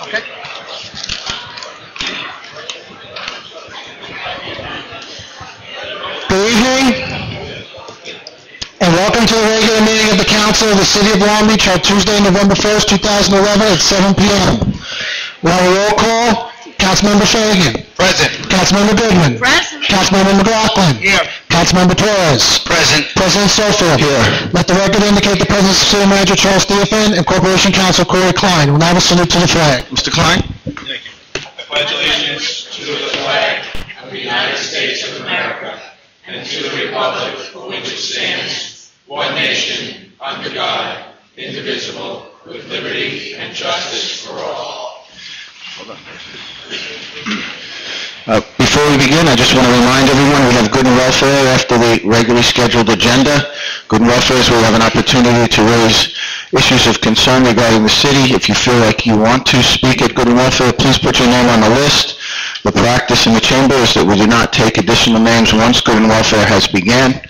Okay. Good evening, and welcome to the regular meeting of the Council of the City of Long Beach on Tuesday, November 1st, 2011 at 7 p.m. We'll have a roll call. Councilmember Fagan. Present. Councilmember Goodman. Present. Councilmember McLaughlin. Here. Councilmember Torres. Present. President Sofield. Here. Let the record indicate the presence of City Manager Charles Theophan and Corporation Counsel Corey Klein. We'll now have a salute to the flag. Mr. Klein? Thank you. I pledge allegiance to the flag of the United States of America and to the republic for which it stands, one nation, under God, indivisible, with liberty and justice for all. Before we begin, I just want to remind everyone we have Good and Welfare after the regularly scheduled agenda. Good and Welfare is where we have an opportunity to raise issues of concern regarding the city. If you feel like you want to speak at Good and Welfare, please put your name on the list. The practice in the chamber is that we do not take additional names once Good and Welfare has begun.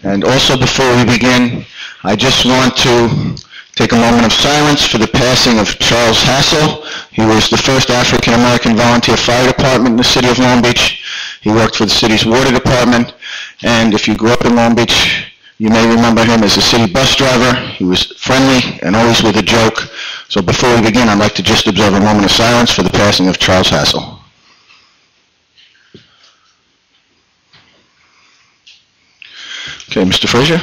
And also before we begin, I just want to take a moment of silence for the passing of Charles Hassel. He was the first African-American volunteer fire department in the city of Long Beach. He worked for the city's water department, and if you grew up in Long Beach, you may remember him as a city bus driver. He was friendly and always with a joke. So before we begin, I'd like to just observe a moment of silence for the passing of Charles Hassel. Okay, Mr. Frazier.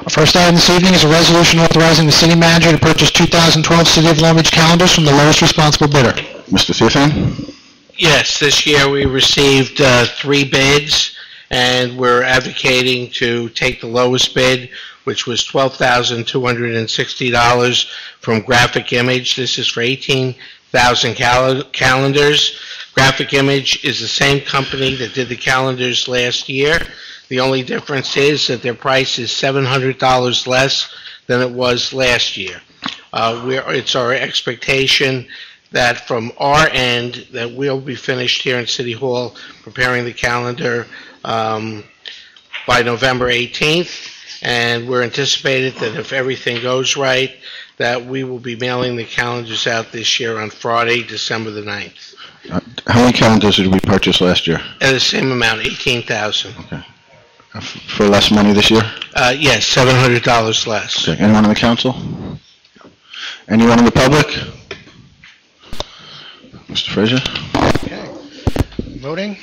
Our first item this evening is a resolution authorizing the city manager to purchase 2012 City of Long Beach calendars from the lowest responsible bidder. Mr. Theophan? Yes, this year we received 3 bids, and we're advocating to take the lowest bid, which was $12,260 from Graphic Image. This is for 18,000 calendars. Graphic Image is the same company that did the calendars last year. The only difference is that their price is $700 less than it was last year. It's our expectation that from our end that we'll be finished here in City Hall preparing the calendar by November 18th, and we're anticipated that if everything goes right, that we will be mailing the calendars out this year on Friday, December the 9th. How many calendars did we purchase last year? At the same amount, 18,000. Okay. For less money this year? Yes, $700 less. Okay. Anyone on the council? Anyone in the public? Mr. Frazier? Okay. Voting.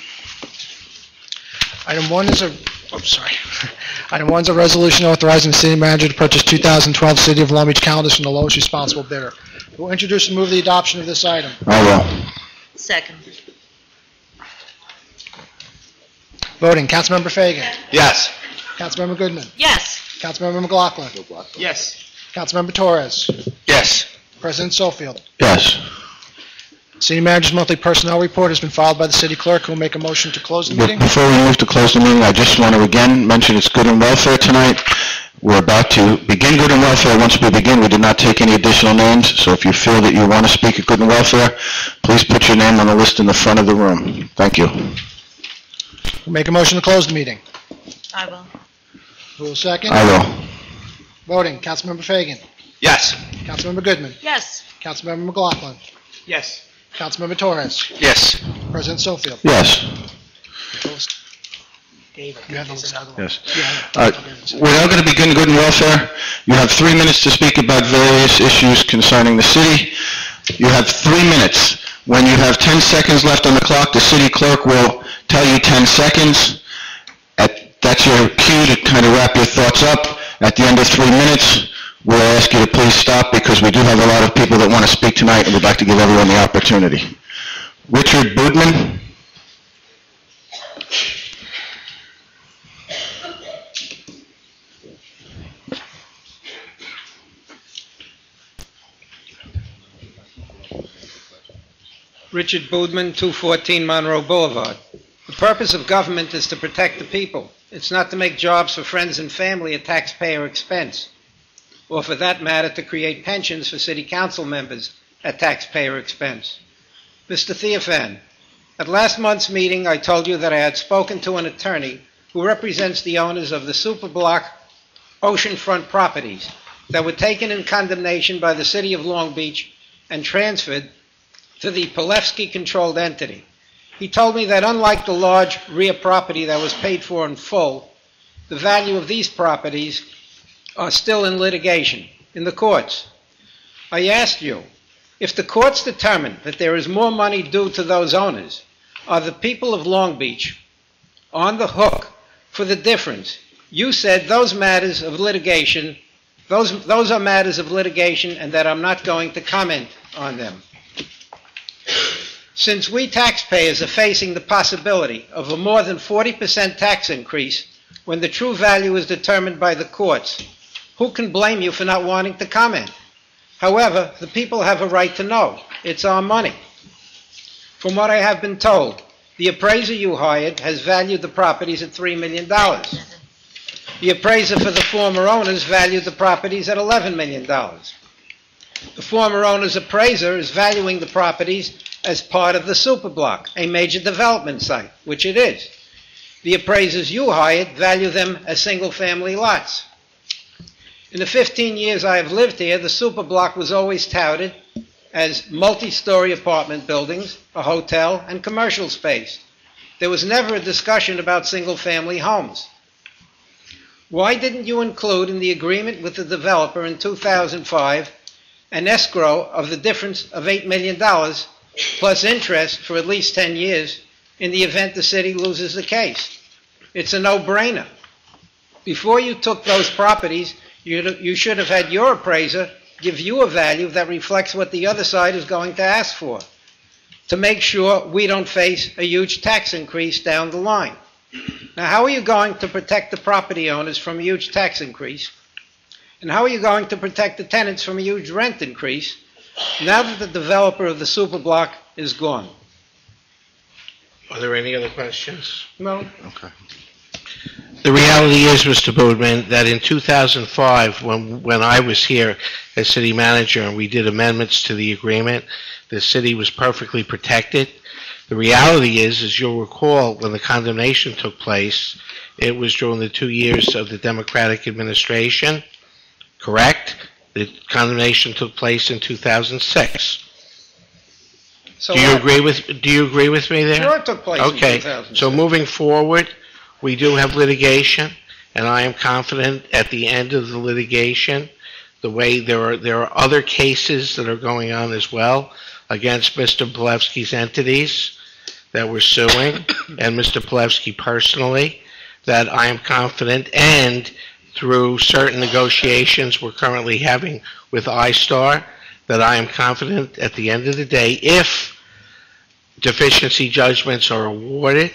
Item 1 is Item 1 is a resolution authorizing the city manager to purchase 2012 City of Long Beach calendars from the lowest responsible bidder. Who will introduce and move the adoption of this item? I will. Second. Voting. Councilmember Fagan. Yes. Councilmember Goodman. Yes. Councilmember McLaughlin. Yes. Councilmember Torres. Yes. President Sofield. Yes. City manager's monthly personnel report has been filed by the city clerk, who will make a motion to close the meeting. Before we move to close the meeting, I just want to again mention it's Good and Welfare tonight. We're about to begin Good and Welfare. Once we begin, we did not take any additional names, so if you feel that you want to speak at Good and Welfare, please put your name on the list in the front of the room. Thank you. We'll make a motion to close the meeting. I will. Who will second? I will. Voting. Councilmember Fagan. Yes. Councilmember Goodman. Yes. Councilmember McLaughlin. Yes. Councilmember Torres. Yes. President Sofield. Yes. You have the list. Yes. We're now going to begin Good and Welfare. You have 3 minutes to speak about various issues concerning the city. You have 3 minutes. When you have 10 seconds left on the clock, the city clerk will tell you 10 seconds. That's your cue to kind of wrap your thoughts up. At the end of 3 minutes, we'll ask you to please stop because we do have a lot of people that want to speak tonight and we'd like to give everyone the opportunity. Richard Boodman. Richard Boodman, 214 Monroe Boulevard. The purpose of government is to protect the people. It's not to make jobs for friends and family at taxpayer expense, or for that matter, to create pensions for city council members at taxpayer expense. Mr. Theophan, at last month's meeting, I told you that I had spoken to an attorney who represents the owners of the Superblock oceanfront properties that were taken in condemnation by the city of Long Beach and transferred to the Palevsky-controlled entity. He told me that unlike the large rear property that was paid for in full, the value of these properties are still in litigation in the courts. I asked you, if the courts determine that there is more money due to those owners, are the people of Long Beach on the hook for the difference? You said those matters of litigation, those are matters of litigation, and that I'm not going to comment on them. Since we taxpayers are facing the possibility of a more than 40% tax increase when the true value is determined by the courts, who can blame you for not wanting to comment? However, the people have a right to know. It's our money. From what I have been told, the appraiser you hired has valued the properties at $3 million. The appraiser for the former owners valued the properties at $11 million. The former owner's appraiser is valuing the properties as part of the superblock, a major development site, which it is. The appraisers you hired value them as single-family lots. In the 15 years I have lived here, the superblock was always touted as multi-story apartment buildings, a hotel, and commercial space. There was never a discussion about single-family homes. Why didn't you include in the agreement with the developer in 2005 an escrow of the difference of $8 million plus interest for at least 10 years in the event the city loses the case? It's a no-brainer. Before you took those properties, you should have had your appraiser give you a value that reflects what the other side is going to ask for, to make sure we don't face a huge tax increase down the line. Now, how are you going to protect the property owners from a huge tax increase? And how are you going to protect the tenants from a huge rent increase now that the developer of the superblock is gone? Are there any other questions? No. Okay. The reality is, Mr. Boudman, that in 2005, when I was here as city manager and we did amendments to the agreement, the city was perfectly protected. The reality is, as you'll recall, when the condemnation took place, it was during the 2 years of the Democratic administration, correct? The condemnation took place in 2006. So Do you agree with me there? Sure, it took place in Okay, 2006. so moving forward, we do have litigation, and I am confident at the end of the litigation, the way there are other cases that are going on as well against Mr. Palevsky's entities that we're suing, and Mr. Palevsky personally, that I am confident, and through certain negotiations we're currently having with iStar, that I am confident at the end of the day, if deficiency judgments are awarded,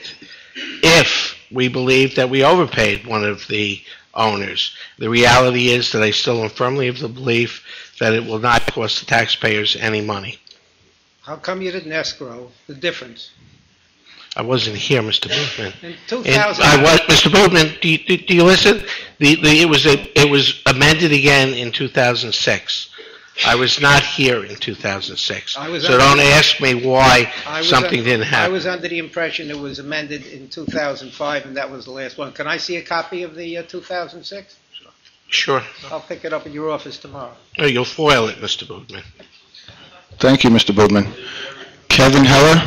if we believe that we overpaid one of the owners. The reality is that I still am firmly of the belief that it will not cost the taxpayers any money. How come you didn't escrow the difference? I wasn't here, Mr. Boudman. In And 2000, Mr. Boudman, do you listen? It was amended again in 2006. I was not here in 2006. So don't ask me why something didn't I happen. was under the impression it was amended in 2005, and that was the last one. Can I see a copy of the 2006? Sure. I'll pick it up at your office tomorrow. Oh, you'll foil it, Mr. Boudman. Thank you, Mr. Boudman. Kevin Heller?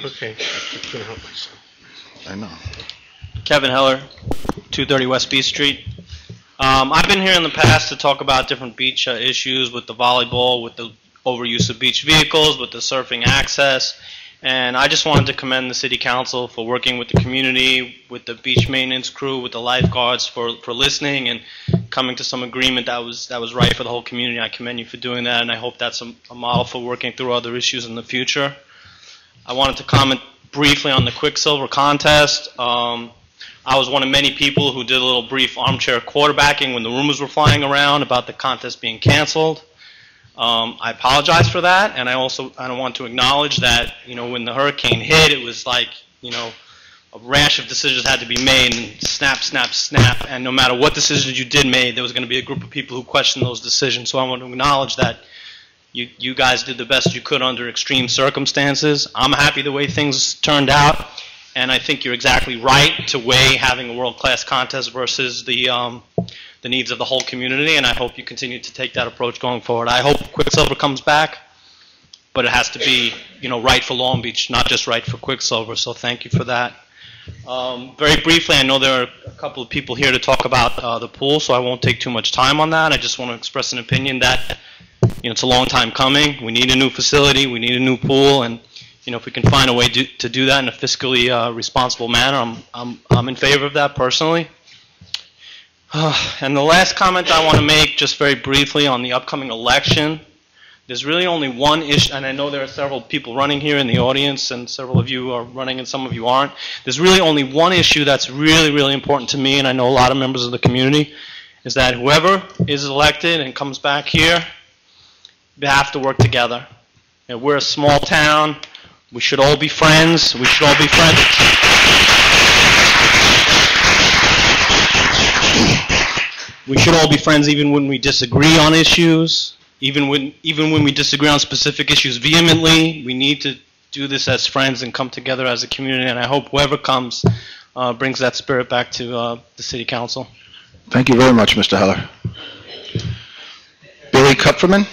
Okay. I can't help myself. I know. Kevin Heller, 230 West B Street. I've been here in the past to talk about different beach issues with the volleyball, with the overuse of beach vehicles, with the surfing access, and I just wanted to commend the City Council for working with the community, with the beach maintenance crew, with the lifeguards for listening and coming to some agreement that was right for the whole community. I commend you for doing that, and I hope that's a model for working through other issues in the future. I wanted to comment briefly on the Quicksilver contest. I was one of many people who did a little brief armchair quarterbacking when the rumors were flying around about the contest being canceled. I apologize for that, and I want to acknowledge that, when the hurricane hit, it was like, a rash of decisions had to be made, and snap, snap, snap, and no matter what decisions you did make, there was going to be a group of people who questioned those decisions. So I want to acknowledge that you guys did the best you could under extreme circumstances. I'm happy the way things turned out. And I think you're exactly right to weigh having a world-class contest versus the the needs of the whole community, and I hope you continue to take that approach going forward. I hope Quicksilver comes back, but it has to be, right for Long Beach, not just right for Quicksilver. So thank you for that. Very briefly, I know there are a couple of people here to talk about the pool, so I won't take too much time on that. I just want to express an opinion that, it's a long time coming. We need a new facility. We need a new pool, and if we can find a way to do that in a fiscally responsible manner, I'm in favor of that personally. And the last comment I want to make, just very briefly, on the upcoming election. There's really only one issue, and I know there are several people running here in the audience, and several of you are running and some of you aren't. There's really only one issue that's really, really important to me, and I know a lot of members of the community, is that whoever is elected and comes back here, they have to work together. We're a small town. We should all be friends. We should all be friends. We should all be friends even when we disagree on issues. Even when we disagree on specific issues vehemently, we need to do this as friends and come together as a community, and I hope whoever comes brings that spirit back to the City Council. Thank you very much, Mr. Heller. Billy Kupferman?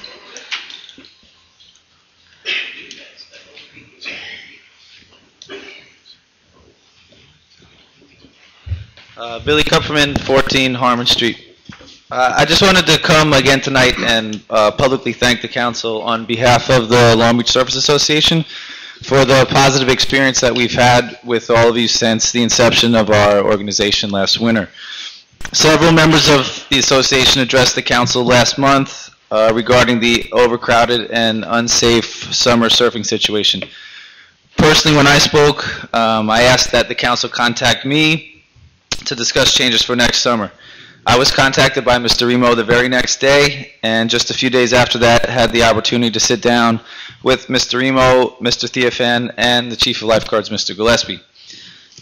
Billy Kupferman, 14 Harmon Street. I just wanted to come again tonight and publicly thank the council on behalf of the Long Beach Surface Association for the positive experience that we've had with all of you since the inception of our organization last winter. Several members of the association addressed the council last month regarding the overcrowded and unsafe summer surfing situation. Personally, when I spoke, I asked that the council contact me to discuss changes for next summer. I was contacted by Mr. Remo the very next day, and just a few days after that, had the opportunity to sit down with Mr. Remo, Mr. Theophan, and the Chief of Lifeguards, Mr. Gillespie.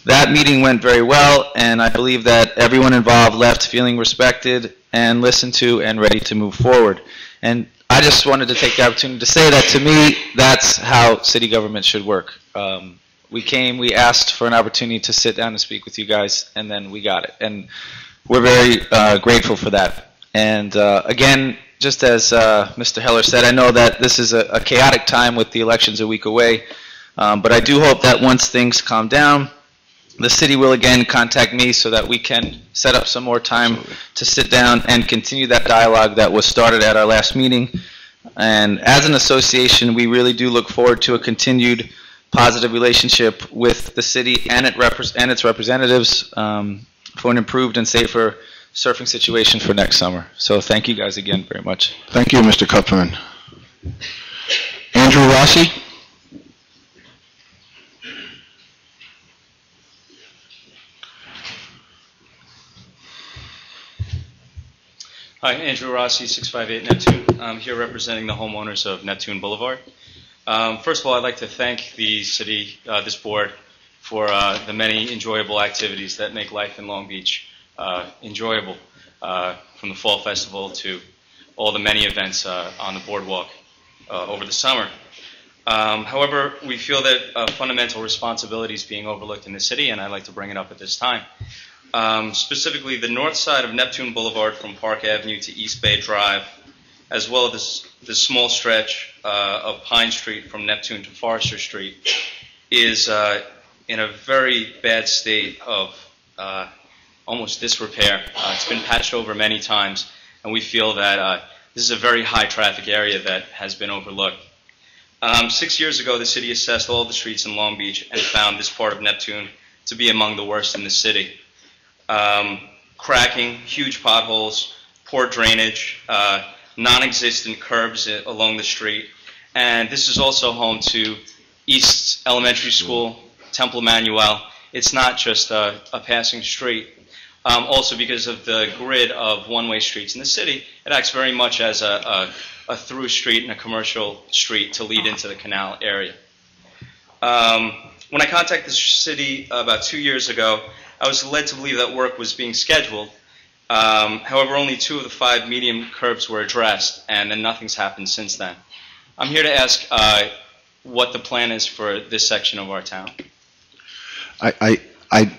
That meeting went very well, and I believe that everyone involved left feeling respected and listened to and ready to move forward. And I just wanted to take the opportunity to say that, to me, that's how city government should work. We asked for an opportunity to sit down and speak with you guys, and then we got it. And we're very grateful for that. And again, just as Mr. Heller said, I know that this is a chaotic time with the elections a week away, but I do hope that once things calm down, the city will again contact me so that we can set up some more time to sit down and continue that dialogue that was started at our last meeting. And as an association, we really do look forward to a continued positive relationship with the city and its representatives for an improved and safer surfing situation for next summer. So thank you guys again very much. Thank you, Mr. Kupferman. Andrew Rossi? Hi, Andrew Rossi, 658 Neptune. I'm here representing the homeowners of Neptune Boulevard. First of all, I'd like to thank the city, this board, for the many enjoyable activities that make life in Long Beach enjoyable, from the Fall Festival to all the many events on the boardwalk over the summer. However, we feel that fundamental responsibility is being overlooked in the city, and I'd like to bring it up at this time. Specifically, the north side of Neptune Boulevard from Park Avenue to East Bay Drive, as well as this small stretch of Pine Street from Neptune to Forester Street, is in a very bad state of almost disrepair. It's been patched over many times, and we feel that this is a very high traffic area that has been overlooked. 6 years ago, the city assessed all the streets in Long Beach and found this part of Neptune to be among the worst in the city. Cracking, huge potholes, poor drainage, non-existent curbs along the street, and this is also home to East Elementary School, Temple Emmanuel. It's not just a passing street. Also, because of the grid of one-way streets in the city, it acts very much as a through street and a commercial street to lead into the canal area. When I contacted the city about 2 years ago, I was led to believe that work was being scheduled. However, only 2 of the 5 medium curbs were addressed, and then nothing's happened since then. I'm here to ask what the plan is for this section of our town.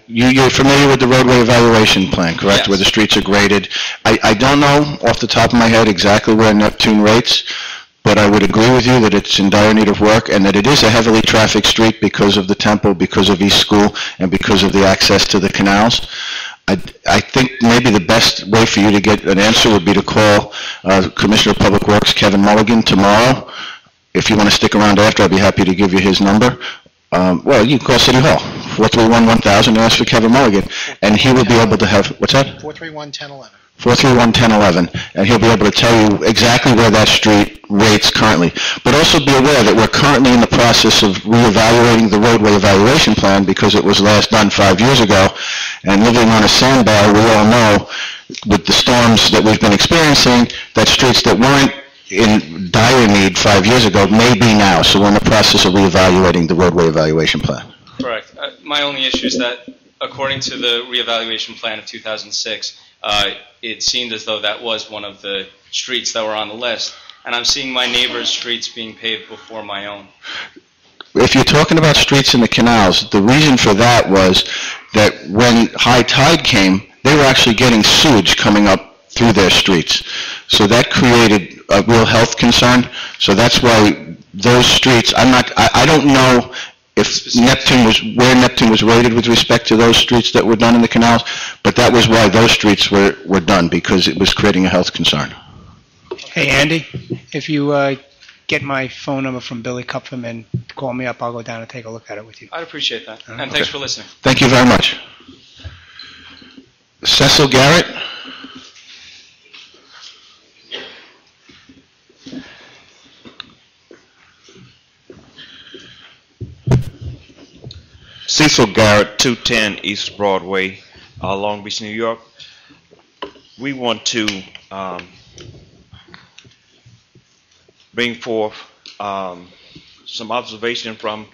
You're familiar with the roadway evaluation plan, correct? Yes. Where the streets are graded. I don't know off the top of my head exactly where Neptune rates, but I would agree with you that it's in dire need of work and that it is a heavily trafficked street because of the temple, because of East School, and because of the access to the canals. I think maybe the best way for you to get an answer would be to call Commissioner of Public Works, Kevin Mulligan, tomorrow. If you want to stick around after, I'd be happy to give you his number. Well, you can call City Hall, 431-1000, and ask for Kevin Mulligan, and he will be able to have, what's that? 431-1011. 431-1011, and he'll be able to tell you exactly where that street rates currently. But also be aware that we're currently in the process of reevaluating the roadway evaluation plan because it was last done 5 years ago, and living on a sandbar, we all know, with the storms that we've been experiencing, that streets that weren't in dire need 5 years ago may be now. So we're in the process of reevaluating the roadway evaluation plan. Correct. My only issue is that according to the reevaluation plan of 2006, it seemed as though that was one of the streets that were on the list, and I'm seeing my neighbor's streets being paved before my own. If you're talking about streets in the canals, the reason for that was that when high tide came, they were actually getting sewage coming up through their streets. So that created a real health concern. So that's why those streets, I don't know if where Neptune was rated with respect to those streets that were done in the canals, but that was why those streets were done, because it was creating a health concern. Hey, Andy, if you get my phone number from Billy Kupferman, call me up. I'll go down and take a look at it with you. I'd appreciate that, and thanks for listening. Thank you very much. Cecil Garrett? Cecil Garrett, 210 East Broadway, Long Beach, New York. We want to bring forth some observation from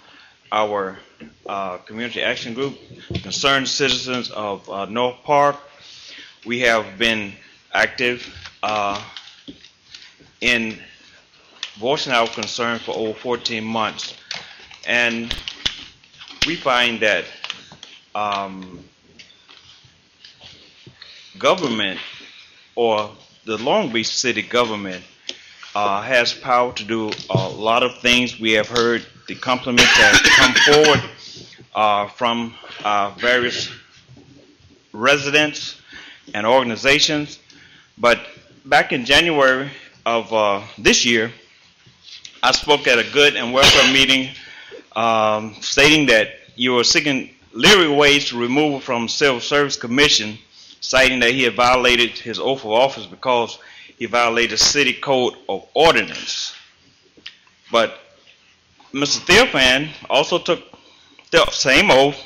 our community action group, Concerned Citizens of North Park. We have been active in voicing our concern for over 14 months, and we find that government, or the Long Beach City government, has power to do a lot of things. We have heard the compliments that come forward from various residents and organizations. But back in January of this year, I spoke at a good and welcome meeting stating that you were seeking Leary Wade's removal from Civil Service Commission, citing that he had violated his oath of office because he violated City Code of Ordinance. But Mr. Theophan also took the same oath,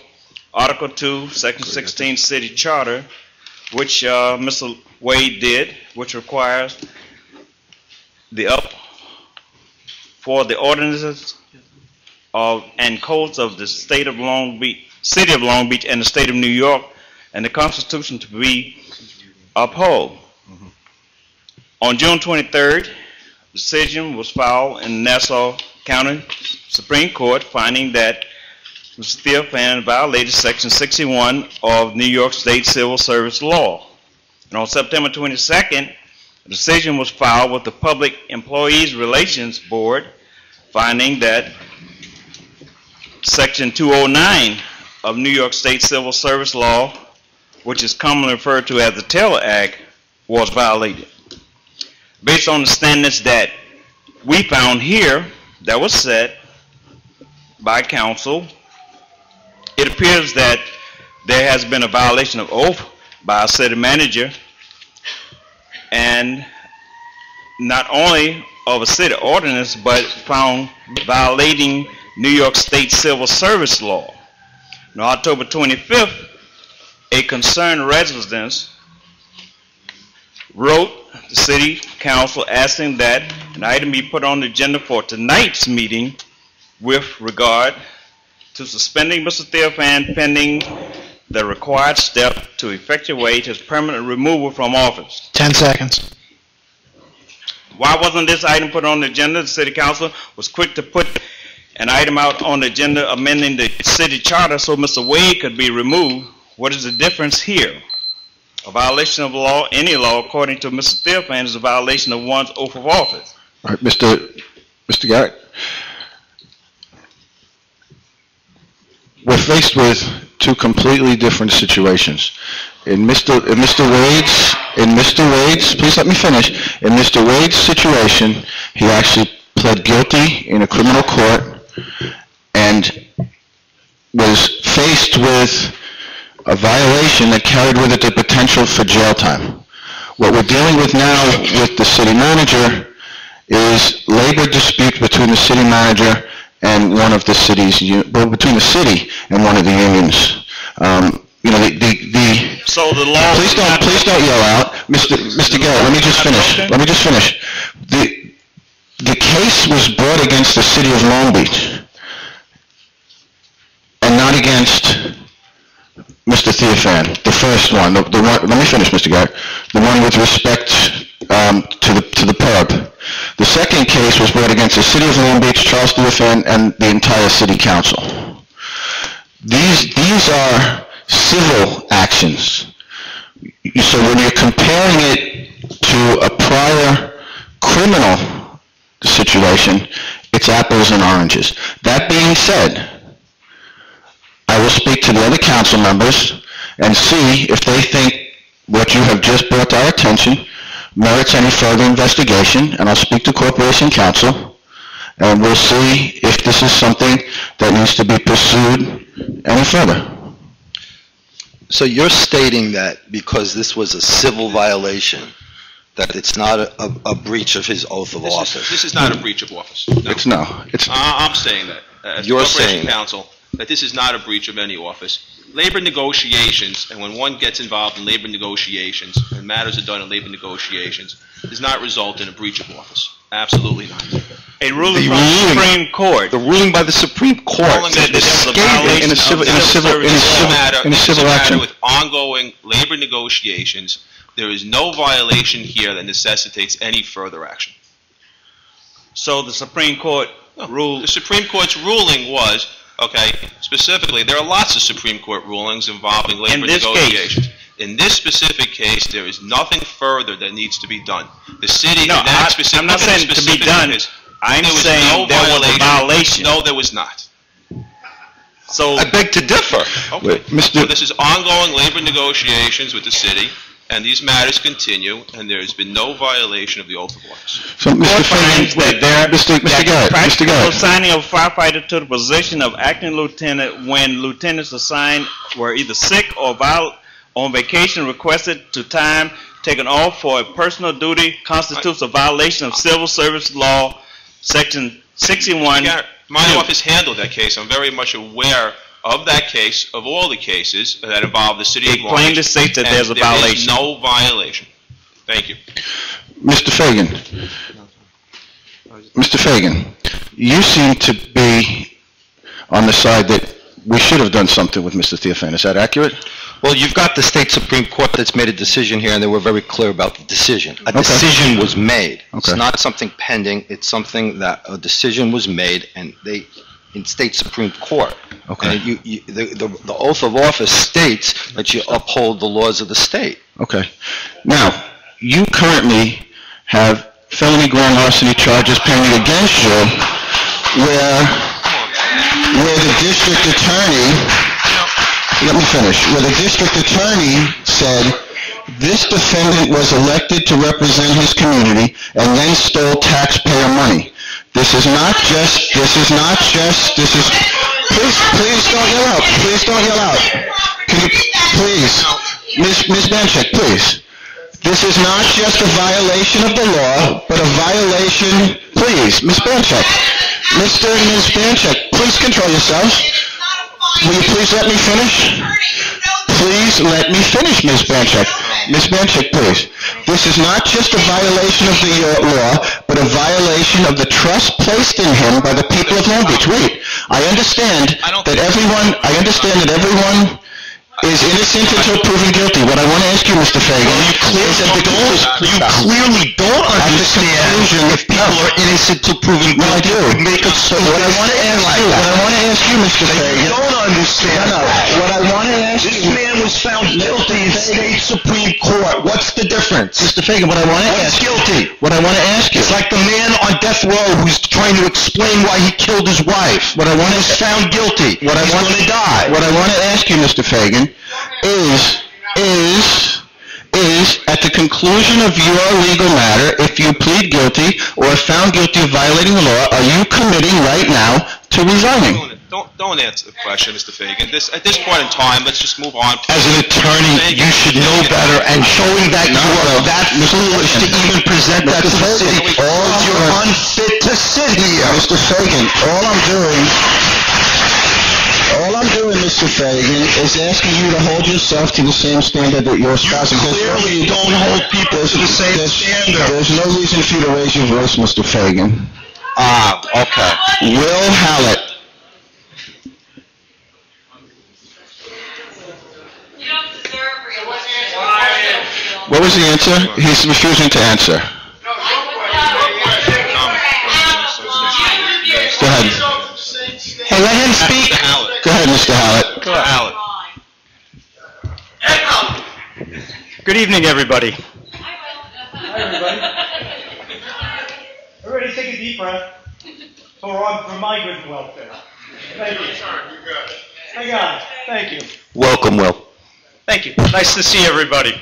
Article 2, Section 16 City Charter, which Mr. Wade did, which requires for the ordinances and codes of the City of Long Beach, and the State of New York, and the Constitution to be upheld. On June 23rd, a decision was filed in Nassau County Supreme Court finding that Mr. Theophan violated Section 61 of New York State Civil Service Law. And on September 22nd, a decision was filed with the Public Employees Relations Board finding that Section 209 of New York State Civil Service Law, which is commonly referred to as the Taylor Act, was violated. Based on the standards that we found here that was set by council, it appears that there has been a violation of oath by a city manager, and not only of a city ordinance, but found violating New York State Civil Service Law. On October 25th, a concerned resident wrote the city council asking that an item be put on the agenda for tonight's meeting with regard to suspending Mr. Theophan pending the required step to effectuate his permanent removal from office. 10 seconds. Why wasn't this item put on the agenda? The city council was quick to put an item out on the agenda amending the city charter so Mr. Wade could be removed. What is the difference here? A violation of law, any law, according to Mr. Theophan, is a violation of one's oath of office. All right, Mr. Garrett. We're faced with two completely different situations. In Mr. Wade's, please let me finish. In Mr. Wade's situation, he actually pled guilty in a criminal court and was faced with a violation that carried with it the potential for jail time. What we're dealing with now with the city manager is labor dispute between the city manager and one of the city's, between the city and one of the unions. So the law... Please don't yell out. Mr. Garrett, let me just finish. The case was brought against the city of Long Beach and not against Mr. Theophan, the first one. The one. Let me finish, Mr. Garrett. The one with respect to the pub. The second case was brought against the city of Long Beach, Charles Theophan, and the entire city council. These are civil actions. So when you're comparing it to a prior criminal situation, it's apples and oranges. That being said, I will speak to the other council members and see if they think what you have just brought to our attention merits any further investigation, and I'll speak to Corporation Council, and we'll see if this is something that needs to be pursued any further. So you're stating that because this was a civil violation, that it's not a breach of his oath of office? This is not a breach of office. No. I'm saying that. As You're Corporation saying Counsel, that this is not a breach of any office. Labor negotiations, and when one gets involved in labor negotiations, and matters are done in labor negotiations, does not result in a breach of office. Absolutely not. A ruling from the Supreme Court. The ruling by the Supreme Court Said that there was a violation in a civil action with ongoing labor negotiations. There is no violation here that necessitates any further action. So the Supreme Court ruled... The Supreme Court's ruling was, okay, specifically, there are lots of Supreme Court rulings involving labor negotiations. In this specific case, there is nothing further that needs to be done. The city... No, I'm not saying to be done. I'm saying there was a violation. No, there was not. So I beg to differ. Okay. So this is ongoing labor negotiations with the city, and these matters continue, and there has been no violation of the oath of office. So, Mr. Fagan, Mr. Garrett, assigning a firefighter to the position of acting lieutenant when lieutenants assigned were either sick or on vacation requested to time taken off for a personal duty constitutes a violation of civil service law, section 61. My office handled that case. I'm very much aware of that case, of all the cases that involve the city of Long Beach. Plainly state that there's a violation. There is no violation. Thank you. Mr. Fagan, you seem to be on the side that we should have done something with Mr. Theophan. Is that accurate? Well, you've got the state Supreme Court that's made a decision here, and they were very clear about the decision. A decision was made. It's not something pending. It's something that a decision was made, and in state Supreme Court. Okay. And the oath of office states that you uphold the laws of the state. Okay. Now, you currently have felony grand larceny charges pending against you where the district attorney, let me finish, where the district attorney said this defendant was elected to represent his community and then stole taxpayer money. This is please don't yell out. Please don't yell out. Can you, please, Ms. Benchik, please. This is not just a violation of the law, but a violation, please, Ms. Benchik. Mr. and Ms. Benchik, please control yourselves. Will you please let me finish? Please let me finish, Ms. Benchik. Ms. Benchik, please. This is not just a violation of the law, but a violation of the trust placed in him by the people of Long Beach. Wait, I understand that everyone is innocent until proven guilty. What I want to ask you, Mr. Fagan, is that you clearly don't understand if people are innocent until proven guilty. No, I do. Make a what I want to ask you, Mr. Fagan. You don't understand. No. What I want to ask you. This man was found guilty in state Supreme Court. What's the difference, Mr. Fagan? What I want to ask. Guilty. What I want to ask you. It's like the man on death row who's trying to explain why he killed his wife. What I want is found guilty. He's going to die. What I want to ask you, Mr. Fagan, is at the conclusion of your legal matter, if you plead guilty or are found guilty of violating the law, are you committing right now to resigning? Don't answer the question, Mr. Fagan. At this point in time, let's just move on. As an attorney, you should know better, and showing that you are that foolish to even present that to the city, you're unfit to sit here. Mr. Fagan, all I'm doing, Mr. Fagan, is asking you to hold yourself to the same standard that your spouse. You clearly don't hold people to the same standard. There's no reason for you to raise your voice, Mr. Fagan. Okay. Will Hallett. What was the answer? He's refusing to answer. Go ahead. Hey, let him speak. Go ahead, Mr. Hallett. Go ahead. Good evening, everybody. Hi, everybody. Everybody take a deep breath for my good welfare. Thank you. Hang on. Thank you. Welcome, Will. Thank you. Nice to see everybody.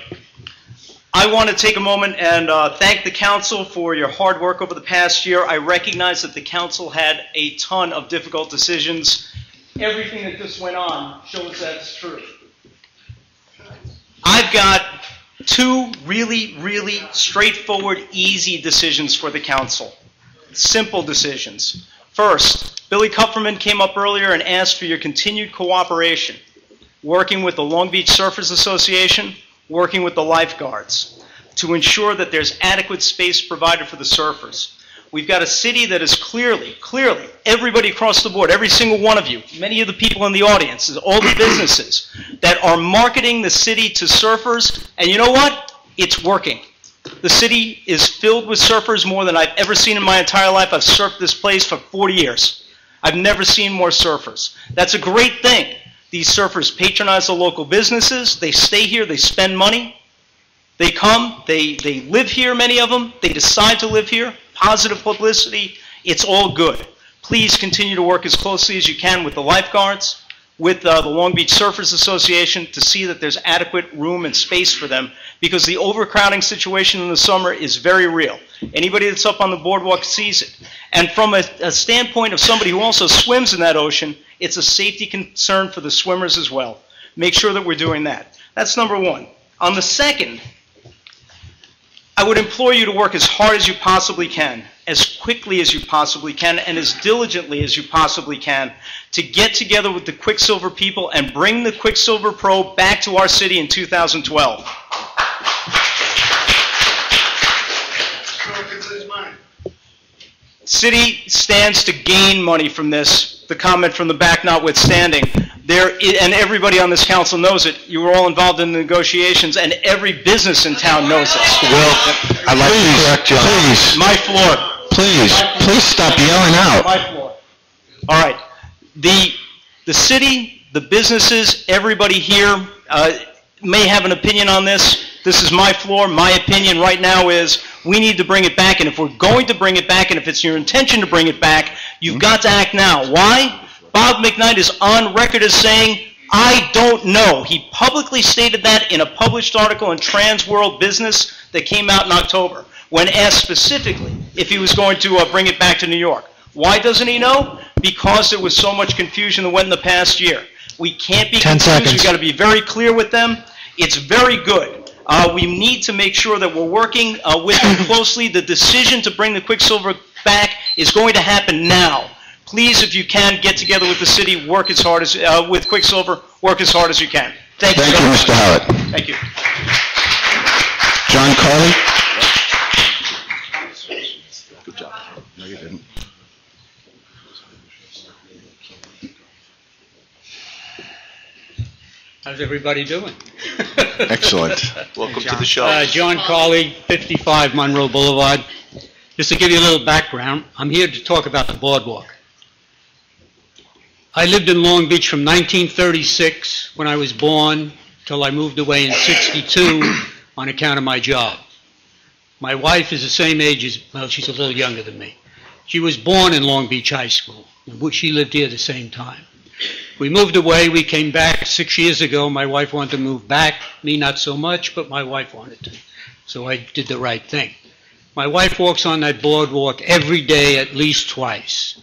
I want to take a moment and thank the council for your hard work over the past year. I recognize that the council had a ton of difficult decisions. Everything that just went on shows that's true. I've got two really, really straightforward, easy decisions for the council. Simple decisions. First, Billy Kupferman came up earlier and asked for your continued cooperation, working with the Long Beach Surfers Association, working with the lifeguards, to ensure that there's adequate space provided for the surfers. We've got a city that is clearly, everybody across the board, every single one of you, many of the people in the audience, all the businesses that are marketing the city to surfers, and you know what? It's working. The city is filled with surfers more than I've ever seen in my entire life. I've surfed this place for 40 years. I've never seen more surfers. That's a great thing. These surfers patronize the local businesses. They stay here. They spend money. They come. They live here, many of them. They decide to live here. Positive publicity. It's all good. Please continue to work as closely as you can with the lifeguards, with the Long Beach Surfers Association to see that there's adequate room and space for them, because the overcrowding situation in the summer is very real. Anybody that's up on the boardwalk sees it. And from a standpoint of somebody who also swims in that ocean, it's a safety concern for the swimmers as well. Make sure that we're doing that. That's number one. On the second, I would implore you to work as hard as you possibly can, as quickly as you possibly can, and as diligently as you possibly can to get together with the Quicksilver people and bring the Quicksilver Pro back to our city in 2012. City stands to gain money from this, the comment from the back notwithstanding. And everybody on this council knows it. You were all involved in the negotiations, and every business in town knows it. Will, I'd like to correct you. Please. My floor. Please stop yelling out. My floor. All right. The city, the businesses, everybody here may have an opinion on this. This is my floor. My opinion right now is we need to bring it back, and if we're going to bring it back, and if it's your intention to bring it back, you've got to act now. Why? Bob McKnight is on record as saying, I don't know. He publicly stated that in a published article in Trans World Business that came out in October, when asked specifically if he was going to bring it back to New York. Why doesn't he know? Because there was so much confusion that went in the past year. We can't be confused. We've got to be very clear with them. It's very good. We need to make sure that we're working with them closely. The decision to bring the Quicksilver back is going to happen now. Please, if you can, get together with the city, work as hard as, with Quicksilver, work as hard as you can. Thank you so much. Mr. Howard. Thank you. John Carley? Good job. No, you didn't. How's everybody doing? Excellent. Welcome to the show. John Carley, 55 Monroe Boulevard. Just to give you a little background, I'm here to talk about the boardwalk. I lived in Long Beach from 1936, when I was born, till I moved away in 62 on account of my job. My wife is the same age as, well, she's a little younger than me. She was born in Long Beach High School. She lived here at the same time. We moved away. We came back 6 years ago. My wife wanted to move back. Me, not so much, but my wife wanted to. So I did the right thing. My wife walks on that boardwalk every day at least twice.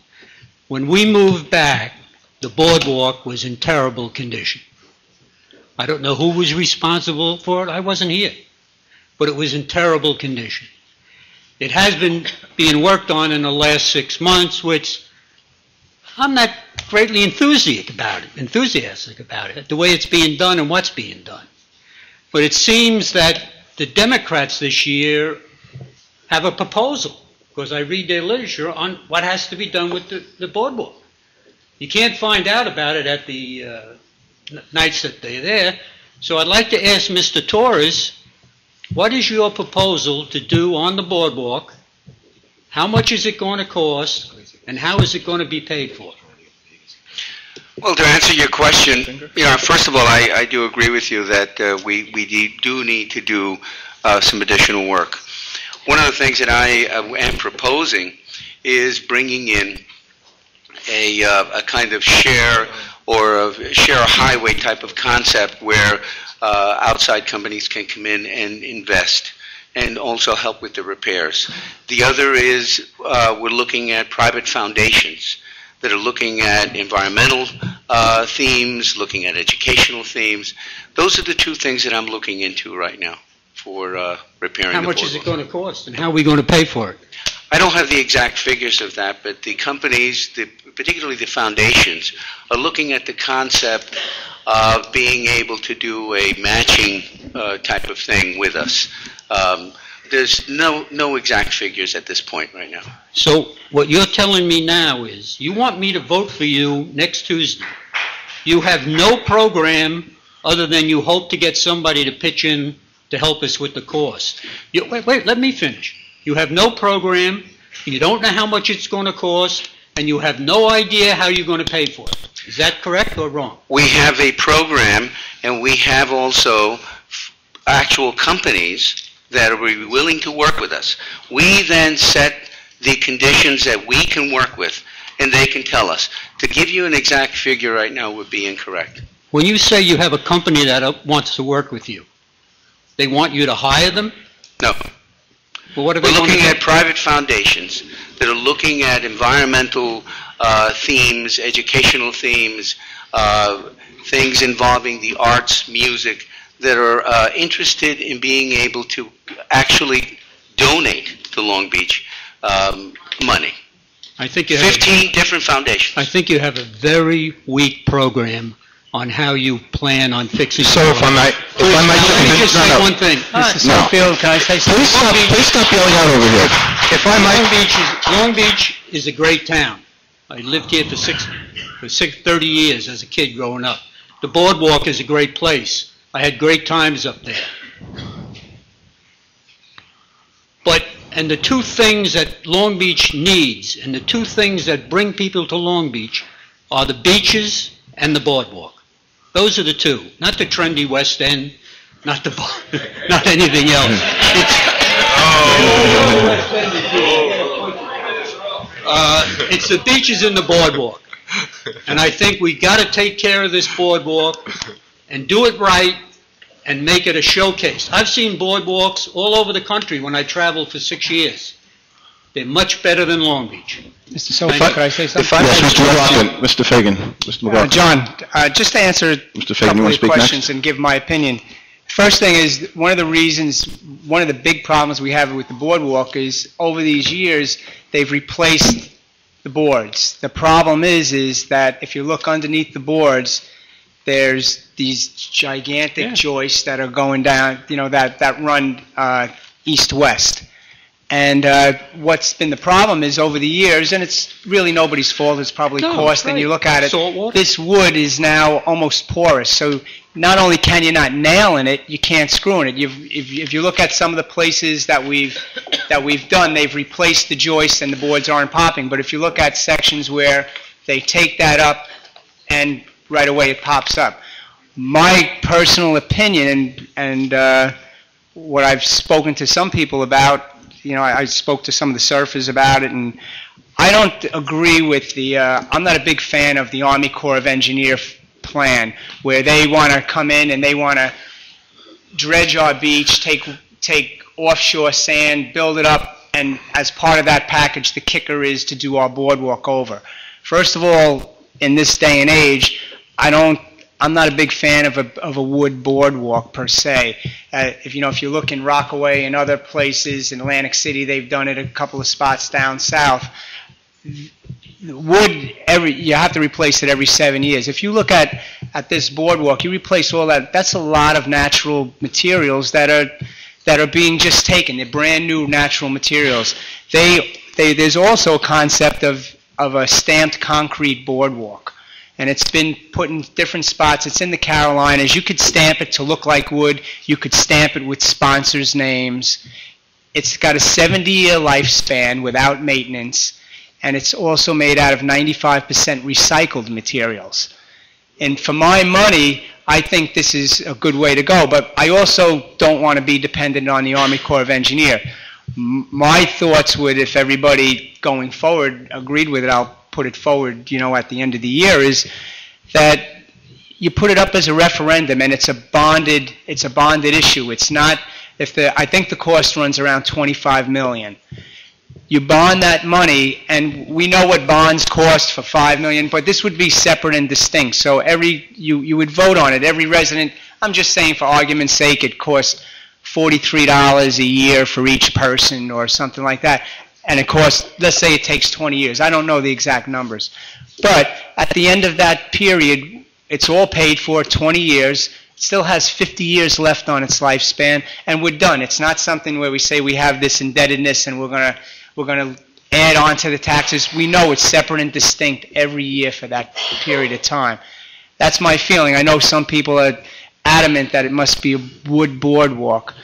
When we moved back, the boardwalk was in terrible condition. I don't know who was responsible for it. I wasn't here. But it was in terrible condition. It has been being worked on in the last 6 months, which I'm not greatly enthusiastic about it, the way it's being done and what's being done. But it seems that the Democrats this year have a proposal, because I read their literature on what has to be done with the boardwalk. You can't find out about it at the nights that they're there. So I'd like to ask Mr. Torres, what is your proposal to do on the boardwalk? How much is it going to cost, and how is it going to be paid for? Well, to answer your question, first of all, I do agree with you that we do need to do some additional work. One of the things that I am proposing is bringing in a kind of share a highway type of concept where outside companies can come in and invest and also help with the repairs. The other is we're looking at private foundations that are looking at environmental themes, looking at educational themes. Those are the two things that I'm looking into right now for repairing the boardwalk. How much is it going to cost, and how are we going to pay for it? I don't have the exact figures of that, but the companies, particularly the foundations, are looking at the concept of being able to do a matching type of thing with us. There's no exact figures at this point right now. So what you're telling me now is you want me to vote for you next Tuesday. You have no program other than you hope to get somebody to pitch in to help us with the cost. Wait, let me finish. You have no program, you don't know how much it's going to cost, and you have no idea how you're going to pay for it. Is that correct or wrong? We have a program, and we have also actual companies that are willing to work with us. We then set the conditions that we can work with, and they can tell us. To give you an exact figure right now would be incorrect. When you say you have a company that wants to work with you, they want you to hire them? No. Well, what are We're they looking going to at private foundations that are looking at environmental themes, educational themes, things involving the arts, music, that are interested in being able to actually donate to Long Beach money. I think you have 15 different foundations. I think you have a very weak program on how you plan on fixing. So if I might let me just say one thing. Mr. Summerfield, can I say something? Please stop yelling out over here. If I might, Long Beach is a great town. I lived here for 30 years as a kid growing up. The boardwalk is a great place. I had great times up there. And the two things that Long Beach needs, and the two things that bring people to Long Beach, are the beaches and the boardwalk. Those are the two, not the trendy West End, not anything else. It's the beaches and the boardwalk. And I think we got to take care of this boardwalk and do it right and make it a showcase. I've seen boardwalks all over the country when I traveled for 6 years. They're much better than Long Beach. Mr. Sofa, could I say something? Yes, Mr. McLaughlin. Mr. Fagan. Mr. McLaughlin. John, just to answer a Mr. Fagan, you couple want of to speak questions next? and give my opinion. First thing is, one of the big problems we have with the boardwalk is over these years, they've replaced the boards. The problem is that if you look underneath the boards, there's these gigantic joists that are going down, that run east-west. And what's been the problem is over the years, and it's really nobody's fault, it's probably No, cost, that's and you right. look at it, Salt water. this wood is now almost porous. So not only can you not nail in it, you can't screw in it. If you look at some of the places that we've done, they've replaced the joists and the boards aren't popping. But if you look at sections where they take that up and right away it pops up. My personal opinion, and what I've spoken to some people about, I spoke to some of the surfers about it, and I don't agree with I'm not a big fan of the Army Corps of Engineers plan, where they want to come in and they want to dredge our beach, take offshore sand, build it up, and as part of that package, the kicker is to do our boardwalk over. First of all, in this day and age, I'm not a big fan of a wood boardwalk per se. If you look in Rockaway and other places in Atlantic City, they've done it a couple of spots down south. Wood, you have to replace it every 7 years. If you look at this boardwalk, you replace all that. That's a lot of natural materials that are being just taken. They're brand new natural materials. There's also a concept of a stamped concrete boardwalk. And it's been put in different spots. It's in the Carolinas. You could stamp it to look like wood. You could stamp it with sponsors' names. It's got a 70-year lifespan without maintenance, and it's also made out of 95% recycled materials. And for my money, I think this is a good way to go, but I also don't want to be dependent on the Army Corps of Engineers. My thoughts would, if everybody going forward agreed with it, I'll put it forward, at the end of the year, is that you put it up as a referendum, and it's a bonded issue. It's not, I think the cost runs around $25 million. You bond that money, and we know what bonds cost for $5 million, but this would be separate and distinct. So you would vote on it. Every resident, I'm just saying for argument's sake, it costs $43 a year for each person or something like that. And of course, let's say it takes 20 years. I don't know the exact numbers. But at the end of that period, it's all paid for, 20 years. It still has 50 years left on its lifespan, and we're done. It's not something where we say we have this indebtedness and we're going to add on to the taxes. We know it's separate and distinct every year for that period of time. That's my feeling. I know some people are adamant that it must be a wood boardwalk.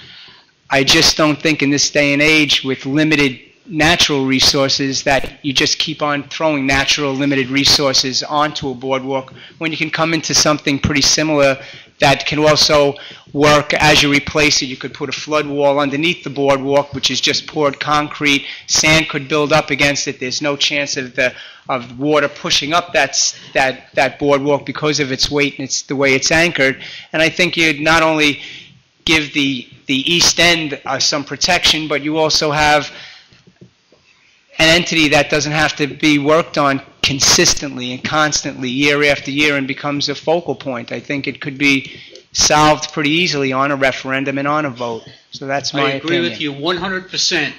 I just don't think in this day and age with limited natural resources that you just keep on throwing natural limited resources onto a boardwalk when you can come into something pretty similar that can also work as you replace it. You could put a flood wall underneath the boardwalk, which is just poured concrete. Sand could build up against it. There's no chance of water pushing up that boardwalk because of its weight and it's the way it's anchored. And I think you'd not only give the east end some protection, but you also have an entity that doesn't have to be worked on consistently and constantly year after year and becomes a focal point. I think it could be solved pretty easily on a referendum and on a vote. So that's my opinion. I agree with you 100%.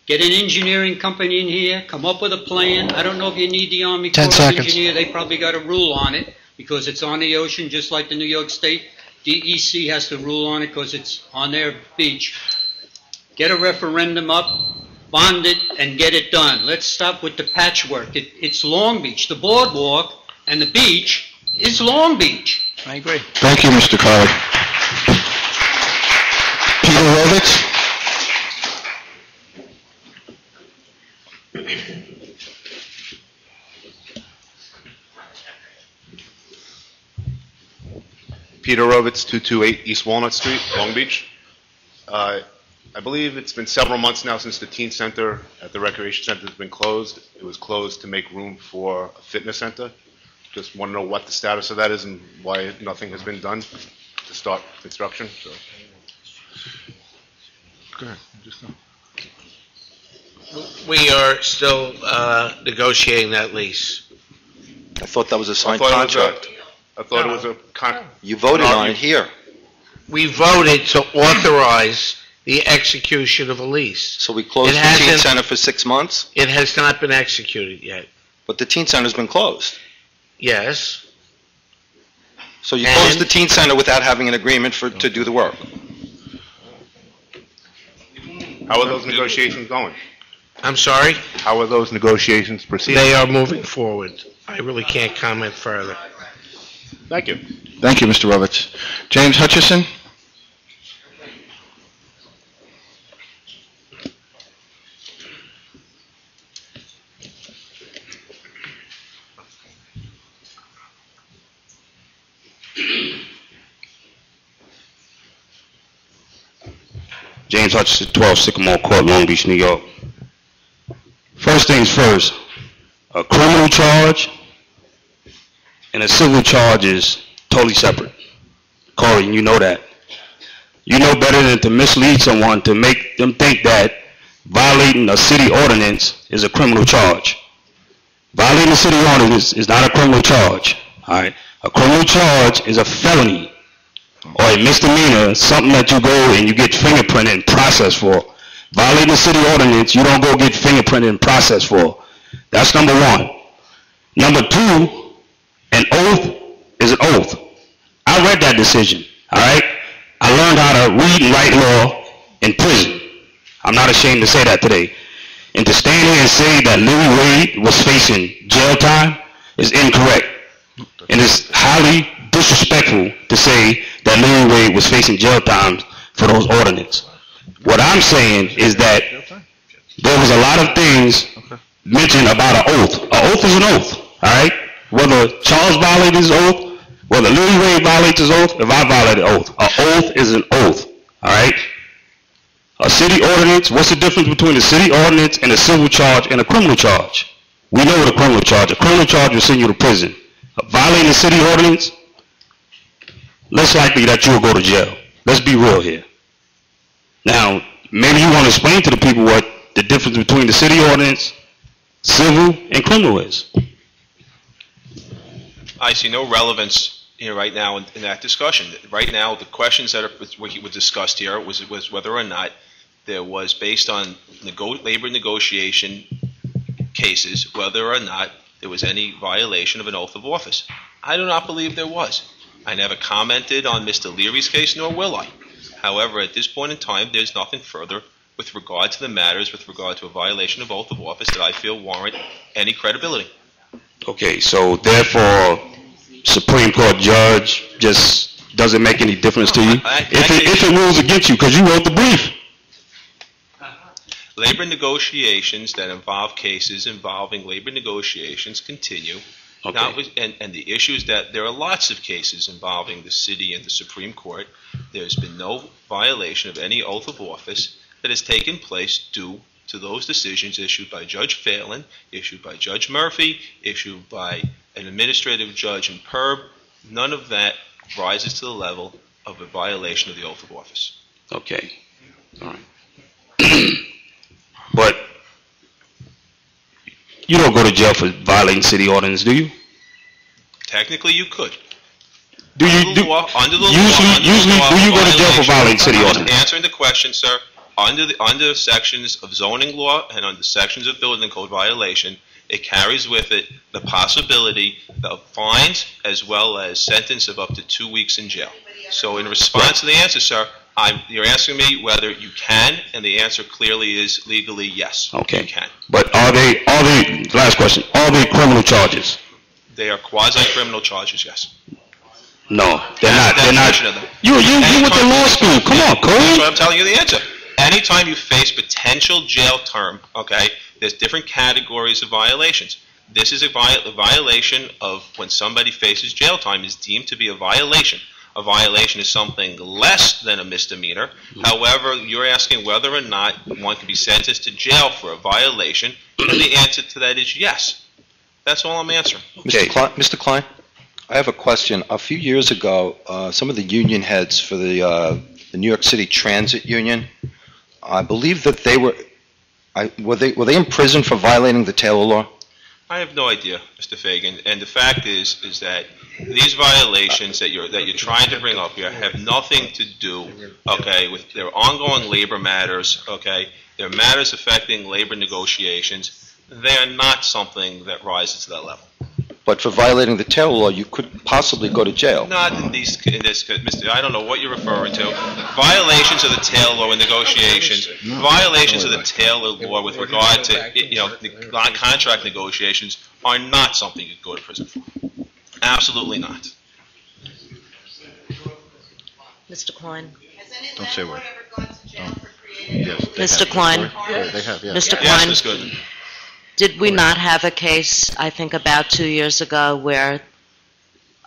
Get an engineering company in here, come up with a plan. I don't know if you need the Army Corps of Engineers. They probably got a rule on it because it's on the ocean just like the New York State. DEC has to rule on it because it's on their beach. Get a referendum up, bond it, and get it done. Let's stop with the patchwork. It's Long Beach. The boardwalk and the beach is Long Beach. I agree. Thank you, Mr. Colley. Peter Rovitz? Peter Rovitz, 228 East Walnut Street, Long Beach. I believe it's been several months now since the teen center at the recreation center has been closed. It was closed to make room for a fitness center. Just want to know what the status of that is and why nothing has been done to start construction. So. Go ahead. Just go. We are still negotiating that lease. I thought that was a signed contract. I thought it was a You voted on it here. We voted to authorize the execution of a lease. So we closed the teen center for 6 months? It has not been executed yet. But the teen center's been closed. Yes. So you closed the teen center without having an agreement to do the work? How are those negotiations going? I'm sorry? How are those negotiations proceeding? They are moving forward. I really can't comment further. Thank you. Thank you, Mr. Roberts. James Hutchison? James Hutchison, 12 Sycamore Court, Long Beach, New York. First things first, a criminal charge and a civil charge is totally separate. Corey, you know that. You know better than to mislead someone to make them think that violating a city ordinance is a criminal charge. Violating a city ordinance is not a criminal charge. All right? A criminal charge is a felony or a misdemeanor, something that you go and you get fingerprinted and processed for. Violating the city ordinance, you don't go get fingerprinted and processed for. That's number one. Number two, an oath is an oath. I read that decision, all right? I learned how to read and write law in prison. I'm not ashamed to say that today. And to stand here and say that Louis Wade was facing jail time is incorrect. And it's highly disrespectful to say that Louis Wade was facing jail time for those ordinances. What I'm saying is that there was a lot of things mentioned about an oath. An oath is an oath, all right? Whether Charles violated his oath, whether Louis Wade violates his oath, if I violated an oath. An oath is an oath, all right? A city ordinance, what's the difference between a city ordinance and a civil charge and a criminal charge? We know what a criminal charge. A criminal charge will send you to prison. Violating a city ordinance, less likely that you will go to jail. Let's be real here. Now, maybe you want to explain to the people what the difference between the city ordinance, civil, and criminal is. I see no relevance here right now in that discussion. Right now, the questions that were discussed here was whether or not there was, based on labor negotiation cases, whether or not there was any violation of an oath of office. I do not believe there was. I never commented on Mr. Leary's case, nor will I. However, at this point in time, there's nothing further with regard to the matters with regard to a violation of oath of office that I feel warrant any credibility. Okay, so therefore, Supreme Court judge just doesn't make any difference to you? If it rules against you, because you wrote the brief. Labor negotiations that involve cases involving labor negotiations continue. Okay. And the issue is that there are lots of cases involving the city and the Supreme Court. There's been no violation of any oath of office that has taken place due to those decisions issued by Judge Phelan, issued by Judge Murphy, issued by an administrative judge in PERB. None of that rises to the level of a violation of the oath of office. Okay. All right. But you don't go to jail for violating city ordinance, do you? Technically, you could. Do you Usually, do you go to jail for violating city ordinance? Answering the question, sir, under sections of zoning law and under sections of building code violation, it carries with it the possibility of fines as well as sentence of up to 2 weeks in jail. So in response to the answer, sir, you're asking me whether you can, and the answer clearly is legally yes. Okay. You can. But are they, last question, are they criminal charges? They are quasi-criminal charges, yes. No, they're not. They're not. You went to law school. Come on, Cole. That's what I'm telling you the answer. Anytime you face potential jail term, okay, there's different categories of violations. This is a violation of when somebody faces jail time is deemed to be a violation. A violation is something less than a misdemeanor. However, you're asking whether or not one can be sentenced to jail for a violation, and the answer to that is yes. That's all I'm answering. Okay. Mr. Klein, I have a question. A few years ago, some of the union heads for the New York City Transit Union, I believe that they were they in prison for violating the Taylor Law? I have no idea, Mr. Fagan. And the fact is that these violations that you're trying to bring up here have nothing to do, okay, with their ongoing labor matters, okay? They're matters affecting labor negotiations. They are not something that rises to that level. But for violating the tail law, you could possibly go to jail. Not in this, Mr. I don't know what you're referring to. Violations of the tail law in negotiations, violations of the tail law with regard to, contract negotiations are not something you go to prison for. Absolutely not. Mr. Klein. Don't say a word. Mr. Klein. They have, yes. Mr. Yes, Klein. Ms. Goodman. Did we not have a case, I think about 2 years ago, where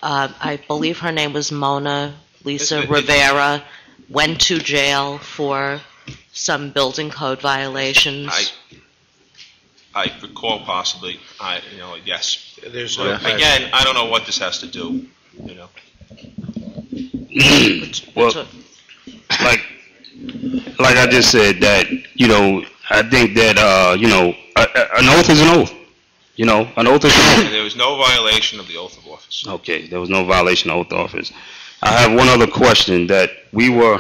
I believe her name was Mona Lisa Rivera, went to jail for some building code violations? I recall possibly, yes. There's But again, I don't know what this has to do, Well, like I just said, that, I think that, an oath is an oath. An oath is an oath. There was no violation of the oath of office. Okay, there was no violation of oath of office. I have one other question, that we were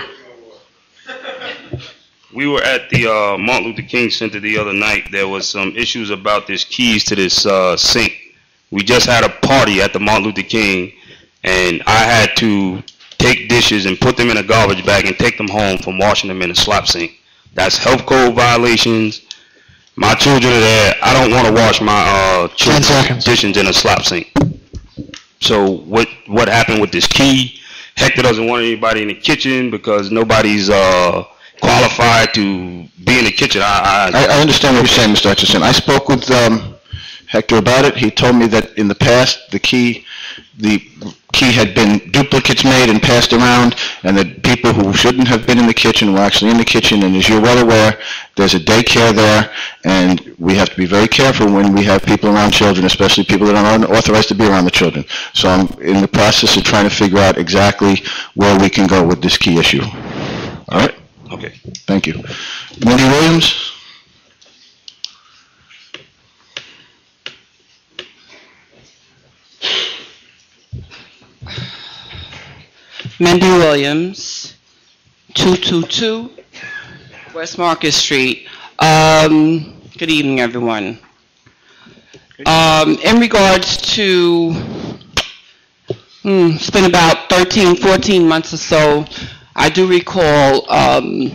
at the Martin Luther King Center the other night. There was some issues about this keys to this sink. We just had a party at the Martin Luther King, and I had to take dishes and put them in a garbage bag and take them home from washing them in a slop sink. That's health code violations. My children are there. I don't want to wash my children's dishes in a slop sink. So what happened with this key? Hector doesn't want anybody in the kitchen because nobody's qualified to be in the kitchen. I understand what you're saying, Mr. Hutchison. I spoke with Hector about it. He told me that in the past, the key had been duplicates made and passed around, and that people who shouldn't have been in the kitchen were actually in the kitchen. And as you're well aware, there's a daycare there, and we have to be very careful when we have people around children, especially people that aren't authorized to be around the children. So I'm in the process of trying to figure out exactly where we can go with this key issue. All right? Okay. Thank you. Mindy Williams? Mindy Williams, 222 West Market Street. Good evening, everyone. In regards to, it's been about 13, 14 months or so, I do recall the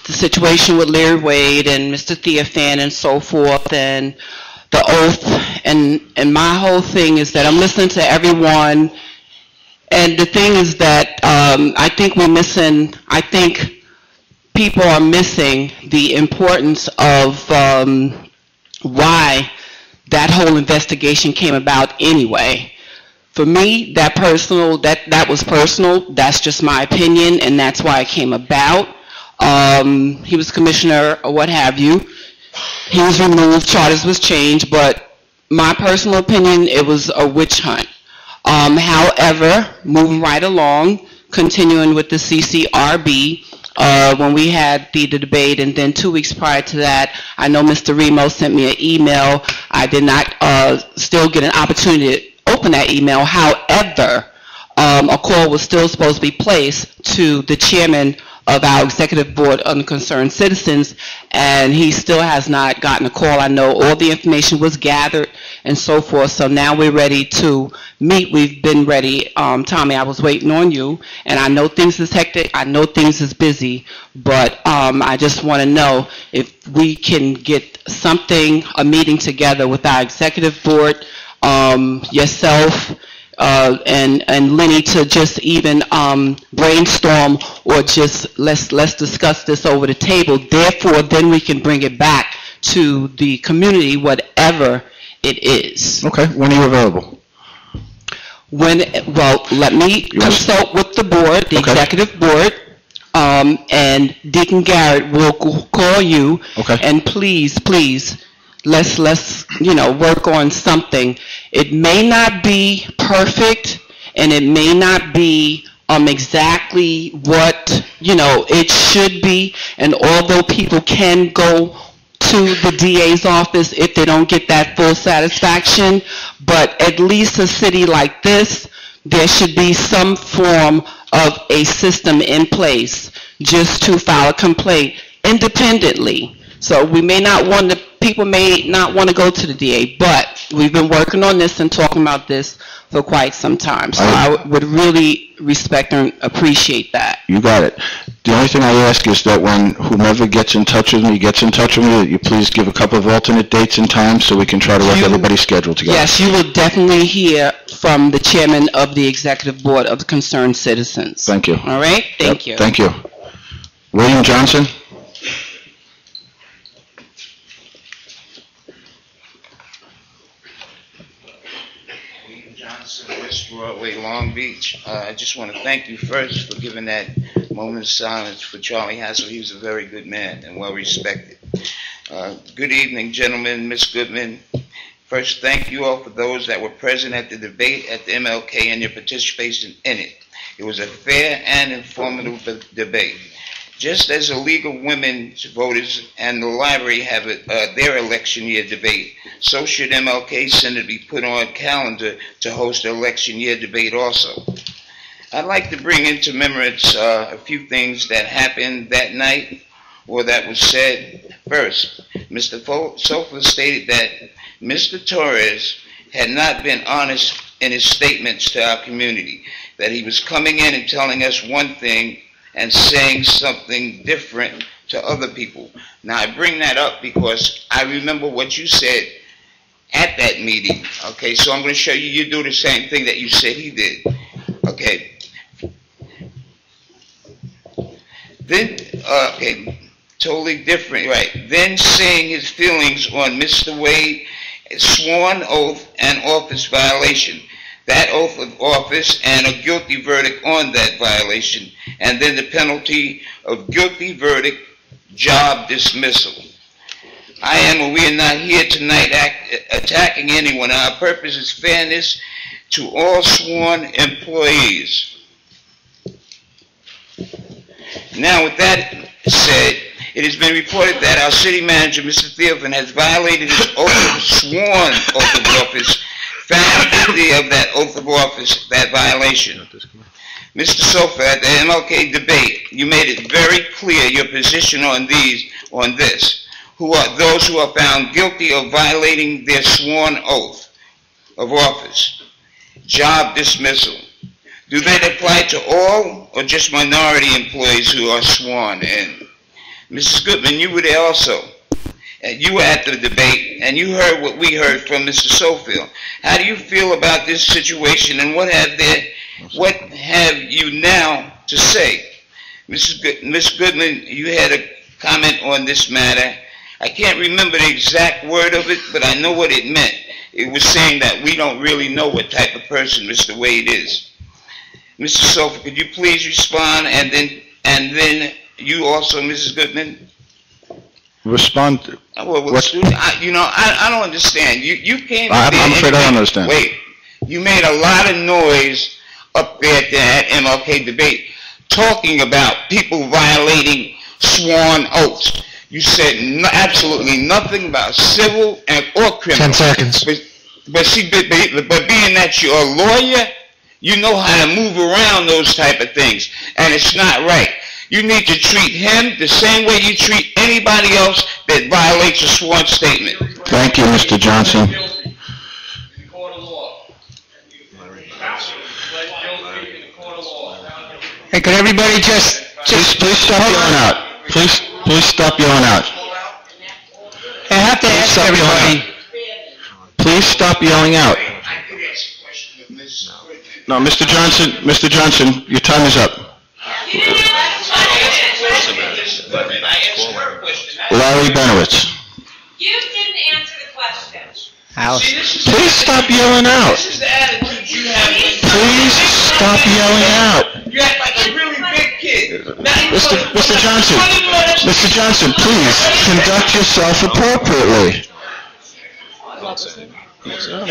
situation with Larry Wade and Mr. Theophan and so forth, and the oath, and my whole thing is that I'm listening to everyone. And the thing is that I think people are missing the importance of why that whole investigation came about anyway. For me, that was personal. That's just my opinion, and that's why it came about. He was commissioner or what have you. He was removed, charters was changed, but my personal opinion, it was a witch hunt. However, moving right along, continuing with the CCRB, when we had the debate, and then 2 weeks prior to that, I know Mr. Remo sent me an email. I did not still get an opportunity to open that email. However, a call was still supposed to be placed to the chairman of our executive board on concerned citizens, and he still has not gotten a call. I know all the information was gathered and so forth, so now we're ready to meet. We've been ready. Tommy, I was waiting on you, and I know things is hectic, I know things is busy, but I just want to know if we can get something, a meeting together with our executive board, yourself, and Lenny, to just even brainstorm, or just let's discuss this over the table. Therefore, then we can bring it back to the community, whatever it is. Okay, when are you available? Let me consult with the board, the executive board, and Deacon Garrett will call you. Okay. And please, let's work on something. It may not be perfect, and it may not be exactly what it should be. And although people can go to the DA's office if they don't get that full satisfaction, but at least a city like this, there should be some form of a system in place just to file a complaint independently. So people may not want to go to the DA, but we've been working on this and talking about this for quite some time. So I would really respect and appreciate that. You got it. The only thing I ask is that when whomever gets in touch with me, that you please give a couple of alternate dates and times so we can try to work everybody's schedule together. Yes, you will definitely hear from the chairman of the executive board of the Concerned Citizens. Thank you. All right? Thank you. Thank you. William Johnson? West Broadway, Long Beach. I just want to thank you first for giving that moment of silence for Charlie Hassel. He was a very good man and well respected. Good evening, gentlemen, Ms. Goodman. First, thank you all for those that were present at the debate at the MLK and your participation in it. It was a fair and informative debate. Just as the League of Women's Voters and the library have their election year debate, so should MLK Center be put on a calendar to host an election year debate also. I'd like to bring into remembrance a few things that happened that night or that was said. First, Mr. Sofa stated that Mr. Torres had not been honest in his statements to our community, that he was coming in and telling us one thing and saying something different to other people. Now, I bring that up because I remember what you said at that meeting. Okay, so I'm going to show you, you do the same thing that you said he did. Okay. Then, totally different, right. Then saying his feelings on Mr. Wade's sworn oath and office violation. That oath of office and a guilty verdict on that violation, and then the penalty of guilty verdict, job dismissal. I am, and we are not here tonight attacking anyone. Our purpose is fairness to all sworn employees. Now, with that said, it has been reported that our city manager, Mr. Theophane, has violated his sworn oath of office, found guilty of that oath of office, that violation. Mr. Sofa, at the MLK debate, you made it very clear your position on this. Who are those who are found guilty of violating their sworn oath of office? Job dismissal. Do they apply to all or just minority employees who are sworn in? Mrs. Goodman, you were there also. You were at the debate, and you heard what we heard from Mr. Sofield. How do you feel about this situation, and what have you now to say? Ms. Goodman, you had a comment on this matter. I can't remember the exact word of it, but I know what it meant. It was saying that we don't really know what type of person Mr. Wade is. Mr. Sofa, could you please respond, and then you also, Mrs. Goodman? Respond. I don't understand. You came. I'm afraid I don't understand. Wait, you made a lot of noise up there at that MLK debate talking about people violating sworn oaths. You said absolutely nothing about civil or criminal. 10 seconds. But being that you're a lawyer, you know how to move around those type of things, and it's not right. You need to treat him the same way you treat anybody else that violates a sworn statement. Thank you, Mr. Johnson. Hey, could everybody just please stop yelling out. Please stop yelling out. I have to ask everybody. Please stop yelling out. No, Mr. Johnson, your time is up. Larry Benowitz. You didn't answer the question. Please stop yelling out. Please stop yelling out. You act like a really big kid. Mr. Johnson, please conduct yourself appropriately. I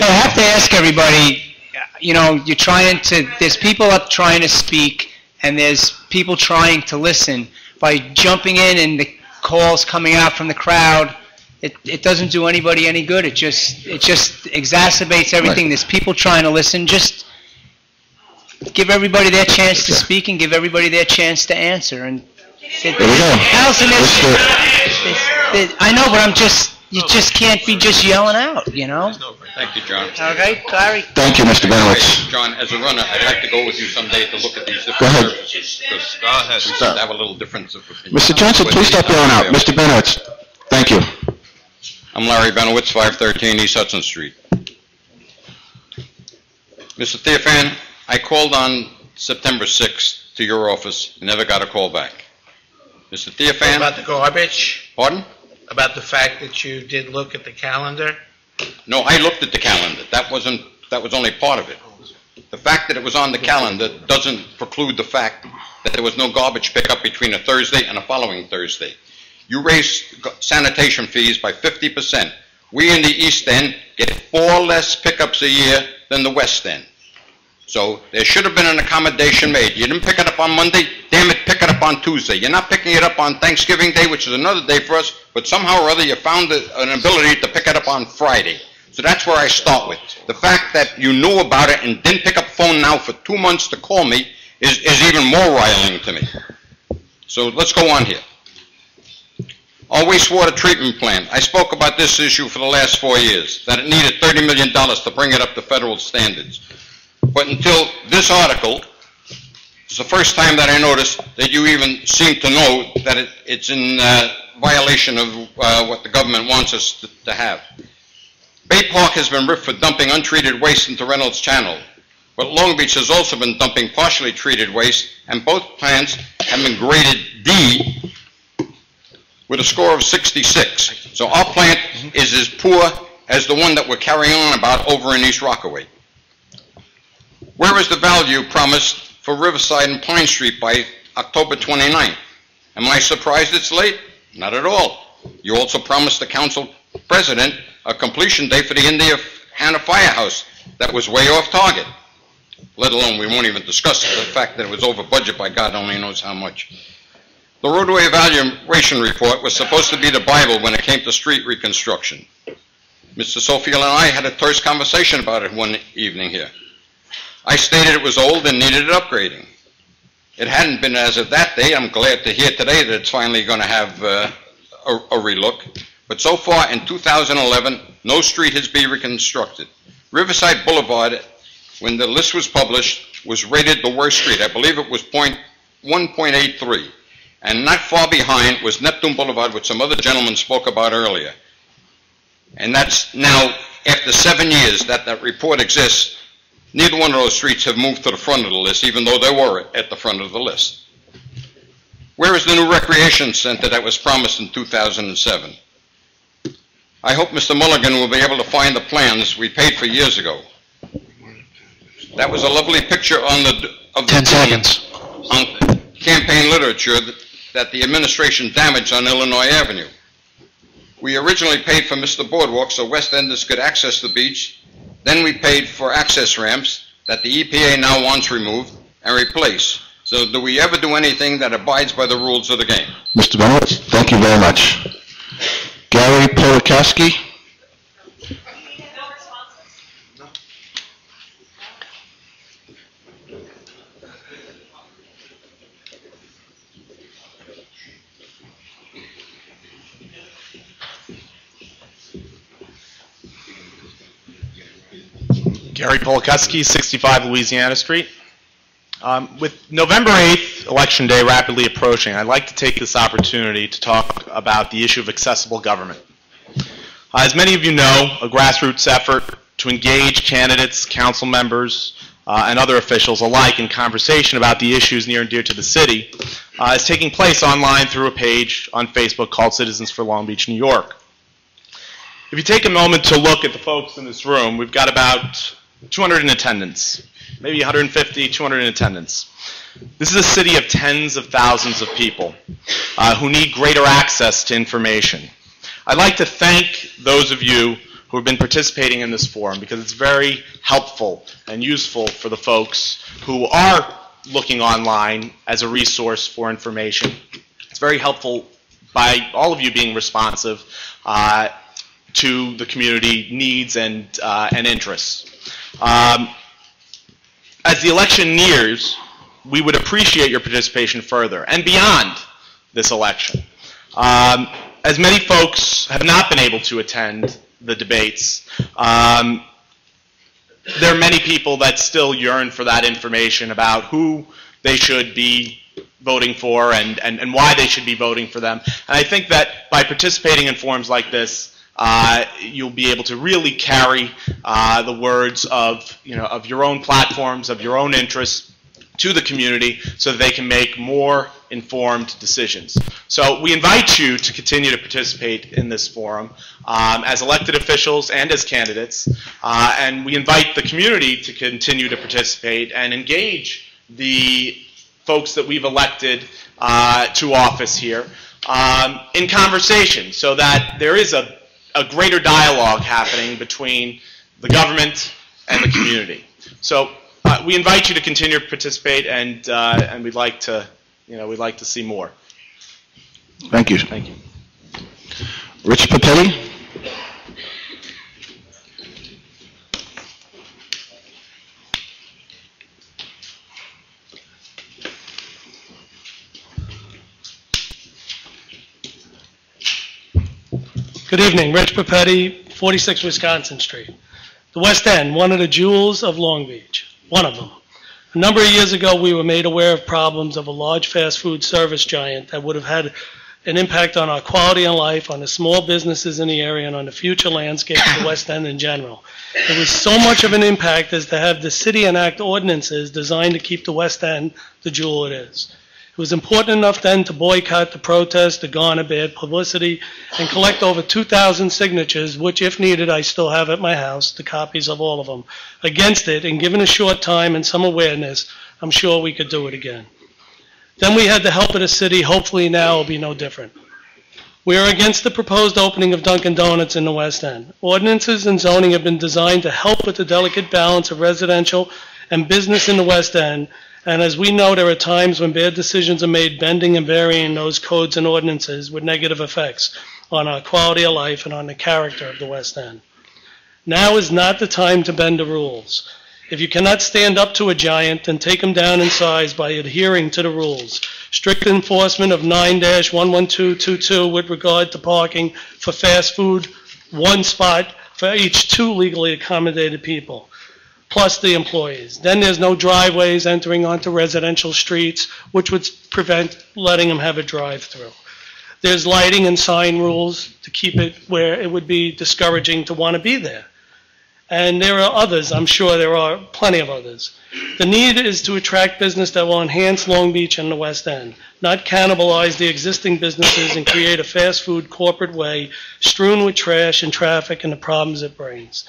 have to ask everybody, there's people up trying to speak, and there's people trying to listen. By jumping in and the calls coming out from the crowd, it doesn't do anybody any good. It just exacerbates everything. There's people trying to listen. Just give everybody their chance to speak and give everybody their chance to answer. And there we go. I know, but I'm just, You just can't be just yelling out, you know? Thank you, John. Okay, Larry? Thank you, Mr. Benowitz. John, as a runner, I'd like to go with you someday to look at these Go different ahead. surfaces. Go ahead. We should have a little difference of opinion. Mr. Johnson, please stop yelling out. Mr. Benowitz, thank you. I'm Larry Benowitz, 513 East Hudson Street. Mr. Theophan, I called on September 6th to your office, never got a call back. Mr. Theophan? About the garbage? Pardon? About the fact that you did look at the calendar? No, I looked at the calendar. That was only part of it. The fact that it was on the calendar doesn't preclude the fact that there was no garbage pickup between a Thursday and a following Thursday. You raised sanitation fees by 50%. We in the East End get 4 less pickups a year than the West End. So there should have been an accommodation made. You didn't pick it up on Monday, damn it, pick it up on Tuesday. You're not picking it up on Thanksgiving Day, which is another day for us, but somehow or other you found an ability to pick it up on Friday. So that's where I start with. The fact that you knew about it and didn't pick up phone now for 2 months to call me is even more riling to me. So let's go on here. Our wastewater treatment plant. I spoke about this issue for the last 4 years, that it needed $30 million to bring it up to federal standards. But until this article, it's the first time that I noticed that you even seem to know that it's in violation of what the government wants us to have. Bay Park has been ripped for dumping untreated waste into Reynolds Channel, but Long Beach has also been dumping partially treated waste, and both plants have been graded D with a score of 66. So our plant is as poor as the one that we're carrying on about over in East Rockaway. Where is the value promised for Riverside and Pine Street by October 29th? Am I surprised it's late? Not at all. You also promised the council president a completion date for the Indiana Firehouse that was way off target. Let alone, we won't even discuss the fact that it was over budget by God only knows how much. The roadway evaluation report was supposed to be the Bible when it came to street reconstruction. Mr. Sofield and I had a terse conversation about it one evening here. I stated it was old and needed upgrading. It hadn't been as of that day. I'm glad to hear today that it's finally going to have a relook. But so far in 2011, no street has been reconstructed. Riverside Boulevard, when the list was published, was rated the worst street. I believe it was 1.83. And not far behind was Neptune Boulevard, which some other gentleman spoke about earlier. And that's now, after 7 years that report exists, neither one of those streets have moved to the front of the list, even though they were at the front of the list. Where is the new recreation center that was promised in 2007? I hope Mr. Mulligan will be able to find the plans we paid for years ago. That was a lovely picture of 10 seconds. On campaign literature that the administration damaged on Illinois Avenue. We originally paid for Mr. Boardwalk so West Enders could access the beach. Then we paid for access ramps that the EPA now wants removed and replaced. So do we ever do anything that abides by the rules of the game? Mr. Benowitz, thank you very much. Gary Polakowski? Gary Polakowski, 65 Louisiana Street. With November 8th, Election Day, rapidly approaching, I'd like to take this opportunity to talk about the issue of accessible government. As many of you know, a grassroots effort to engage candidates, council members, and other officials alike in conversation about the issues near and dear to the city is taking place online through a page on Facebook called Citizens for Long Beach, New York. If you take a moment to look at the folks in this room, we've got about 200 in attendance, maybe 150, 200 in attendance. This is a city of tens of thousands of people who need greater access to information. I'd like to thank those of you who have been participating in this forum because it's very helpful and useful for the folks who are looking online as a resource for information. It's very helpful by all of you being responsive to the community needs and interests. As the election nears, we would appreciate your participation further and beyond this election. as many folks have not been able to attend the debates, there are many people that still yearn for that information about who they should be voting for and why they should be voting for them. And I think that by participating in forums like this, you'll be able to really carry the words of your own platforms, of your own interests to the community so that they can make more informed decisions. So we invite you to continue to participate in this forum as elected officials and as candidates, and we invite the community to continue to participate and engage the folks that we've elected to office here in conversation so that there is a greater dialogue happening between the government and the community. So we invite you to continue to participate, and we'd like to, we'd like to see more. Thank you. Thank you. Rich Papetti? Good evening, Rich Papetti, 46 Wisconsin Street. The West End, one of the jewels of Long Beach, one of them. A number of years ago, we were made aware of problems of a large fast food service giant that would have had an impact on our quality of life, on the small businesses in the area, and on the future landscape of the West End in general. It was so much of an impact as to have the city enact ordinances designed to keep the West End the jewel it is. It was important enough then to boycott, to protest, to garner bad publicity, and collect over 2,000 signatures, which, if needed, I still have at my house, the copies of all of them, against it, and given a short time and some awareness, I'm sure we could do it again. Then we had the help of the city. Hopefully now it will be no different. We are against the proposed opening of Dunkin' Donuts in the West End. Ordinances and zoning have been designed to help with the delicate balance of residential and business in the West End, and as we know, there are times when bad decisions are made bending and varying those codes and ordinances with negative effects on our quality of life and on the character of the West End. Now is not the time to bend the rules. If you cannot stand up to a giant, then take him down in size by adhering to the rules. Strict enforcement of 9-11222 with regard to parking for fast food, one spot for each 2 legally accommodated people, plus the employees. Then there's no driveways entering onto residential streets, which would prevent letting them have a drive-through. There's lighting and sign rules to keep it where it would be discouraging to want to be there. And there are others, I'm sure there are plenty of others. The need is to attract business that will enhance Long Beach and the West End, not cannibalize the existing businesses and create a fast food corporate way strewn with trash and traffic and the problems it brings.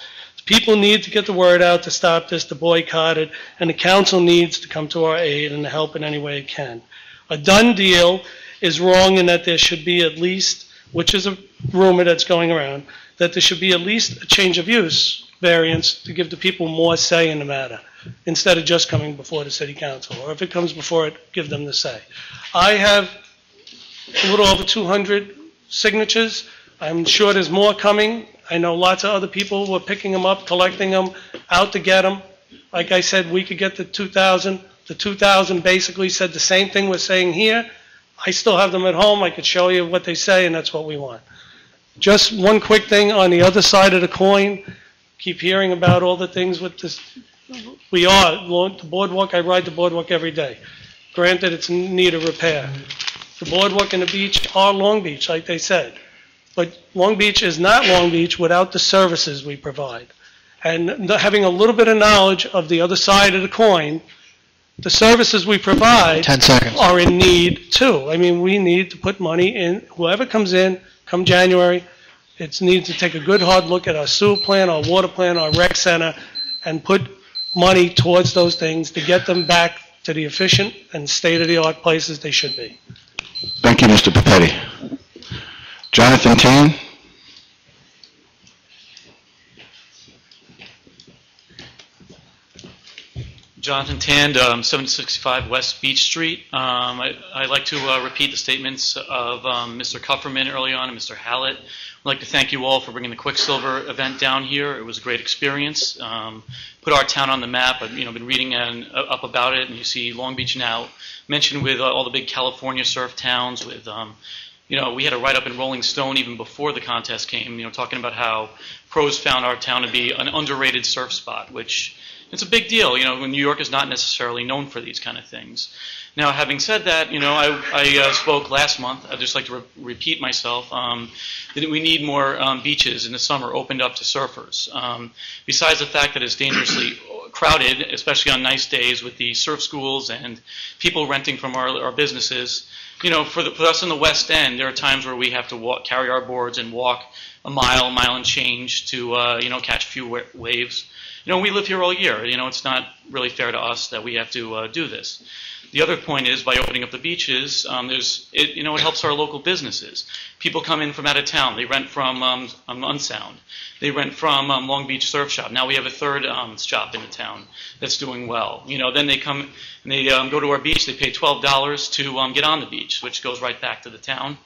People need to get the word out to stop this, to boycott it, and the council needs to come to our aid and to help in any way it can. A done deal is wrong in that there should be at least, which is a rumor that's going around, that there should be at least a change of use variance to give the people more say in the matter, instead of just coming before the city council, or if it comes before it, give them the say. I have a little over 200 signatures. I'm sure there's more coming. I know lots of other people were picking them up, collecting them, out to get them. Like I said, we could get the 2,000. The 2,000 basically said the same thing we're saying here. I still have them at home. I could show you what they say, and that's what we want. Just one quick thing on the other side of the coin. Keep hearing about all the things with this. The boardwalk, I ride the boardwalk every day. Granted, it's in need of repair. The boardwalk and the beach are Long Beach, like they said. But Long Beach is not Long Beach without the services we provide. And having a little bit of knowledge of the other side of the coin, the services we provide 10 seconds. are in need too. I mean, we need to put money in. Whoever comes in, come January, it needs to take a good hard look at our sewer plant, our water plant, our rec center, and put money towards those things to get them back to the efficient and state-of-the-art places they should be. Thank you, Mr. Papetti. Jonathan Tan? Jonathan Tand, 765 West Beach Street. I'd like to repeat the statements of Mr. Kupferman early on and Mr. Hallett. I'd like to thank you all for bringing the Quicksilver event down here. It was a great experience. Put our town on the map. I've been reading up about it, and you see Long Beach now mentioned with all the big California surf towns with we had a write-up in Rolling Stone even before the contest came, talking about how pros found our town to be an underrated surf spot, which it's a big deal. New York is not necessarily known for these kind of things. Now, having said that, I spoke last month. I'd just like to repeat myself, that we need more beaches in the summer opened up to surfers. Besides the fact that it's dangerously crowded, especially on nice days with the surf schools and people renting from our businesses, for us in the West End, there are times where we have to carry our boards and walk a mile and change to, catch a few waves. We live here all year. It's not really fair to us that we have to do this. The other point is, by opening up the beaches, it helps our local businesses. People come in from out of town. They rent from Unsound. They rent from Long Beach Surf Shop. Now we have a third shop in the town that's doing well. Then they come and they go to our beach. They pay $12 to get on the beach, which goes right back to the town.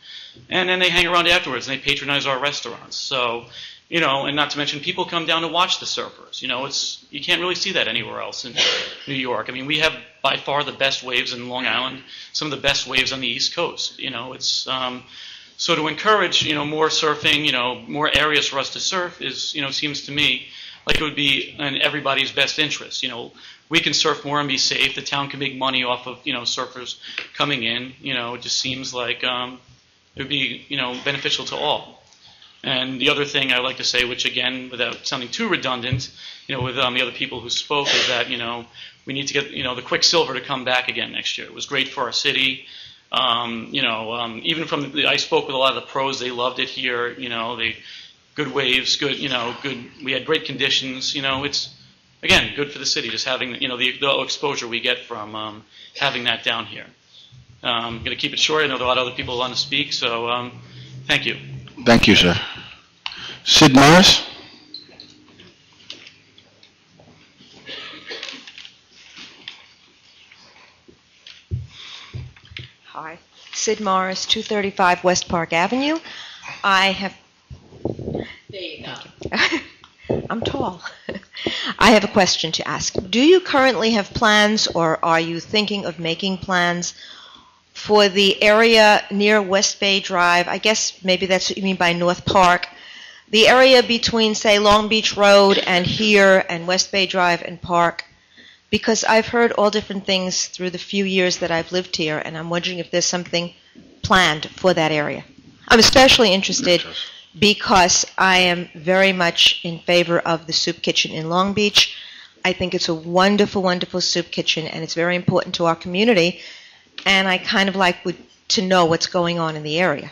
And then they hang around afterwards and they patronize our restaurants. So, and not to mention people come down to watch the surfers. You can't really see that anywhere else in New York. I mean, we have by far the best waves in Long Island, some of the best waves on the East Coast. So to encourage, more surfing, more areas for us to surf is, seems to me like it would be in everybody's best interest. We can surf more and be safe. The town can make money off of, surfers coming in. It just seems like it would be, beneficial to all. And the other thing I like to say, which again, without sounding too redundant, with the other people who spoke, is that, we need to get, the Quicksilver to come back again next year. It was great for our city. Even from I spoke with a lot of the pros, they loved it here. Good waves, good. We had great conditions. It's again good for the city, just having the exposure we get from having that down here. I'm going to keep it short. I know there are a lot of other people who want to speak, so thank you. Thank you, sir. Sid Morris? Hi, Sid Morris, 235 West Park Avenue. I have... There you go. I'm tall. I have a question to ask. Do you currently have plans, or are you thinking of making plans for the area near West Bay Drive? I guess maybe that's what you mean by North Park. The area between, say, Long Beach Road and here and West Bay Drive and Park. Because I've heard all different things through the few years that I've lived here, and I'm wondering if there's something planned for that area. I'm especially interested because I am very much in favor of the soup kitchen in Long Beach. I think it's a wonderful, wonderful soup kitchen, and it's very important to our community. And I kind of like to know what's going on in the area.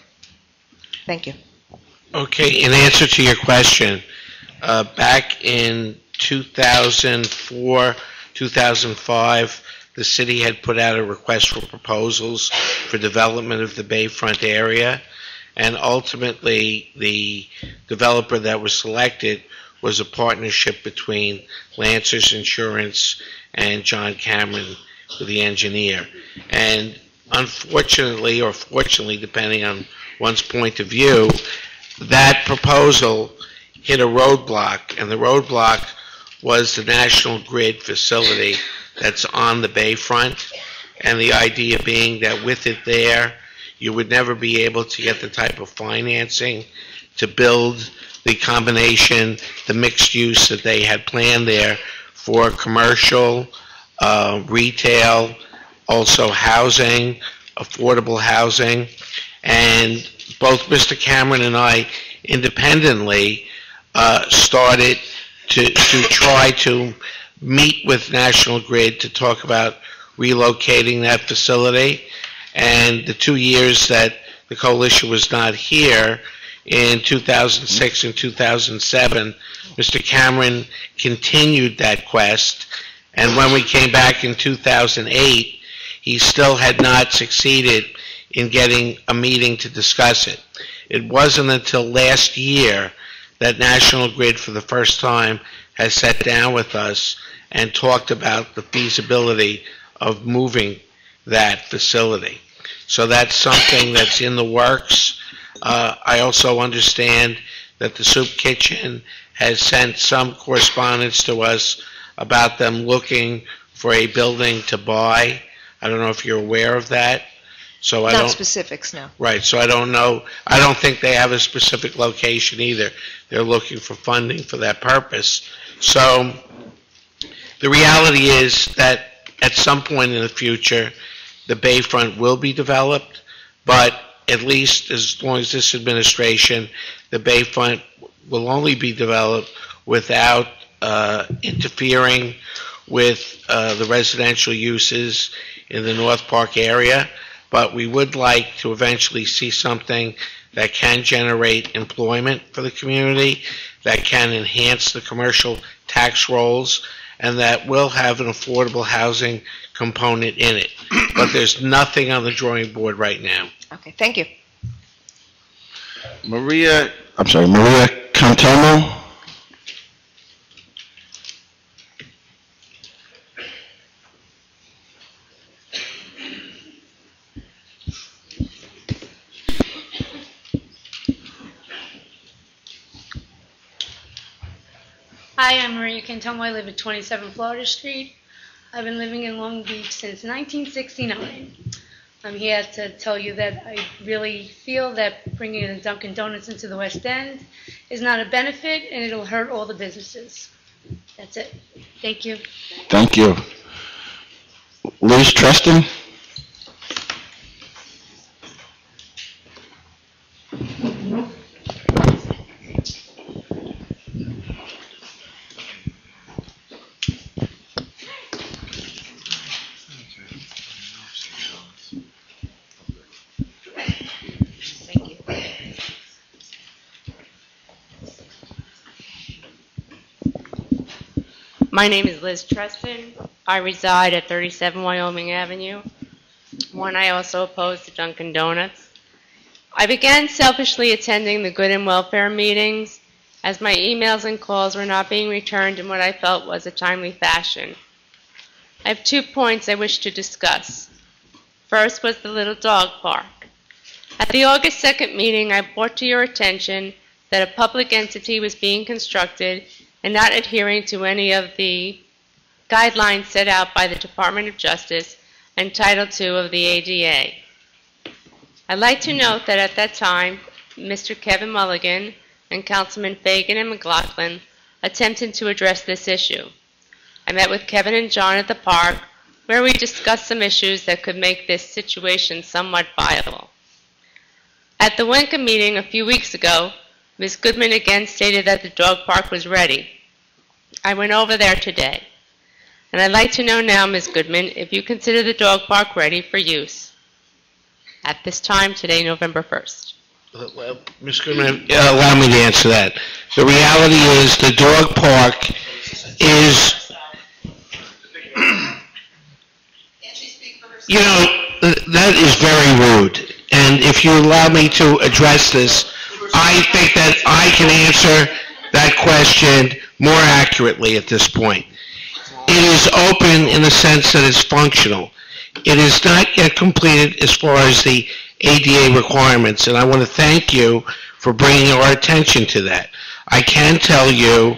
Thank you. Okay, in answer to your question, back in 2004, 2005, the city had put out a request for proposals for development of the Bayfront area, and ultimately the developer that was selected was a partnership between Lancers Insurance and John Cameron, the engineer. And unfortunately, or fortunately, depending on one's point of view, that proposal hit a roadblock, and the roadblock was the National Grid facility that's on the Bayfront, and the idea being that with it there, you would never be able to get the type of financing to build the combination, the mixed use that they had planned there for commercial, retail, also housing, affordable housing. And both Mr. Cameron and I independently started to try to meet with National Grid to talk about relocating that facility. And the 2 years that the coalition was not here, in 2006 and 2007, Mr. Cameron continued that quest. And when we came back in 2008, he still had not succeeded in getting a meeting to discuss it. It wasn't until last year that National Grid, for the first time, has sat down with us and talked about the feasibility of moving that facility. So that's something that's in the works. I also understand that the Soup Kitchen has sent some correspondence to us about them looking for a building to buy. I don't know if you're aware of that. So I Not don't, specifics, no. right, so I don't know, I don't think they have a specific location either. They're looking for funding for that purpose. So the reality is that at some point in the future, the bayfront will be developed, but at least as long as this administration, the bayfront will only be developed without interfering with the residential uses in the North Park area. But we would like to eventually see something that can generate employment for the community, that can enhance the commercial tax rolls, and that will have an affordable housing component in it. But there's nothing on the drawing board right now. Okay, thank you. Maria Cantemo? Hi, I'm Maria Cantomo. I live at 27 Florida Street. I've been living in Long Beach since 1969. I'm here to tell you that I really feel that bringing the Dunkin' Donuts into the West End is not a benefit, and it'll hurt all the businesses. That's it. Thank you. Thank you. Liz Treston? My name is Liz Treston. I reside at 37 Wyoming Avenue. I also oppose the Dunkin' Donuts. I began selfishly attending the good and welfare meetings as my emails and calls were not being returned in what I felt was a timely fashion. I have 2 points I wish to discuss. First was the little dog park. At the August 2nd meeting, I brought to your attention that a public entity was being constructed and not adhering to any of the guidelines set out by the Department of Justice and Title II of the ADA. I'd like to note that at that time, Mr. Kevin Mulligan and Councilman Fagan and McLaughlin attempted to address this issue. I met with Kevin and John at the park, where we discussed some issues that could make this situation somewhat viable. At the WENCA meeting a few weeks ago, Ms. Goodman again stated that the dog park was ready. I went over there today, and I'd like to know now, Ms. Goodman, if you consider the dog park ready for use at this time today, November 1st. Ms. Goodman, allow me to answer that. The reality is the dog park is, you know, that is very rude. And if you allow me to address this, I think that I can answer that question more accurately at this point. It is open in the sense that it's functional. It is not yet completed as far as the ADA requirements, and I want to thank you for bringing our attention to that. I can tell you,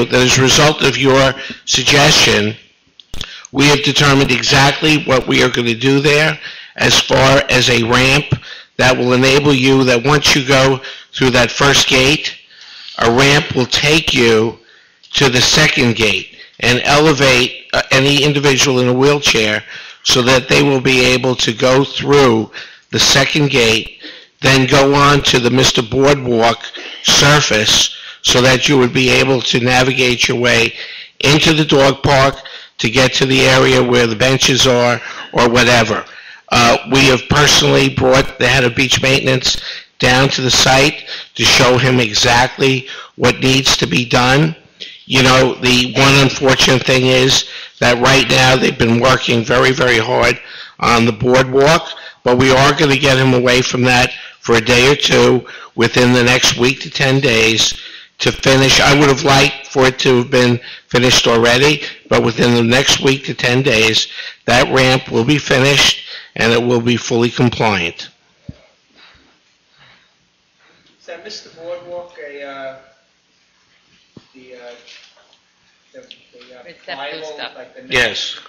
that as a result of your suggestion, we have determined exactly what we are going to do there as far as a ramp that will enable you that once you go through that first gate, a ramp will take you to the second gate and elevate any individual in a wheelchair so that they will be able to go through the second gate, then go on to the Mr. Boardwalk surface so that you would be able to navigate your way into the dog park to get to the area where the benches are or whatever. We have personally brought the head of beach maintenance down to the site to show him exactly what needs to be done. You know, the one unfortunate thing is that right now they've been working very, very hard on the boardwalk, but we are going to get him away from that for a day or two within the next week to 10 days to finish. I would have liked for it to have been finished already, but within the next week to 10 days, that ramp will be finished and it will be fully compliant. Is that Mr. Boardwalk It's that blue stuff. Yes.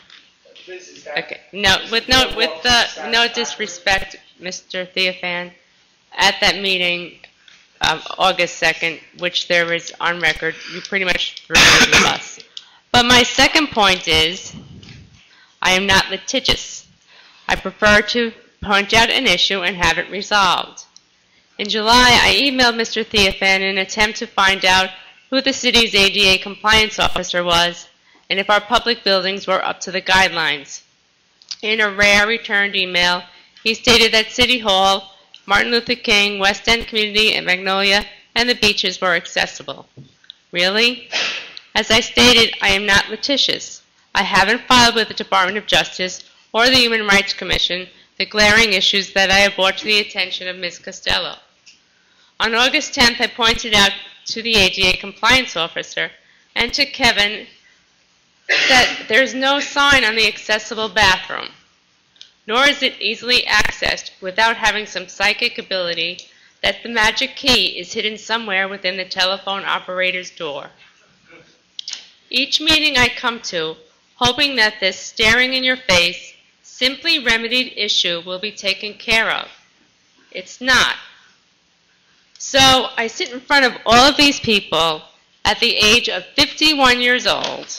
Okay. No, with no disrespect, Mr. Theophan, at that meeting, August 2nd, which there is on record, you pretty much threw me under the bus. But my second point is, I am not litigious. I prefer to point out an issue and have it resolved. In July, I emailed Mr. Theophan in an attempt to find out who the city's ADA compliance officer was and if our public buildings were up to the guidelines. In a rare returned email, he stated that City Hall, Martin Luther King, West End Community, and Magnolia, and the beaches were accessible. Really? As I stated, I am not litigious. I haven't filed with the Department of Justice or the Human Rights Commission the glaring issues that I have brought to the attention of Ms. Costello. On August 10th, I pointed out to the ADA compliance officer and to Kevin that there is no sign on the accessible bathroom, nor is it easily accessed without having some psychic ability that the magic key is hidden somewhere within the telephone operator's door. Each meeting I come to, hoping that this staring in your face, simply remedied issue will be taken care of. It's not. So I sit in front of all of these people at the age of 51 years old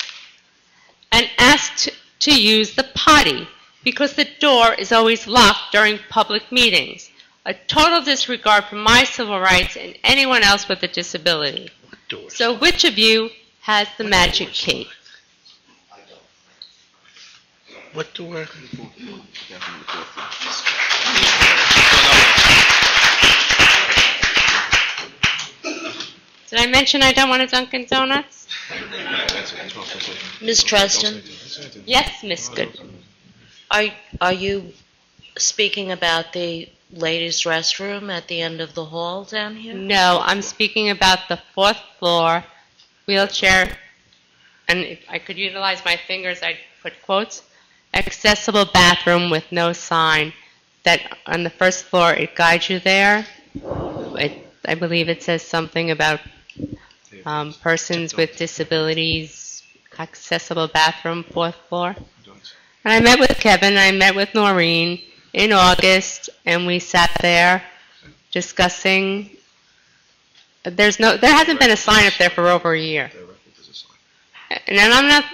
and ask to use the potty because the door is always locked during public meetings. A total disregard for my civil rights and anyone else with a disability. So which of you has the magic key? What door? Did I mention I don't want a Dunkin' Donuts? Ms. Treston, Yes, Miss Good. are you speaking about the ladies' restroom at the end of the hall down here? No, I'm speaking about the 4th floor wheelchair, and if I could utilize my fingers, I'd put quotes, accessible bathroom with no sign, that on the 1st floor it guides you there. I believe it says something about persons with disabilities, accessible bathroom, 4th floor. And I met with Kevin, I met with Noreen in August, and we sat there discussing. There hasn't been a sign up there for over a year. And then I'm not,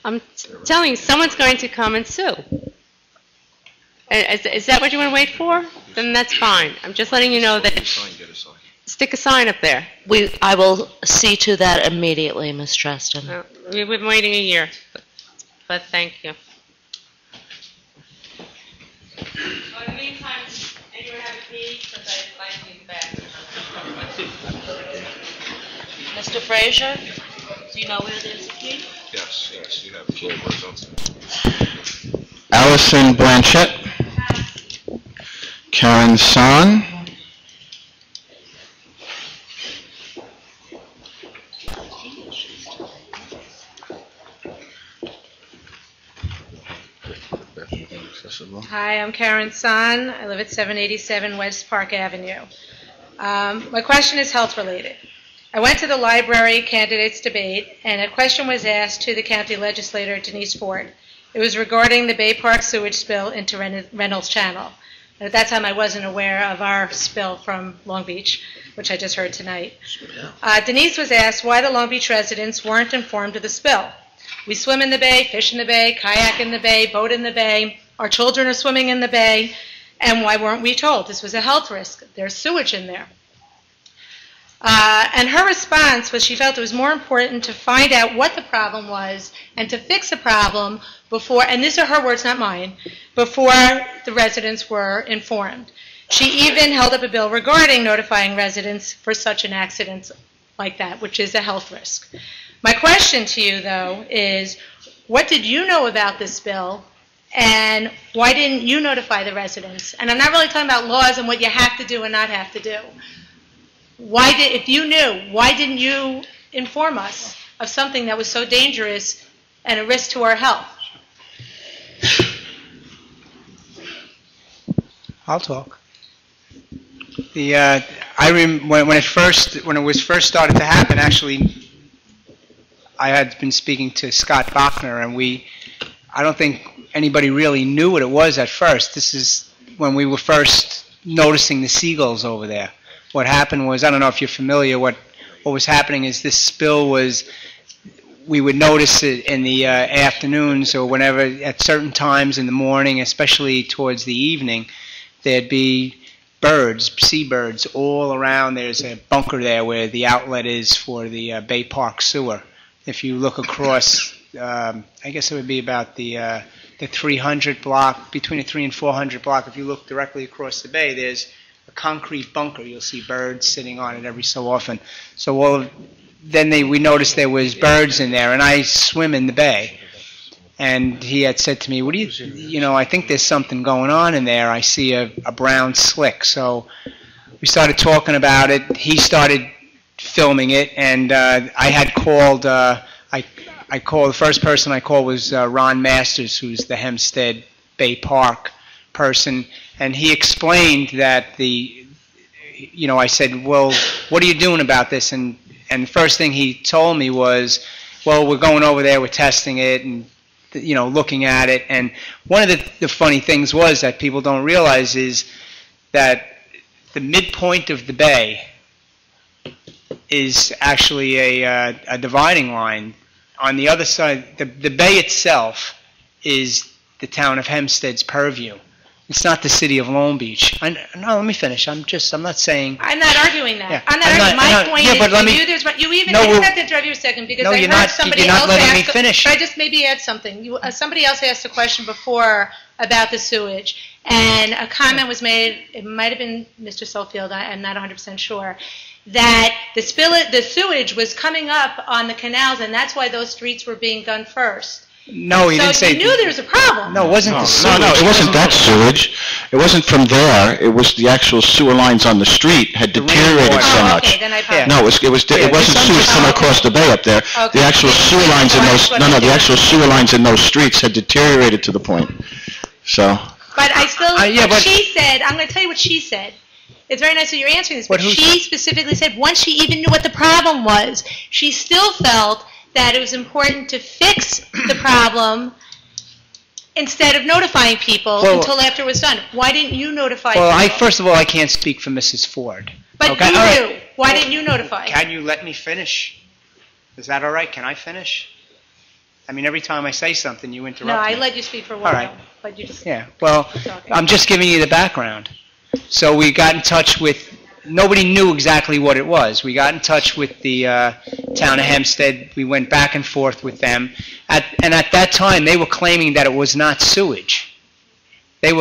I'm telling you, someone's going to come and sue. Is that what you want to wait for? Then that's fine. I'm just letting you know that. Stick a sign up there. I will see to that immediately, Ms. Treston. We've been waiting a year, but thank you. In the meantime, anyone have a key? Because I'd like to use the bathroom. Mr. Frazier, do you know where there's a key? Yes, you have a key. Allison Blanchett. Karen San. Hi, I'm Karen San. I live at 787 West Park Avenue. My question is health related. I went to the library candidates debate, and a question was asked to the county legislator, Denise Ford. It was regarding the Bay Park sewage spill into Reynolds Channel. And at that time, I wasn't aware of our spill from Long Beach, which I just heard tonight. Denise was asked why the Long Beach residents weren't informed of the spill. We swim in the bay, fish in the bay, kayak in the bay, boat in the bay. Our children are swimming in the bay. And why weren't we told? This was a health risk. There's sewage in there. And her response was she felt it was more important to find out what the problem was and to fix the problem before, and these are her words, not mine, before the residents were informed. She even held up a bill regarding notifying residents for such an accident like that, which is a health risk. My question to you, though, is what did you know about this bill, and why didn't you notify the residents? And I'm not really talking about laws and what you have to do and not have to do. If you knew, why didn't you inform us of something that was so dangerous and a risk to our health? I'll talk. When it was first started to happen, actually, I had been speaking to Scott Bachner, and I don't think anybody really knew what it was at first. This is when we were first noticing the seagulls over there. What happened was, I don't know if you're familiar, what was happening is this spill was, we would notice it in the afternoons or whenever, at certain times in the morning, especially towards the evening, there'd be birds, seabirds, all around. There's a bunker there where the outlet is for the Bay Park sewer. If you look across, I guess it would be about the 300 block, between the 300 and 400 block. If you look directly across the bay, there's a concrete bunker. You'll see birds sitting on it every so often. So we noticed there was birds in there, and I swim in the bay. And he had said to me, "What do you I think there's something going on in there. I see a brown slick." So we started talking about it. He started filming it, and I had called. I called, the first person I called was Ron Masters, who's the Hempstead Bay Park person, and he explained that I said, "Well, what are you doing about this?" And the first thing he told me was, "Well, we're going over there, we're testing it, and looking at it." And one of the funny things was that people don't realize is that the midpoint of the bay is actually a dividing line. On the other side, the bay itself is the town of Hempstead's purview. It's not the city of Long Beach. No, let me finish. I'm not saying... I'm not arguing that. Yeah. I'm not arguing. My point is, but let me, you even have to interrupt you a second, because I heard somebody else me finish. Can I just maybe add something? Somebody else asked a question before about the sewage, and a comment was made, it might have been Mr. Sofield, I'm not 100% sure, that the sewage was coming up on the canals, and that's why those streets were being done first. No, he didn't say... So you knew there was a problem. No, it wasn't the sewage. No, it wasn't that sewage. It wasn't from there. It was the actual sewer lines on the street had deteriorated so much. Okay, then I apologize. No, it wasn't sewage coming across the bay up there. Okay. The actual sewer lines in those... No, the actual sewer lines in those streets had deteriorated to the point. So... But I still... she said... I'm going to tell you what she said. It's very nice that you're answering this, but she specifically said once she even knew what the problem was, she still felt that it was important to fix the problem instead of notifying people until after it was done. Why didn't you notify people? First of all, I can't speak for Mrs. Ford. But okay? You knew. Why didn't you notify? Can you let me finish? Is that all right? Can I finish? I mean, every time I say something, you interrupt me. No, I let you speak for a while. All right. But you just... Yeah, well, I'm just giving you the background. So we got in touch with, nobody knew exactly what it was. We got in touch with the town of Hempstead. We went back and forth with them. And at that time, they were claiming that it was not sewage. That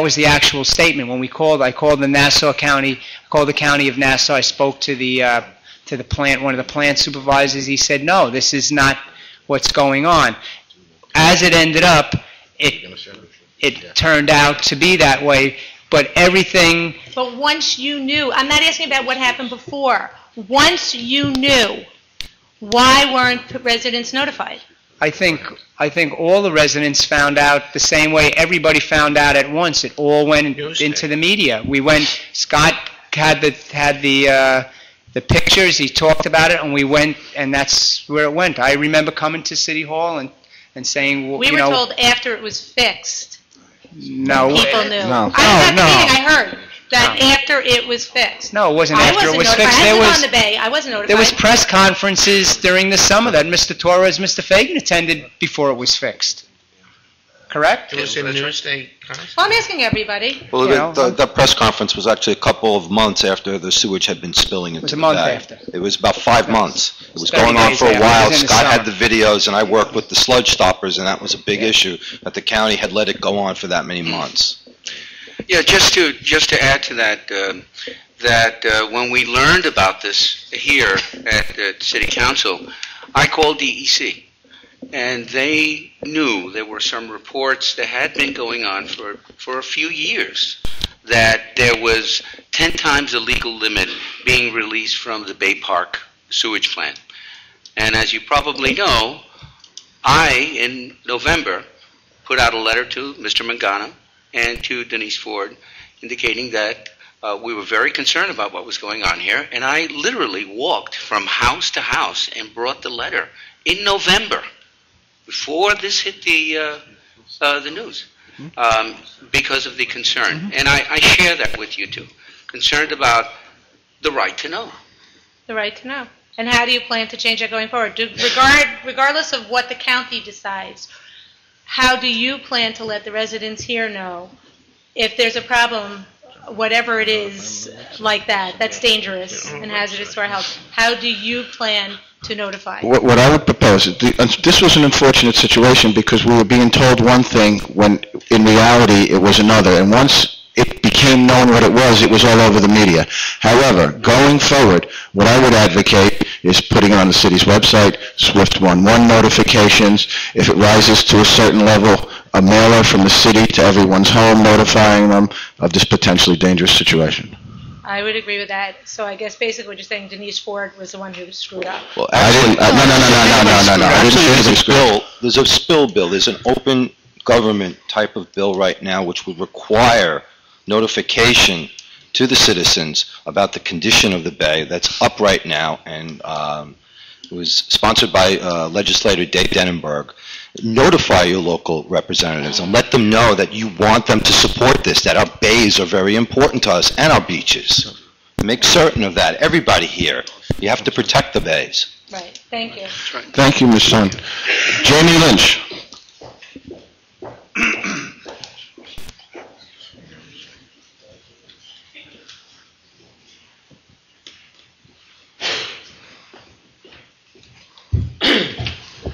was the actual statement. When I called the Nassau County, called the county of Nassau. I spoke to the plant, one of the plant supervisors. He said, no, this is not what's going on. As it ended up, it turned out to be that way. But everything... But once you knew, I'm not asking about what happened before. Once you knew, why weren't residents notified? I think all the residents found out the same way everybody found out at once. It all went into the media. We went, Scott had the pictures, he talked about it, and we went, and that's where it went. I remember coming to City Hall and saying, well, we were told after it was fixed. No. People knew. No. I'm not kidding. I heard that after it was fixed. No, it wasn't after it was fixed. I was on the bay. I wasn't notified. There was press conferences during the summer that Mr. Torres, Mr. Fagan attended before it was fixed. Correct? It was in Newsday. Well, I'm asking everybody. Well, the press conference was actually a couple of months after the sewage had been spilling into the bay. It was a month after. It was about 5 months. It was going on for a while. Scott had the videos, and I worked with the sludge stoppers, and that was a big issue, that the county had let it go on for that many months. Yeah, just to add to that, when we learned about this here at the City Council, I called DEC. And they knew there were some reports that had been going on for a few years that there was 10 times the legal limit being released from the Bay Park sewage plant. And as you probably know, I, in November, put out a letter to Mr. Mangano and to Denise Ford indicating that we were very concerned about what was going on here. And I literally walked from house to house and brought the letter in November, before this hit the news, because of the concern. And I share that with you too. Concerned about the right to know. The right to know. And how do you plan to change that going forward? Regardless of what the county decides, how do you plan to let the residents here know if there's a problem, whatever it is like that, that's dangerous and hazardous to our health? How do you plan to notify? What I would propose, this was an unfortunate situation because we were being told one thing when in reality it was another. And once it became known what it was all over the media. However, going forward, what I would advocate is putting it on the city's website, Swift 111 notifications. If it rises to a certain level, a mailer from the city to everyone's home notifying them of this potentially dangerous situation. I would agree with that. So I guess basically what you're saying, Denise Ford was the one who screwed up. Well, actually, No. I didn't say there's a bill. There's a spill bill. There's an open government type of bill right now which would require notification to the citizens about the condition of the bay. That's up right now, and it was sponsored by legislator Dave Denenberg. Notify your local representatives and let them know that you want them to support this, that our bays are very important to us and our beaches. Make certain of that. Everybody here, you have to protect the bays. Right. Thank you. Thank you, Ms. Sun. Jamie Lynch.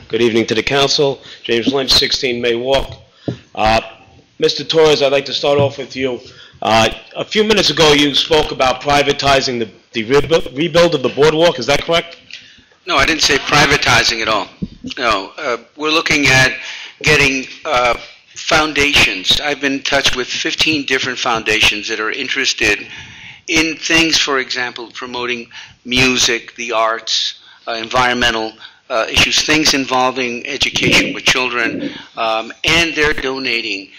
Good evening to the council. James Lynch, 16 May Walk. Mr. Torres, I'd like to start off with you. A few minutes ago, you spoke about privatizing the rebuild of the boardwalk. Is that correct? No, I didn't say privatizing at all. No, we're looking at getting foundations. I've been in touch with 15 different foundations that are interested in things, for example, promoting music, the arts, environmental issues, things involving education with children, and they're donating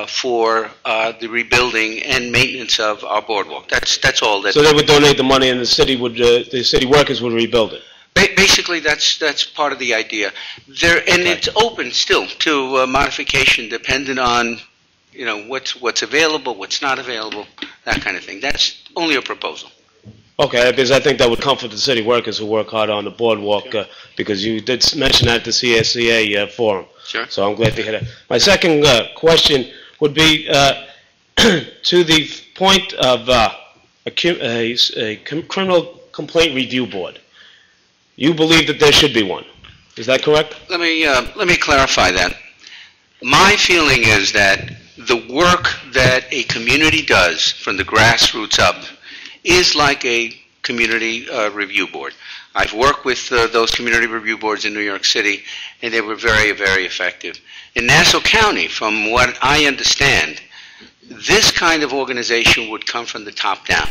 for the rebuilding and maintenance of our boardwalk. That's all. So they would donate the money, and the city workers would rebuild it. Basically, that's part of the idea. And it's open still to modification, depending on what's available, what's not available, that kind of thing. That's only a proposal. Okay, because I think that would comfort the city workers who work hard on the boardwalk, because you did mention that at the CSCA forum. Sure. So I'm glad to hear that. My second question would be to the point of a criminal complaint review board. You believe that there should be one. Is that correct? Let me clarify that. My feeling is that the work that a community does from the grassroots up is like a community review board. I've worked with those community review boards in New York City, and they were very, very effective. In Nassau County, from what I understand, this kind of organization would come from the top down.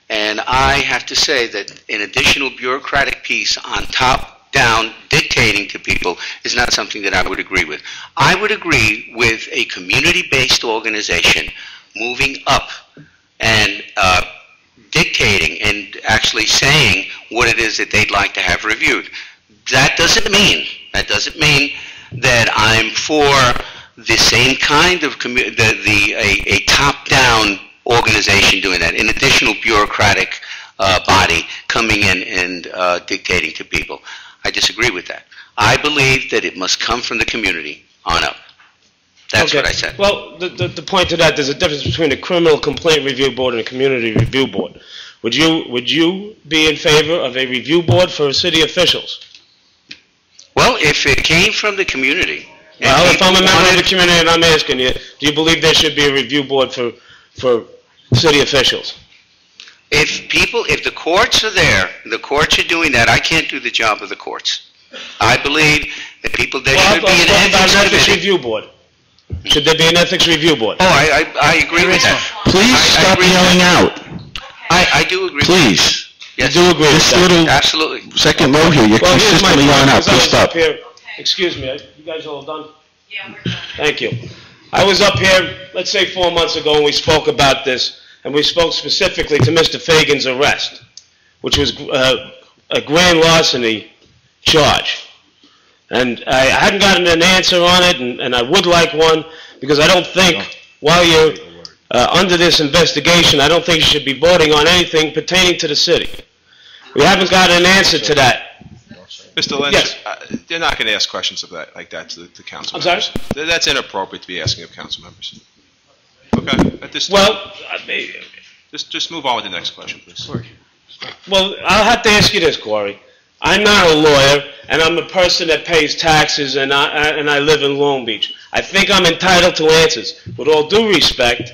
And I have to say that an additional bureaucratic piece on top down dictating to people is not something that I would agree with. I would agree with a community-based organization moving up and dictating and actually saying what it is that they'd like to have reviewed. That doesn't mean that I'm for the same kind of a top-down organization doing that, an additional bureaucratic body coming in and dictating to people. I disagree with that. I believe that it must come from the community on up. That's what I said. Well, the point to that, there's a difference between a criminal complaint review board and a community review board. Would you be in favor of a review board for city officials? Well, if it came from the community. Well, if I'm a member of the community and I'm asking you, do you believe there should be a review board for city officials? If the courts are there, the courts are doing that, I can't do the job of the courts. I believe that there should be an ethics review board. Should there be an ethics review board? Oh, I agree with that. Please stop yelling out. I do agree. Please. Yes. You do agree. This little absolutely. Second row here, you're consistently yelling out. Please stop. Excuse me, you guys all done? Yeah, we're done. Thank you. I was up here, let's say 4 months ago, and we spoke about this, and we spoke specifically to Mr. Fagan's arrest, which was a grand larceny charge. And I hadn't gotten an answer on it, and I would like one, because I don't think, while you're under this investigation, I don't think you should be voting on anything pertaining to the city. We haven't got an answer to that. Mr. Lynch, Yes. they're not going to ask questions of that, like that to council I'm sorry? members. That's inappropriate to be asking of council members. Okay? At this time, Well, just move on with the next question, please. well, I'll have to ask you this, Corey. I'm not a lawyer, and I'm a person that pays taxes, and I live in Long Beach. I think I'm entitled to answers. With all due respect,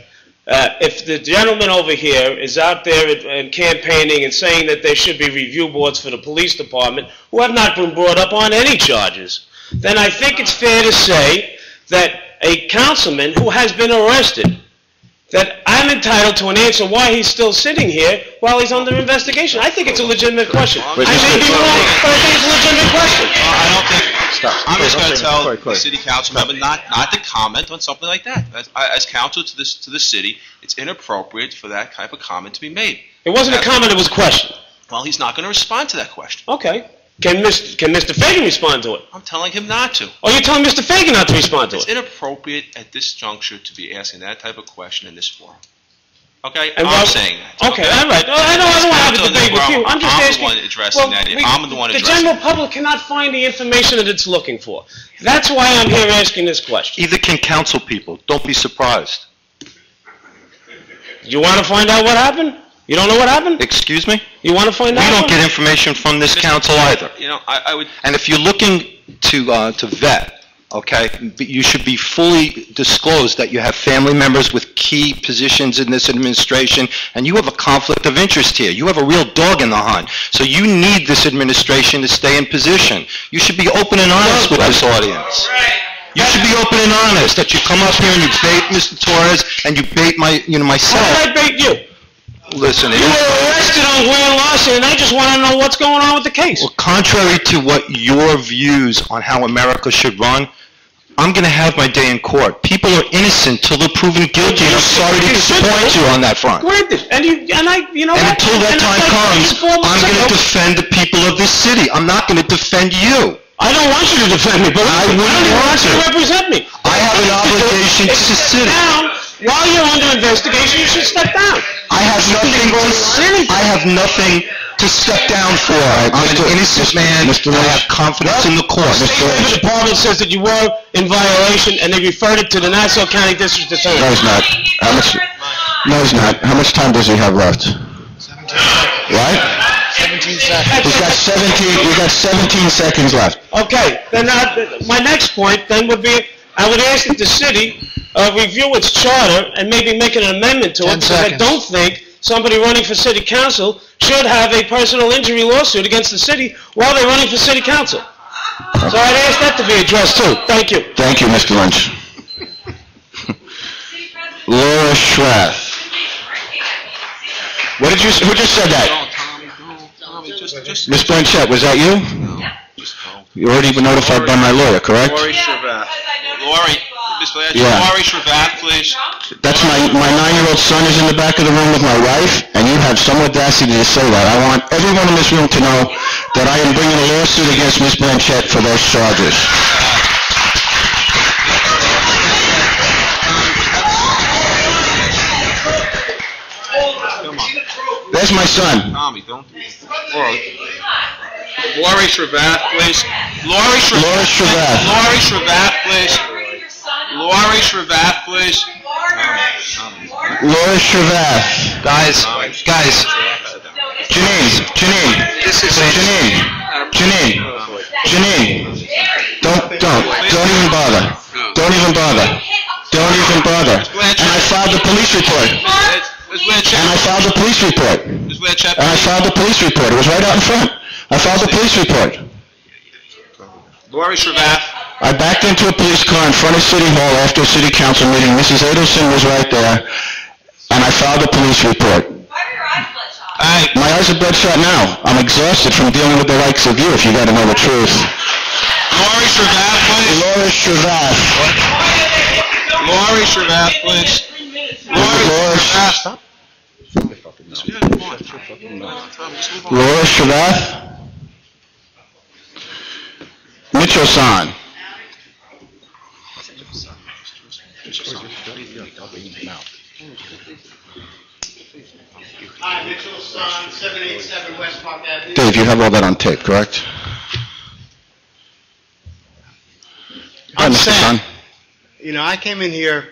if the gentleman over here is out there and campaigning and saying that there should be review boards for the police department, who have not been brought up on any charges, then I think it's fair to say that a councilman who has been arrested, that I'm entitled to an answer why he's still sitting here while he's under investigation. I think it's a legitimate question. I may be wrong, but I think it's a legitimate question. I don't think. I'm just going to tell the city council member not to comment on something like that. As counsel to the city, it's inappropriate for that type of comment to be made. It wasn't a comment, it was a question. Well, he's not going to respond to that question. Okay. Can Mr. Fagan respond to it? I'm telling him not to. Oh, you're telling Mr. Fagan not to respond to It's it? inappropriate at this juncture to be asking that type of question in this forum. Okay? And I'm saying that. Okay, all right. I don't want to have a debate with you. I'm just asking. I'm the one addressing that. I'm the one The addressing general public cannot find the information that it's looking for. That's why I'm here asking this question. Either can council people. Don't be surprised. You want to find out what happened? You don't know what happened? Excuse me? You want to find out? We don't get information from this council either. You know, I would. And if you're looking to vet, okay, you should be fully disclosed that you have family members with key positions in this administration, and you have a conflict of interest here. You have a real dog in the hunt. So you need this administration to stay in position. You should be open and honest with this audience. You should be open and honest that you come up here and you bait Mr. Torres and you bait myself. How did I bait you? Listen, You were arrested on grand larceny, and I just want to know what's going on with the case. Well, contrary to what your views on how America should run, I'm going to have my day in court. People are innocent till they're proven guilty, and I'm sorry to disappoint you on that front. Granted, and you know And what? until that time comes, I'm going to defend the people of this city. I'm not going to defend you. I don't want you to defend me, but I wouldn't want you to. to represent me. I have an obligation to the city. While you're under investigation, you should step down. I have nothing to step down for. I'm an innocent man. I have confidence in the court. The State Labor Department says that you were in violation, and they referred it to the Nassau County District Attorney. No, he's not. No, he's not. How much time does he have left? Right? 17 seconds. He's got 17 seconds left. Okay, then my next point then would be, I would ask that the city review its charter and maybe make an amendment to it, because I don't think somebody running for city council should have a personal injury lawsuit against the city while they're running for city council. So I'd ask that to be addressed too. Thank you. Thank you, Mr. Lynch. Laura Schrath. Who just said that? Ms. Blanchett, was that you? You already been notified by my lawyer, correct? Lori Shravath. Lori, Ms. Blanchett, Yeah. Lori Shravath, please. That's my 9-year-old son is in the back of the room with my wife, and you have some audacity to say that. I want everyone in this room to know that I am bringing a lawsuit against Ms. Blanchett for those charges. There's my son. Tommy, don't do this. Lori Shravath, please. Lori Shravath. Lori Shravath, please. Lori Shravath, please. Laura Shravath. Guys. Janine. Don't even bother. Don't even bother. And I filed the police report. And I filed the police report. It was right out in front. I filed the police report. Lori Shravath. I backed into a police car in front of City Hall after a city council meeting. Mrs. Adelson was right there. And I filed a police report. My eyes are bloodshot now. I'm exhausted from dealing with the likes of you, if you got to know the truth. Lori Shravath, please. Laura Shravath. Lori Shravath, please. Lori Shravath. Laura Shravath. Mitchell-san. Hi, Mitchell Son, 787 West Park Avenue. Dave, you have all that on tape, correct? Hi, I'm Mr. Sam. Son. You know, I came in here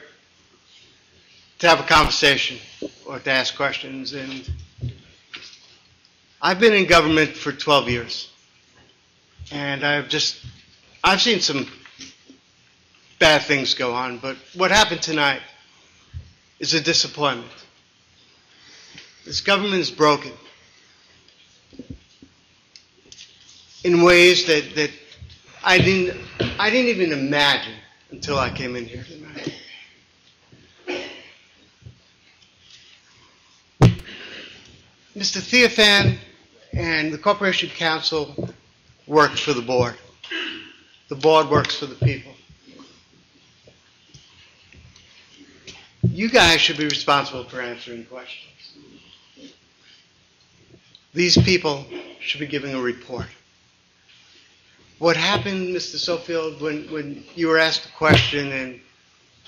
to have a conversation or to ask questions, and I've been in government for 12 years, and I've seen some bad things go on, but what happened tonight is a disappointment. This government is broken in ways that I didn't even imagine until I came in here tonight. Mr. Theophan and the Corporation Council works for the board. The board works for the people. You guys should be responsible for answering questions. These people should be giving a report. What happened, Mr. Sofield, when you were asked a question, and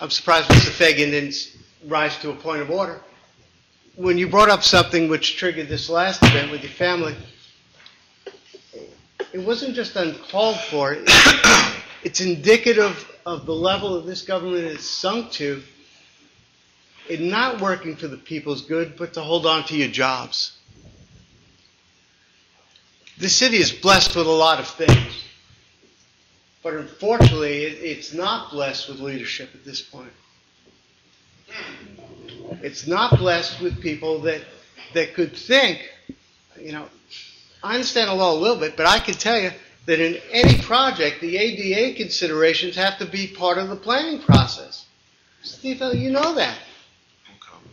I'm surprised Mr. Fagan didn't rise to a point of order. When you brought up something which triggered this last event with your family, it wasn't just uncalled for. It's indicative of the level that this government has sunk to in not working for the people's good, but to hold on to your jobs. This city is blessed with a lot of things, but unfortunately, it's not blessed with leadership at this point. It's not blessed with people that could think, you know, I understand the law a little bit, but I can tell you that in any project, the ADA considerations have to be part of the planning process. Steve, you know that.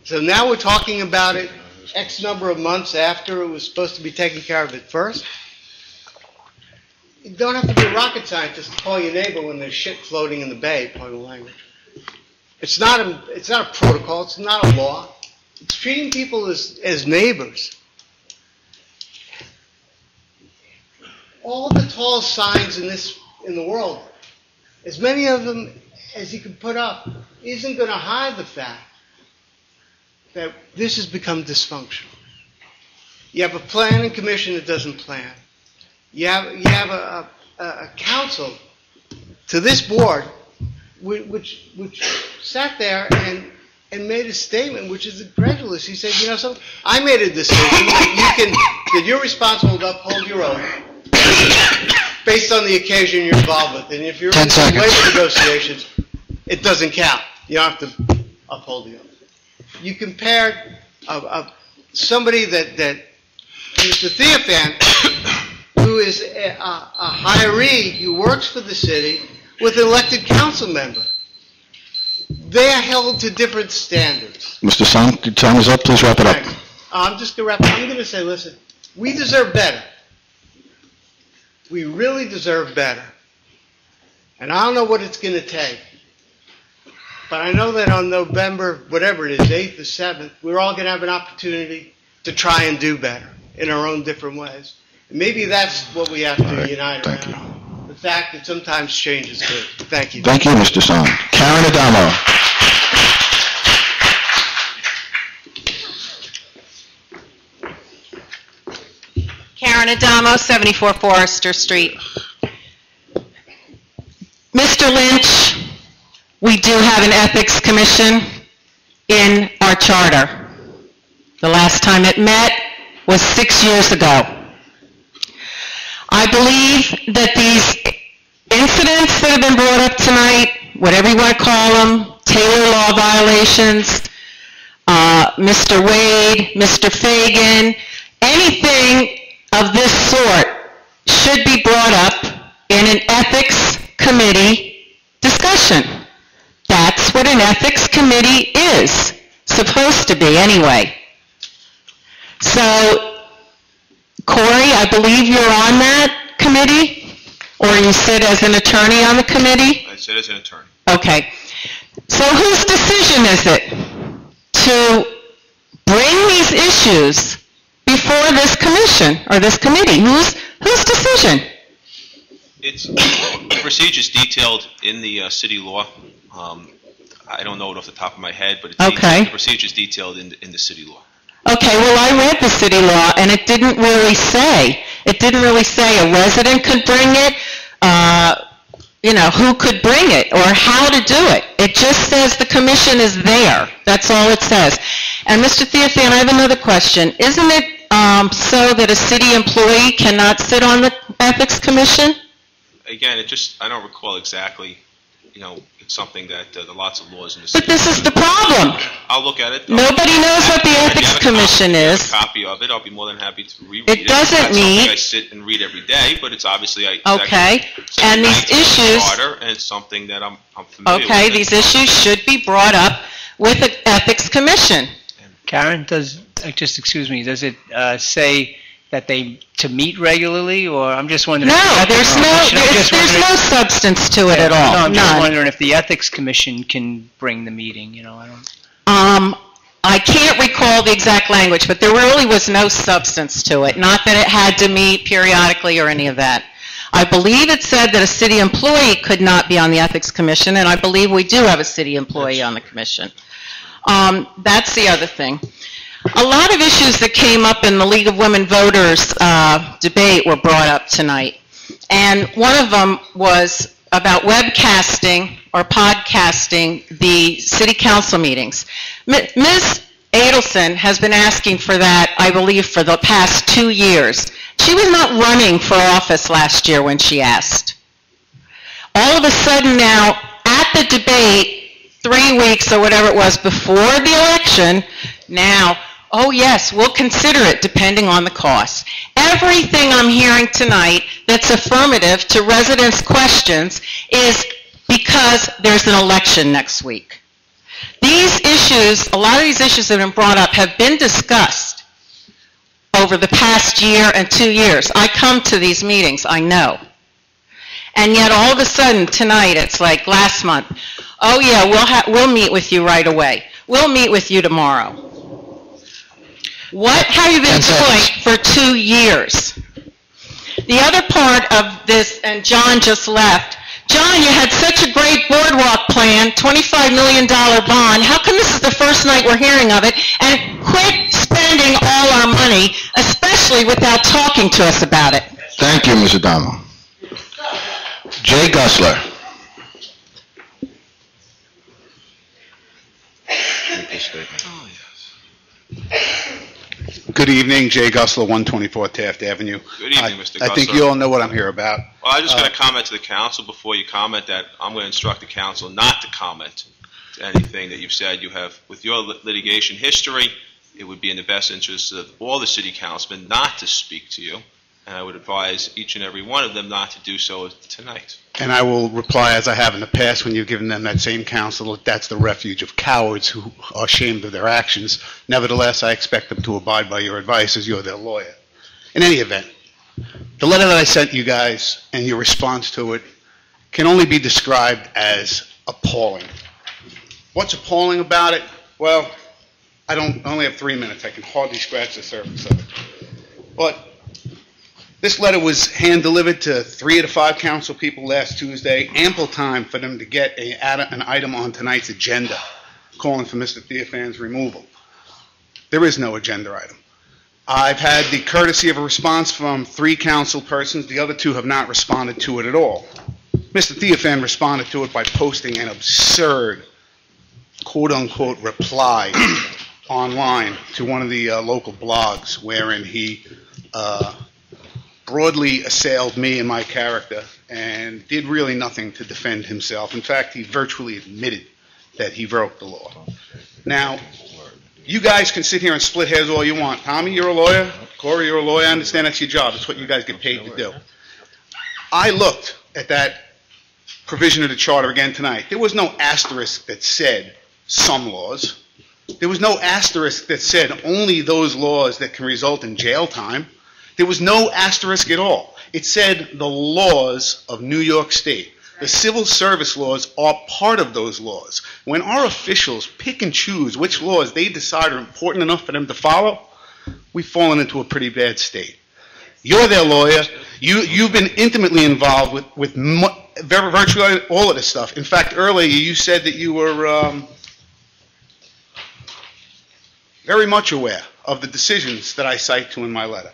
So now we're talking about it X number of months after it was supposed to be taken care of at first. You don't have to be a rocket scientist to call your neighbor when there's shit floating in the bay, point of language. It's not a protocol. It's not a law. It's treating people as neighbors. All the tall signs in the world, as many of them as you can put up, isn't going to hide the fact that this has become dysfunctional. You have a planning commission that doesn't plan. You have a council to this board which sat there and made a statement which is incredulous. He said, you know something, I made a decision that you're responsible to uphold your oath based on the occasion you're involved with. And if you're in labor negotiations, it doesn't count. You don't have to uphold the oath. You compared somebody that Mr. Theophan, who is a hiree who works for the city, with an elected council member. They are held to different standards. Mr. Son, your time is up. Please wrap it up. Thanks. I'm just going to wrap up. I'm going to say, listen, we deserve better. We really deserve better. And I don't know what it's going to take. But I know that on November, whatever it is, 8th or 7th, we're all going to have an opportunity to try and do better in our own different ways. And maybe that's what we have to unite around. The fact that sometimes change is good. Thank you. Thank you, Mr. Son. Karen Adamo. Karen Adamo, 74 Forester Street. Mr. Lynch, we do have an ethics commission in our charter. The last time it met was 6 years ago. I believe that these incidents that have been brought up tonight, whatever you want to call them, Taylor law violations, Mr. Wade, Mr. Fagan, anything of this sort should be brought up in an ethics committee discussion. That's what an ethics committee is supposed to be anyway. So, Corey, I believe you're on that committee, or you sit as an attorney on the committee? I said as an attorney. Okay. So whose decision is it to bring these issues before this commission or this committee? Whose decision? It's the procedures detailed in the city law. I don't know it off the top of my head, but Okay. the procedures detailed in the city law. Okay, well, I read the city law, and it didn't really say a resident could bring it, who could bring it, or how to do it. It just says the commission is there. That's all it says. And Mr. Theophan, I have another question. Isn't it so that a city employee cannot sit on the ethics commission? Again, I don't recall exactly, it's something that there are lots of laws in the city. But this is the problem. I'll look at it. Nobody knows what the ethics commission is. A copy of it. I'll be more than happy to reread it. It doesn't mean... I sit and read every day, but it's obviously... Okay, and these issues... And it's something that I'm familiar with. Okay, these issues should be brought up with the ethics commission. Karen, does it say that to meet regularly, or I'm just wondering... No, there's no substance to it at all. No, I'm just None. wondering if the ethics commission can bring the meeting, I don't... I can't recall the exact language, but there really was no substance to it. Not that it had to meet periodically or any of that. I believe it said that a city employee could not be on the ethics commission, and I believe we do have a city employee on the commission. That's the other thing. A lot of issues that came up in the League of Women Voters debate were brought up tonight. And one of them was about webcasting or podcasting the city council meetings. Ms. Adelson has been asking for that, I believe, for the past 2 years. She was not running for office last year when she asked. All of a sudden now, at the debate, 3 weeks or whatever it was before the election, now, oh yes, we'll consider it depending on the cost. Everything I'm hearing tonight that's affirmative to residents' questions is because there's an election next week. These issues, a lot of these issues that have been brought up have been discussed over the past year and 2 years. I come to these meetings, I know. And yet all of a sudden tonight, it's like last month, oh yeah, we'll meet with you right away. We'll meet with you tomorrow. What have you been doing for 2 years? The other part of this, and John just left, John, you had such a great boardwalk plan, $25 million bond. How come this is the first night we're hearing of it? And quit spending all our money, especially without talking to us about it. Thank you, Ms. Adamo. Jay Gusler. Good evening, Jay Gusler, 124 Taft Avenue. Good evening, Mr. I think Gusler. you all know what I'm here about. Well, I just got to comment to the council before you comment that I'm going to instruct the council not to comment to anything that you've said. You have, with your litigation history, it would be in the best interest of all the city councilmen not to speak to you, and I would advise each and every one of them not to do so tonight. And I will reply as I have in the past when you've given them that same counsel, that's the refuge of cowards who are ashamed of their actions. Nevertheless, I expect them to abide by your advice as you're their lawyer. In any event, the letter that I sent you guys and your response to it can only be described as appalling. What's appalling about it? Well, I only have 3 minutes. I can hardly scratch the surface of it. But this letter was hand-delivered to 3 of the 5 council people last Tuesday, ample time for them to get an item on tonight's agenda, calling for Mr. Theophan's removal. There is no agenda item. I've had the courtesy of a response from 3 council persons. The other 2 have not responded to it at all. Mr. Theophan responded to it by posting an absurd, quote-unquote, reply online to one of the local blogs wherein he broadly assailed me and my character and did really nothing to defend himself. In fact, he virtually admitted that he broke the law. Now, you guys can sit here and split hairs all you want. Tommy, you're a lawyer. Corey, you're a lawyer. I understand that's your job. That's what you guys get paid to do. I looked at that provision of the charter again tonight. There was no asterisk that said some laws. There was no asterisk that said only those laws that can result in jail time. There was no asterisk at all. It said the laws of New York State. The civil service laws are part of those laws. When our officials pick and choose which laws they decide are important enough for them to follow, we've fallen into a pretty bad state. You're their lawyer. You've been intimately involved with virtually all of this stuff. In fact, earlier you said that you were very much aware of the decisions that I cite to in my letter.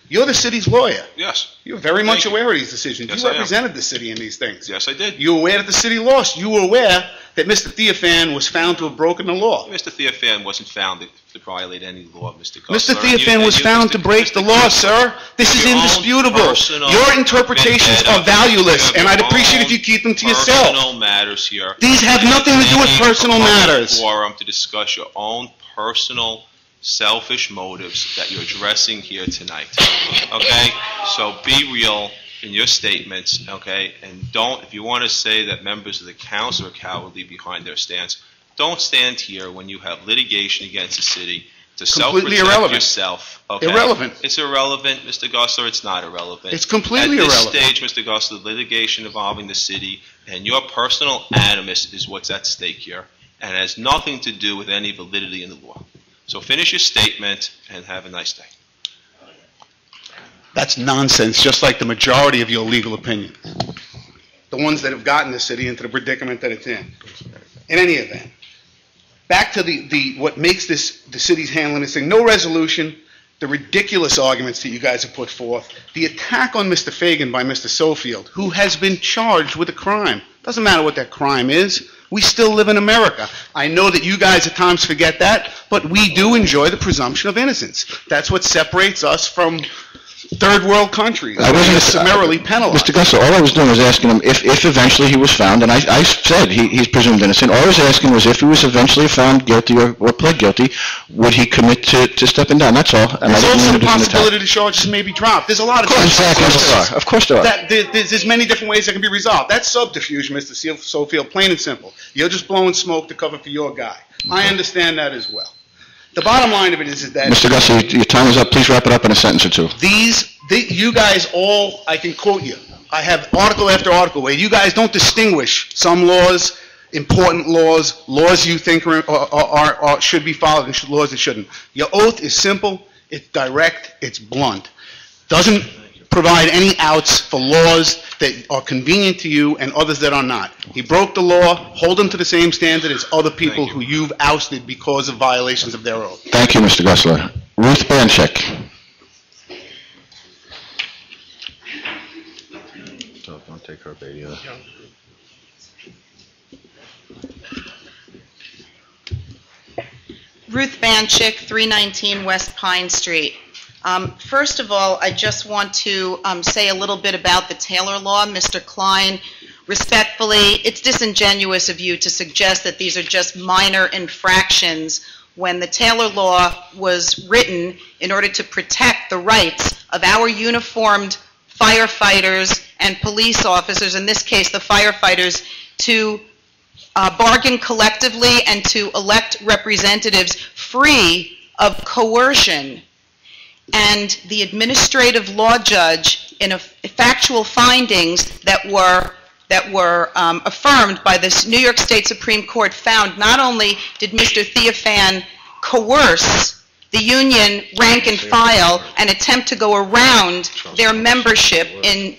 You're the city's lawyer. Yes. You're very much aware of these decisions. Yes, You I am. represented the city in these things. Yes, I did. You were aware that the city lost. You were aware that Mr. Theophan was found to have broken the law. Mr. Theophan wasn't found to violate any law, Mr. Mr. Costello. Theophan was found to break the law, sir. This is indisputable. Your interpretations are valueless, and I'd appreciate if you keep them to yourself. Personal matters here. These have nothing to do with personal matters. Forum to discuss your own personal, selfish motives that you're addressing here tonight. Okay? So be real in your statements, okay? And don't, if you want to say that members of the council are cowardly behind their stance, don't stand here when you have litigation against the city to Completely self-protect irrelevant. yourself. Okay? Irrelevant. It's irrelevant, Mr. Gossler. It's not irrelevant. It's completely At irrelevant. this stage, Mr. Gossler, litigation involving the city and your personal animus is what's at stake here, and has nothing to do with any validity in the law. So finish your statement and have a nice day. That's nonsense, just like the majority of your legal opinions. The ones that have gotten the city into the predicament that it's in. In any event, back to what makes the city's handling this thing. No resolution, the ridiculous arguments that you guys have put forth, the attack on Mr. Fagan by Mr. Sofield, who has been charged with a crime. Doesn't matter what that crime is. We still live in America. I know that you guys at times forget that, but we do enjoy the presumption of innocence. That's what separates us from third world countries. I wasn't summarily penalized. Mr. Gussler, all I was doing was asking him if eventually he was found, and I said he's presumed innocent. All I was asking was if he was eventually found guilty or pled guilty, would he commit to stepping down? That's all. And There's I didn't also mean the it as an attack. possibility the charges may be dropped. There's a lot of Of course there are. There's many different ways that can be resolved. That's subterfuge, Mr. Sofield, plain and simple. You're just blowing smoke to cover for your guy. I understand that as well. The bottom line of it is that Mr. Gussler, your time is up. Please wrap it up in a sentence or two. you guys all, I can quote you. I have article after article where you guys don't distinguish some laws, important laws, laws you think should be followed and laws that shouldn't. Your oath is simple, it's direct, it's blunt. Doesn't provide any outs for laws that are convenient to you and others that are not. He broke the law, hold him to the same standard as other people who you've ousted because of violations of their oath. Thank you, Mr. Gussler. Ruth Banchek. Don't take her baby. Ruth Banchik, 319 West Pine Street. First of all, I just want to say a little bit about the Taylor Law. Mr. Klein, respectfully, it's disingenuous of you to suggest that these are just minor infractions when the Taylor Law was written in order to protect the rights of our uniformed firefighters and police officers, in this case the firefighters, to bargain collectively and to elect representatives free of coercion. And the administrative law judge, in factual findings that were affirmed by the New York State Supreme Court, found not only did Mr. Theophan coerce the union rank and file and attempt to go around their membership in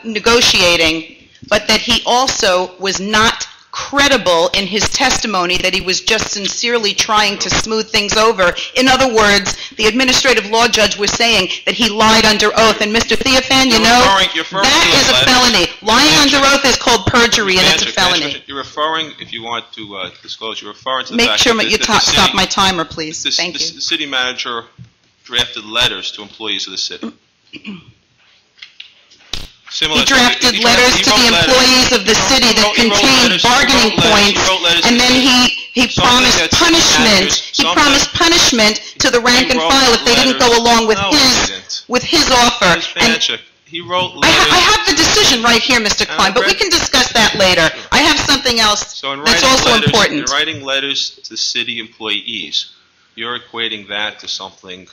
negotiating, but that he also was not credible in his testimony, that he was just sincerely trying to smooth things over. In other words, the administrative law judge was saying that he lied under oath. And Mr. Theophan, you know, that is a felony. Lying under oath is called perjury, and it's a felony. You're referring, if you want to disclose, you're referring to the Make fact sure that you the stop my timer, please. Thank you. The city manager drafted letters to employees of the city. He drafted letters to the employees of the city that contained bargaining points, and then he promised punishment. He promised punishment to the rank and file if they didn't go along with his offer. And he wrote letters. I have the decision right here, Mr. Klein, but we can discuss that later. I have something else that's also important. In writing letters to city employees, you're equating that to something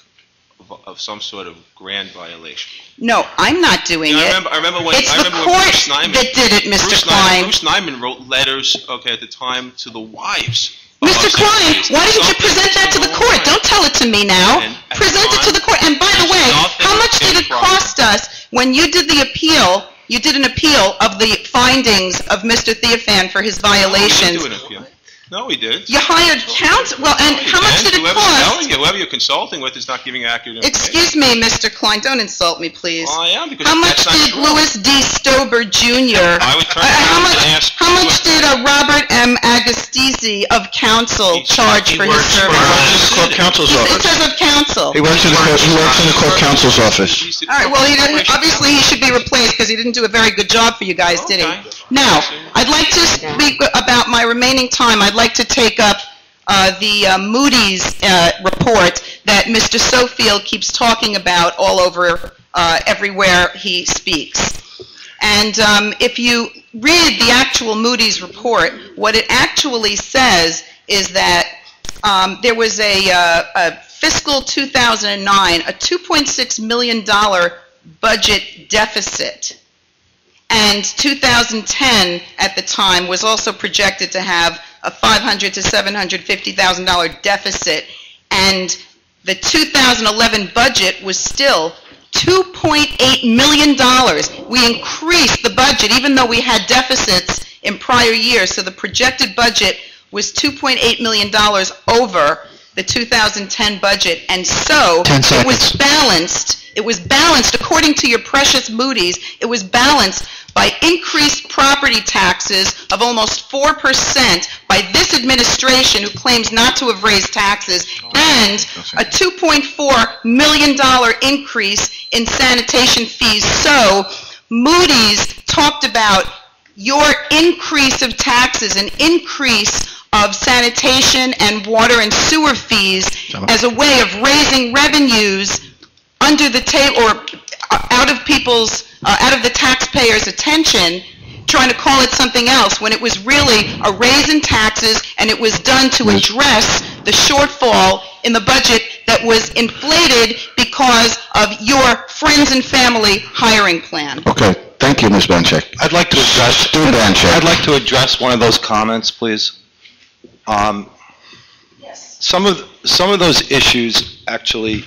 of some sort of grand violation. No, I'm not doing it. I remember when it's the court that did it, Mr. Klein. Bruce Nyman wrote letters, at the time to the wives. Mr. Klein, why didn't you present that to the court? Don't tell it to me now. Present it to the court. And by the way, how much did it cost us When you did the appeal, you did an appeal of the findings of Mr. Theophan for his violations. No, we didn't. You hired counsel, well, and how much did it cost? Whoever you're consulting with is not giving accurate information. Excuse me, Mr. Klein, don't insult me, please. Well, I am, because How much that's not did true. Louis D. Stober Jr., I was trying to ask. how much did Robert M. Agostisi of counsel charge for his service? Court counsel's It office. says of counsel. He works in the court counsel's office. All right, well, obviously he should be replaced because he didn't do a very good job for you guys, did he? Now, I'd like to speak about my remaining time. I'd like to take up the Moody's report that Mr. Sofield keeps talking about all over everywhere he speaks. And if you read the actual Moody's report, what it actually says is that there was a fiscal 2009, a $2.6 million budget deficit. And 2010 at the time was also projected to have a $500,000 to $750,000 deficit. And the 2011 budget was still $2.8 million. We increased the budget even though we had deficits in prior years. So the projected budget was $2.8 million over the 2010 budget. And so it was balanced. It was balanced, according to your precious Moody's, it was balanced by increased property taxes of almost 4% by this administration, who claims not to have raised taxes, and a $2.4 million increase in sanitation fees. So Moody's talked about your increase of taxes, an increase of sanitation and water and sewer fees as a way of raising revenues under the table, or out of the taxpayers' attention, trying to call it something else, when it was really a raise in taxes, and it was done to address the shortfall in the budget that was inflated because of your friends and family hiring plan. Okay, thank you, Ms. Banchek. I'd like to address, Stu Banchek. I'd like to address one of those comments, please. Some of those issues actually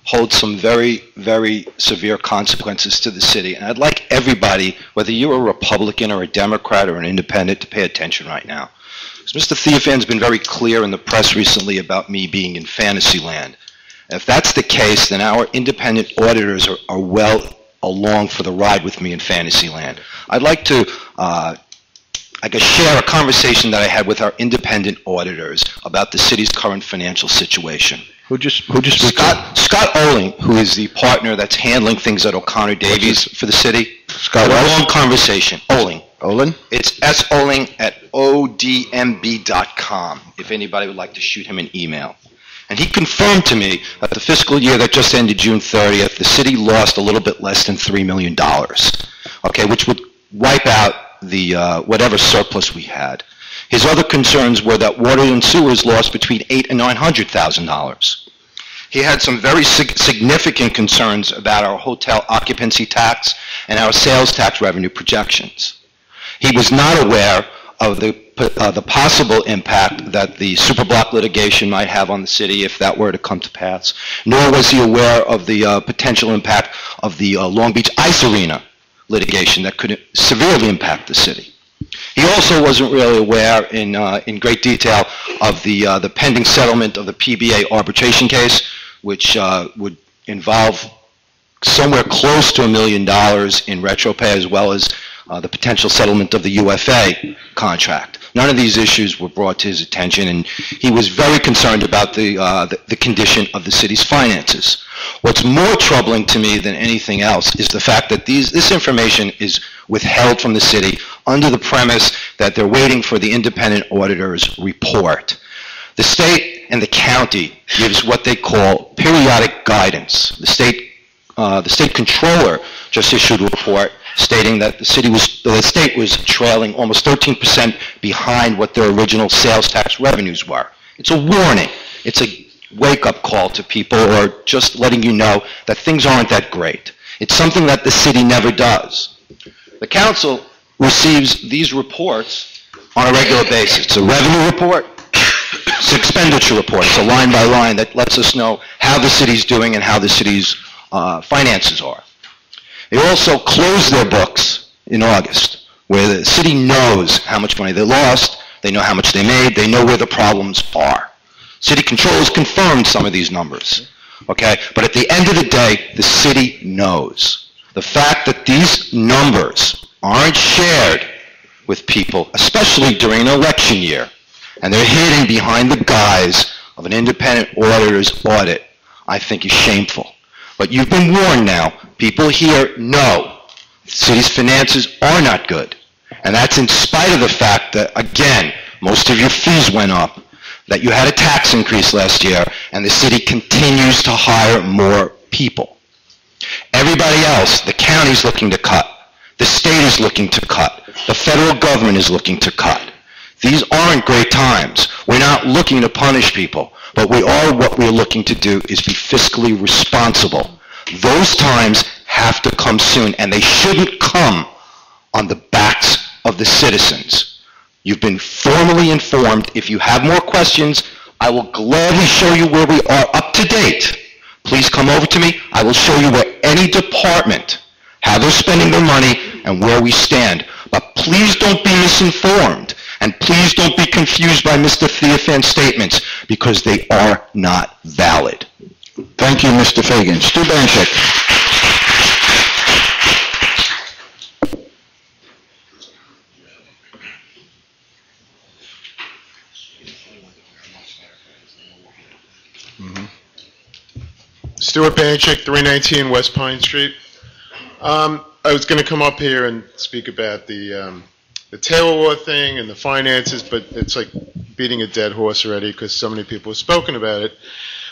hold some very, very severe consequences to the city. And I'd like everybody, whether you're a Republican or a Democrat or an independent, to pay attention right now. Because Mr. Theophan's been very clear in the press recently about me being in fantasy land. If that's the case, then our independent auditors are well along for the ride with me in fantasy land. I'd like to share a conversation that I had with our independent auditors about the city's current financial situation. Who just Scott Oling, who is the partner that's handling things at O'Connor Davies for the city. Scott had a Oling? long conversation. Oling. Olin? It's soling@odmb.com, if anybody would like to shoot him an email. And he confirmed to me that the fiscal year that just ended June 30th, the city lost a little bit less than $3 million, okay, which would wipe out the whatever surplus we had. His other concerns were that water and sewers lost between $800,000 and $900,000. He had some very significant concerns about our hotel occupancy tax and our sales tax revenue projections. He was not aware of the possible impact that the superblock litigation might have on the city if that were to come to pass, nor was he aware of the potential impact of the Long Beach Ice Arena litigation that could severely impact the city. He also wasn't really aware in great detail of the pending settlement of the PBA arbitration case, which would involve somewhere close to $1 million in retro pay, as well as the potential settlement of the UFA contract. None of these issues were brought to his attention, and he was very concerned about the condition of the city's finances. What's more troubling to me than anything else is the fact that this information is withheld from the city under the premise that they're waiting for the independent auditor's report. The state and the county gives what they call periodic guidance. The state controller just issued a report stating that the state was trailing almost 13% behind what their original sales tax revenues were. It's a warning. It's a wake-up call to people, or just letting you know that things aren't that great. It's something that the city never does. The council receives these reports on a regular basis. It's a revenue report. It's an expenditure report. It's a line by line that lets us know how the city's doing and how the city's finances are. They also closed their books in August, where the city knows how much money they lost, they know how much they made, they know where the problems are. City controllers confirmed some of these numbers, okay? But at the end of the day, the city knows. The fact that these numbers aren't shared with people, especially during an election year, and they're hidden behind the guise of an independent auditor's audit, I think is shameful. But you've been warned now. People here know the city's finances are not good. And that's in spite of the fact that, again, most of your fees went up, that you had a tax increase last year, and the city continues to hire more people. Everybody else, the county's looking to cut. The state is looking to cut. The federal government is looking to cut. These aren't great times. We're not looking to punish people, but what we're looking to do is be fiscally responsible. Those times have to come soon, and they shouldn't come on the backs of the citizens. You've been formally informed. If you have more questions, I will gladly show you where we are up to date. Please come over to me. I will show you where any department, how they're spending their money, and where we stand. But please don't be misinformed, and please don't be confused by Mr. Theophan's statements, because they are not valid. Thank you, Mr. Fagan. Stu Banchik. Stuart Banchik, 319 West Pine Street. I was going to come up here and speak about the Taylor Law thing and the finances, but it's like beating a dead horse already because so many people have spoken about it.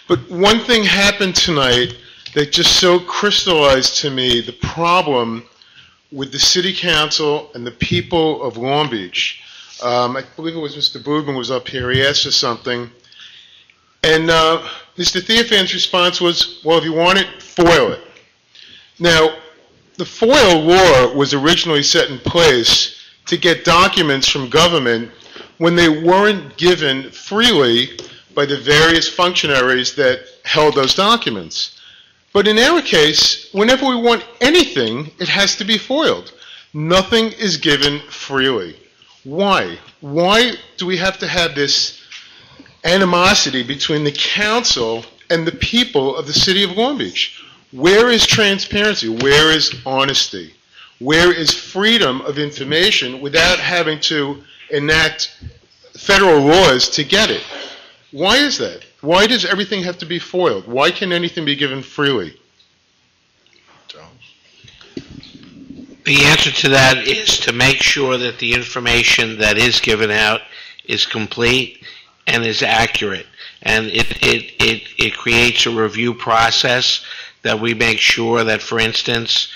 But one thing happened tonight that just so crystallized to me the problem with the city council and the people of Long Beach. I believe it was Mr. Boudman was up here. He asked us something. And Mr. Theophan's response was, well, if you want it, FOIL it. Now, the FOIL law was originally set in place to get documents from government when they weren't given freely by the various functionaries that held those documents. But in our case, whenever we want anything, it has to be FOILed. Nothing is given freely. Why? Why do we have to have this animosity between the council and the people of the city of Long Beach? Where is transparency? Where is honesty? Where is freedom of information without having to enact federal laws to get it? Why is that? Why does everything have to be FOILed? Why can anything be given freely? The answer to that is to make sure that the information that is given out is complete and is accurate. And it creates a review process that we make sure that, for instance,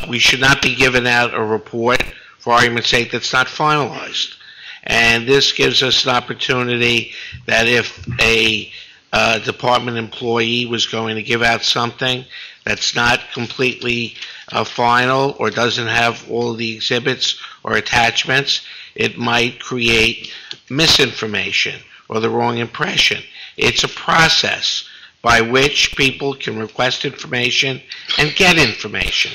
we should not be giving out a report, for argument's sake, that's not finalized. And this gives us an opportunity that if a department employee was going to give out something that's not completely final or doesn't have all of the exhibits or attachments, it might create misinformation or the wrong impression. It's a process by which people can request information and get information.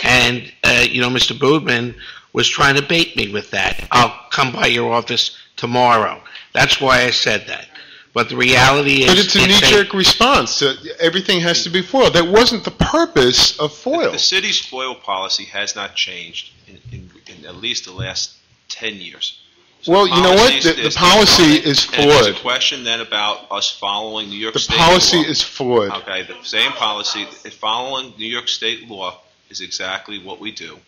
And, Mr. Boudman was trying to bait me with that. I'll come by your office tomorrow. That's why I said that. But the reality is... But it's a knee-jerk response. Everything has to be FOIL. That wasn't the purpose of FOIL. The city's FOIL policy has not changed in at least the last 10 years. So well, you know what? The policy is flawed. There's a question then about us following New York State law. The policy is flawed. Okay, the same policy, following New York State law is exactly what we do.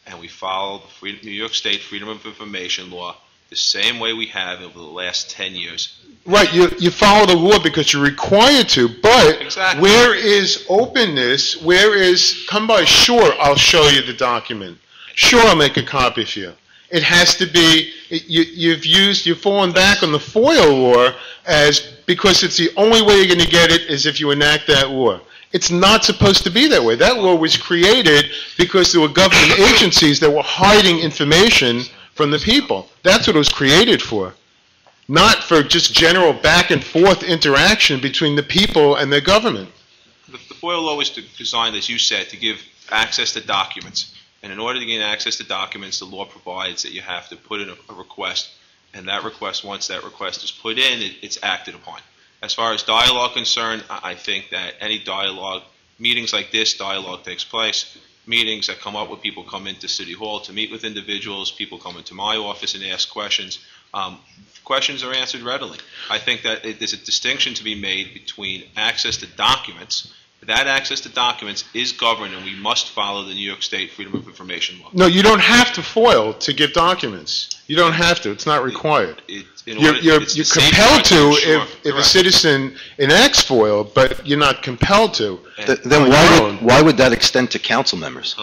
And we follow the New York State Freedom of Information law the same way we have over the last 10 years. Right, you follow the law because you're required to, but exactly. Where is openness? Where is, come by, sure, I'll show you the document. Sure, I'll make a copy for you. It has to be, you've fallen back on the FOIL law because it's the only way you're going to get it is if you enact that law. It's not supposed to be that way. That law was created because there were government agencies that were hiding information from the people. That's what it was created for. Not for just general back and forth interaction between the people and their government. The FOIL law was designed, as you said, to give access to documents. And in order to gain access to documents, the law provides that you have to put in a request. And that request, once that request is put in, it's acted upon. As far as dialogue concerned, I think that any dialogue, meetings like this, dialogue takes place. Meetings that come up with people come into City Hall to meet with individuals, people come into my office and ask questions. Questions are answered readily. I think that there's a distinction to be made between access to documents. That access to documents is governed, and we must follow the New York State Freedom of Information law. No, you don't have to FOIL to give documents. You don't have to. It's not required. You're compelled to if a citizen enacts FOIL, but you're not compelled to. Then why would that extend to council members?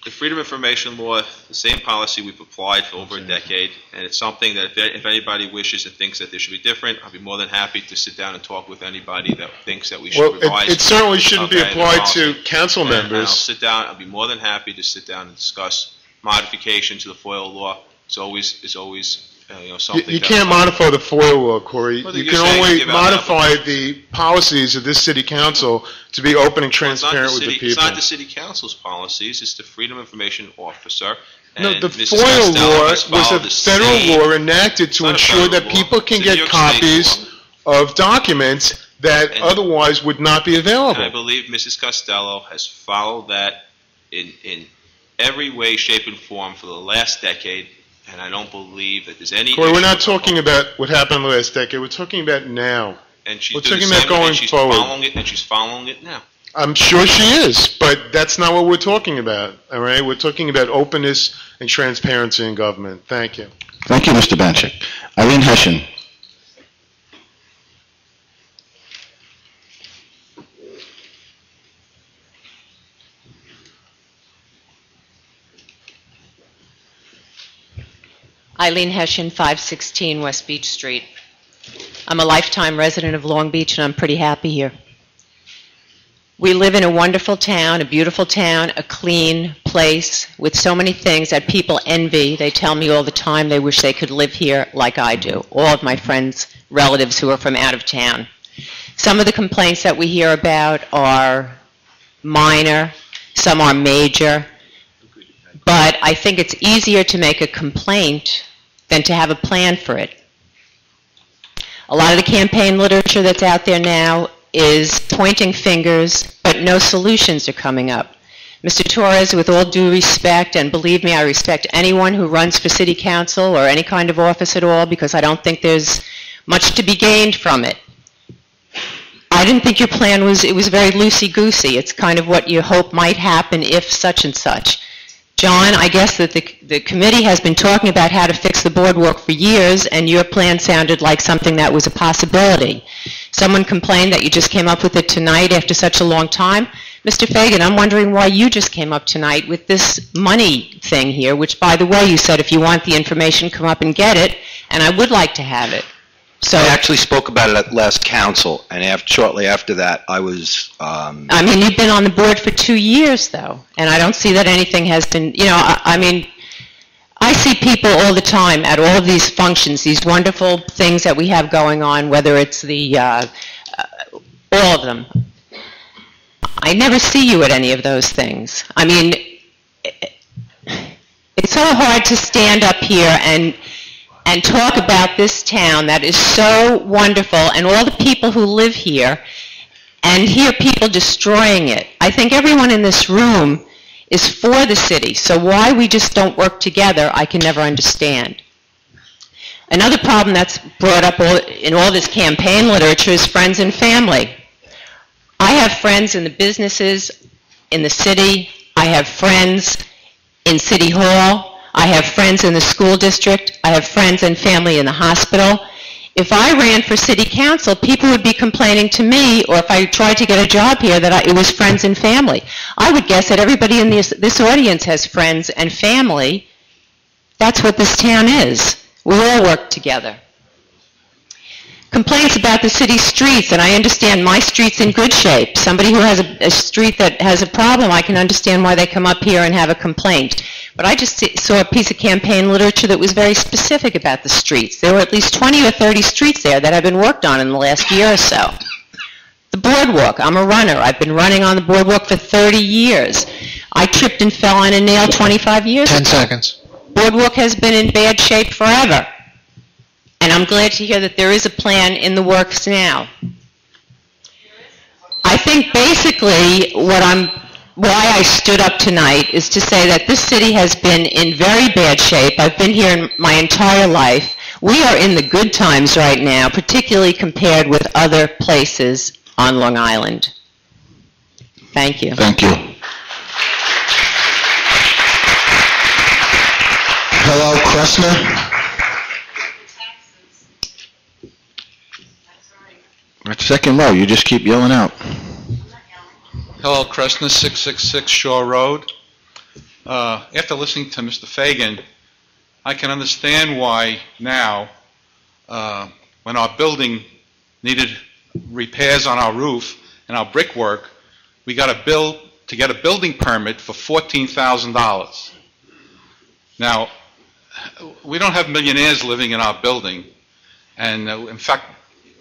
The Freedom of Information law, the same policy we've applied for over a decade, and it's something that if anybody wishes and thinks that there should be different, I'll be more than happy to sit down and talk with anybody that thinks that we should revise. It certainly shouldn't be applied to council members. And I'll sit down. I'll be more than happy to sit down and discuss modification to the FOIL law. It's always something. You can't modify the FOIL law, Corey. Well, You you're can saying only give out modify the policies of this city council to be open and transparent with the people. It's not the city council's policies. It's the Freedom of Information officer. No, And the Mrs. FOIL Costello law has was followed a the federal same- law enacted to It's not a ensure federal that law. people can It's a New get York State copies of documents that otherwise would not be And I available. believe Mrs. Costello has followed that in every way, shape, and form for the last decade, and I don't believe that there's any Corey, we're issue not with talking about what happened last decade. We're talking about now. And she's we're doing talking the about same, and going she's forward. following it now. I'm sure she is, but that's not what we're talking about, all right? We're talking about openness and transparency in government. Thank you. Thank you, Mr. Banchik. Eileen Hession. Eileen Hession, 516 West Beach Street. I'm a lifetime resident of Long Beach, and I'm pretty happy here. We live in a wonderful town, a beautiful town, a clean place with so many things that people envy. They tell me all the time they wish they could live here like I do. All of my friends, relatives who are from out of town. Some of the complaints that we hear about are minor, some are major, but I think it's easier to make a complaint than to have a plan for it. A lot of the campaign literature that's out there now is pointing fingers, but no solutions are coming up. Mr. Torres, with all due respect, and believe me, I respect anyone who runs for city council or any kind of office at all, because I don't think there's much to be gained from it. I didn't think your plan was very loosey-goosey. It's kind of what you hope might happen if such and such. John, I guess that the committee has been talking about how to fix the boardwalk for years, and your plan sounded like something that was a possibility. Someone complained that you just came up with it tonight after such a long time. Mr. Fagan, I'm wondering why you just came up tonight with this money thing here, which, by the way, you said if you want the information, come up and get it, and I would like to have it. So, I actually spoke about it at last council, and shortly after that, I was... I mean, you've been on the board for 2 years, though, and I don't see that anything has been, I mean, I see people all the time at all of these functions, these wonderful things that we have going on, whether it's all of them. I never see you at any of those things. I mean, it's so hard to stand up here and talk about this town that is so wonderful and all the people who live here and hear people destroying it. I think everyone in this room is for the city, so why we just don't work together, I can never understand. Another problem that's brought up in all this campaign literature is friends and family. I have friends in the businesses, in the city. I have friends in City Hall. I have friends in the school district. I have friends and family in the hospital. If I ran for city council, people would be complaining to me, or if I tried to get a job here, that it was friends and family. I would guess that everybody in this audience has friends and family. That's what this town is. We all work together. Complaints about the city streets, and I understand my street's in good shape. Somebody who has a street that has a problem, I can understand why they come up here and have a complaint. But I just saw a piece of campaign literature that was very specific about the streets. There were at least 20 or 30 streets there that have been worked on in the last year or so. The The boardwalk, I'm a runner. I've been running on the boardwalk for 30 years. I tripped and fell on a nail 25 years ago. 10 seconds. Boardwalk has been in bad shape forever. And I'm glad to hear that there is a plan in the works now. I think basically why I stood up tonight is to say that this city has been in very bad shape. I've been here my entire life. We are in the good times right now, particularly compared with other places on Long Island. Thank you. Thank you. Hello, Kressner. That's second row. You just keep yelling out. Hello, Kressner, 666 Shore Road. After listening to Mr. Fagan, I can understand why now, when our building needed repairs on our roof and our brickwork, we got a bill to get a building permit for $14,000. Now, we don't have millionaires living in our building, and in fact,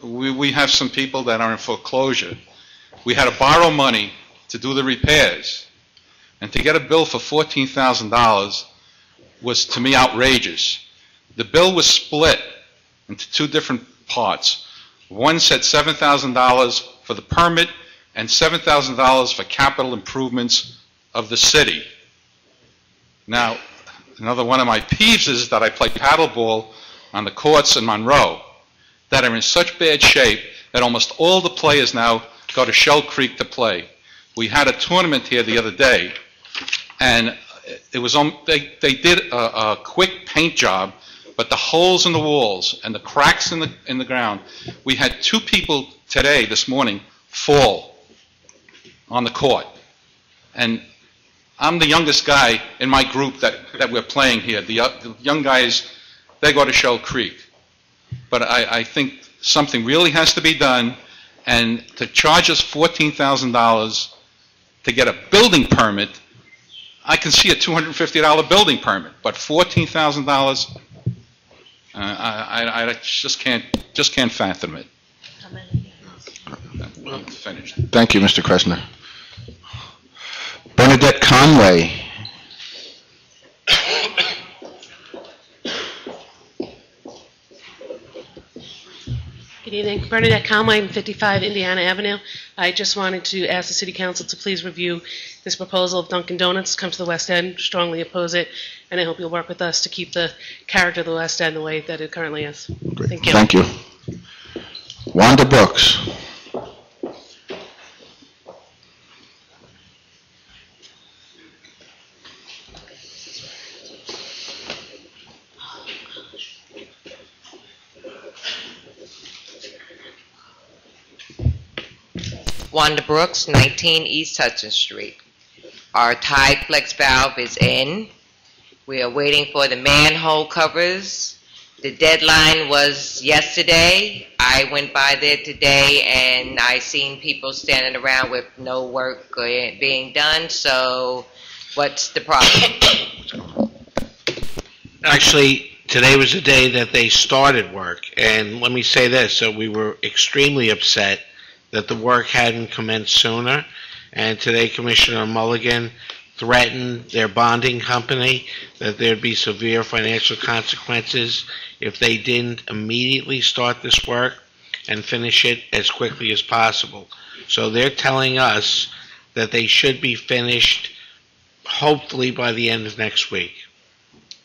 we have some people that are in foreclosure. We had to borrow money to do the repairs, and to get a bill for $14,000 was, to me, outrageous. The bill was split into two different parts. One said $7,000 for the permit and $7,000 for capital improvements of the city. Now, another one of my peeves is that I play paddleball on the courts in Monroe that are in such bad shape that almost all the players now go to Shell Creek to play. We had a tournament here the other day, and it was they did a quick paint job, but the holes in the walls and the cracks in the ground, we had two people today, this morning, fall on the court. And I'm the youngest guy in my group that we're playing here. The young guys, they go to Shell Creek. But I think something really has to be done, and to charge us $14,000 to get a building permit, I can see a $250 building permit, but $14,000, I just can't fathom it. I'm finished. Thank you, Mr. Kressner. Bernadette Conway. Good evening. Bernadette Conway, 55 Indiana Avenue. I just wanted to ask the City Council to please review this proposal of Dunkin' Donuts to come to the West End. Strongly oppose it, and I hope you'll work with us to keep the character of the West End the way that it currently is. Great. Thank you. Thank you. Wanda Brooks. Wanda Brooks, 19 East Hudson Street. Our Tide Flex valve is in. We are waiting for the manhole covers. The deadline was yesterday. I went by there today and I seen people standing around with no work being done. So what's the problem? Actually, today was the day that they started work. And let me say this, so we were extremely upset that the work hadn't commenced sooner, and today Commissioner Mulligan threatened their bonding company that there'd be severe financial consequences if they didn't immediately start this work and finish it as quickly as possible. So they're telling us that they should be finished hopefully by the end of next week.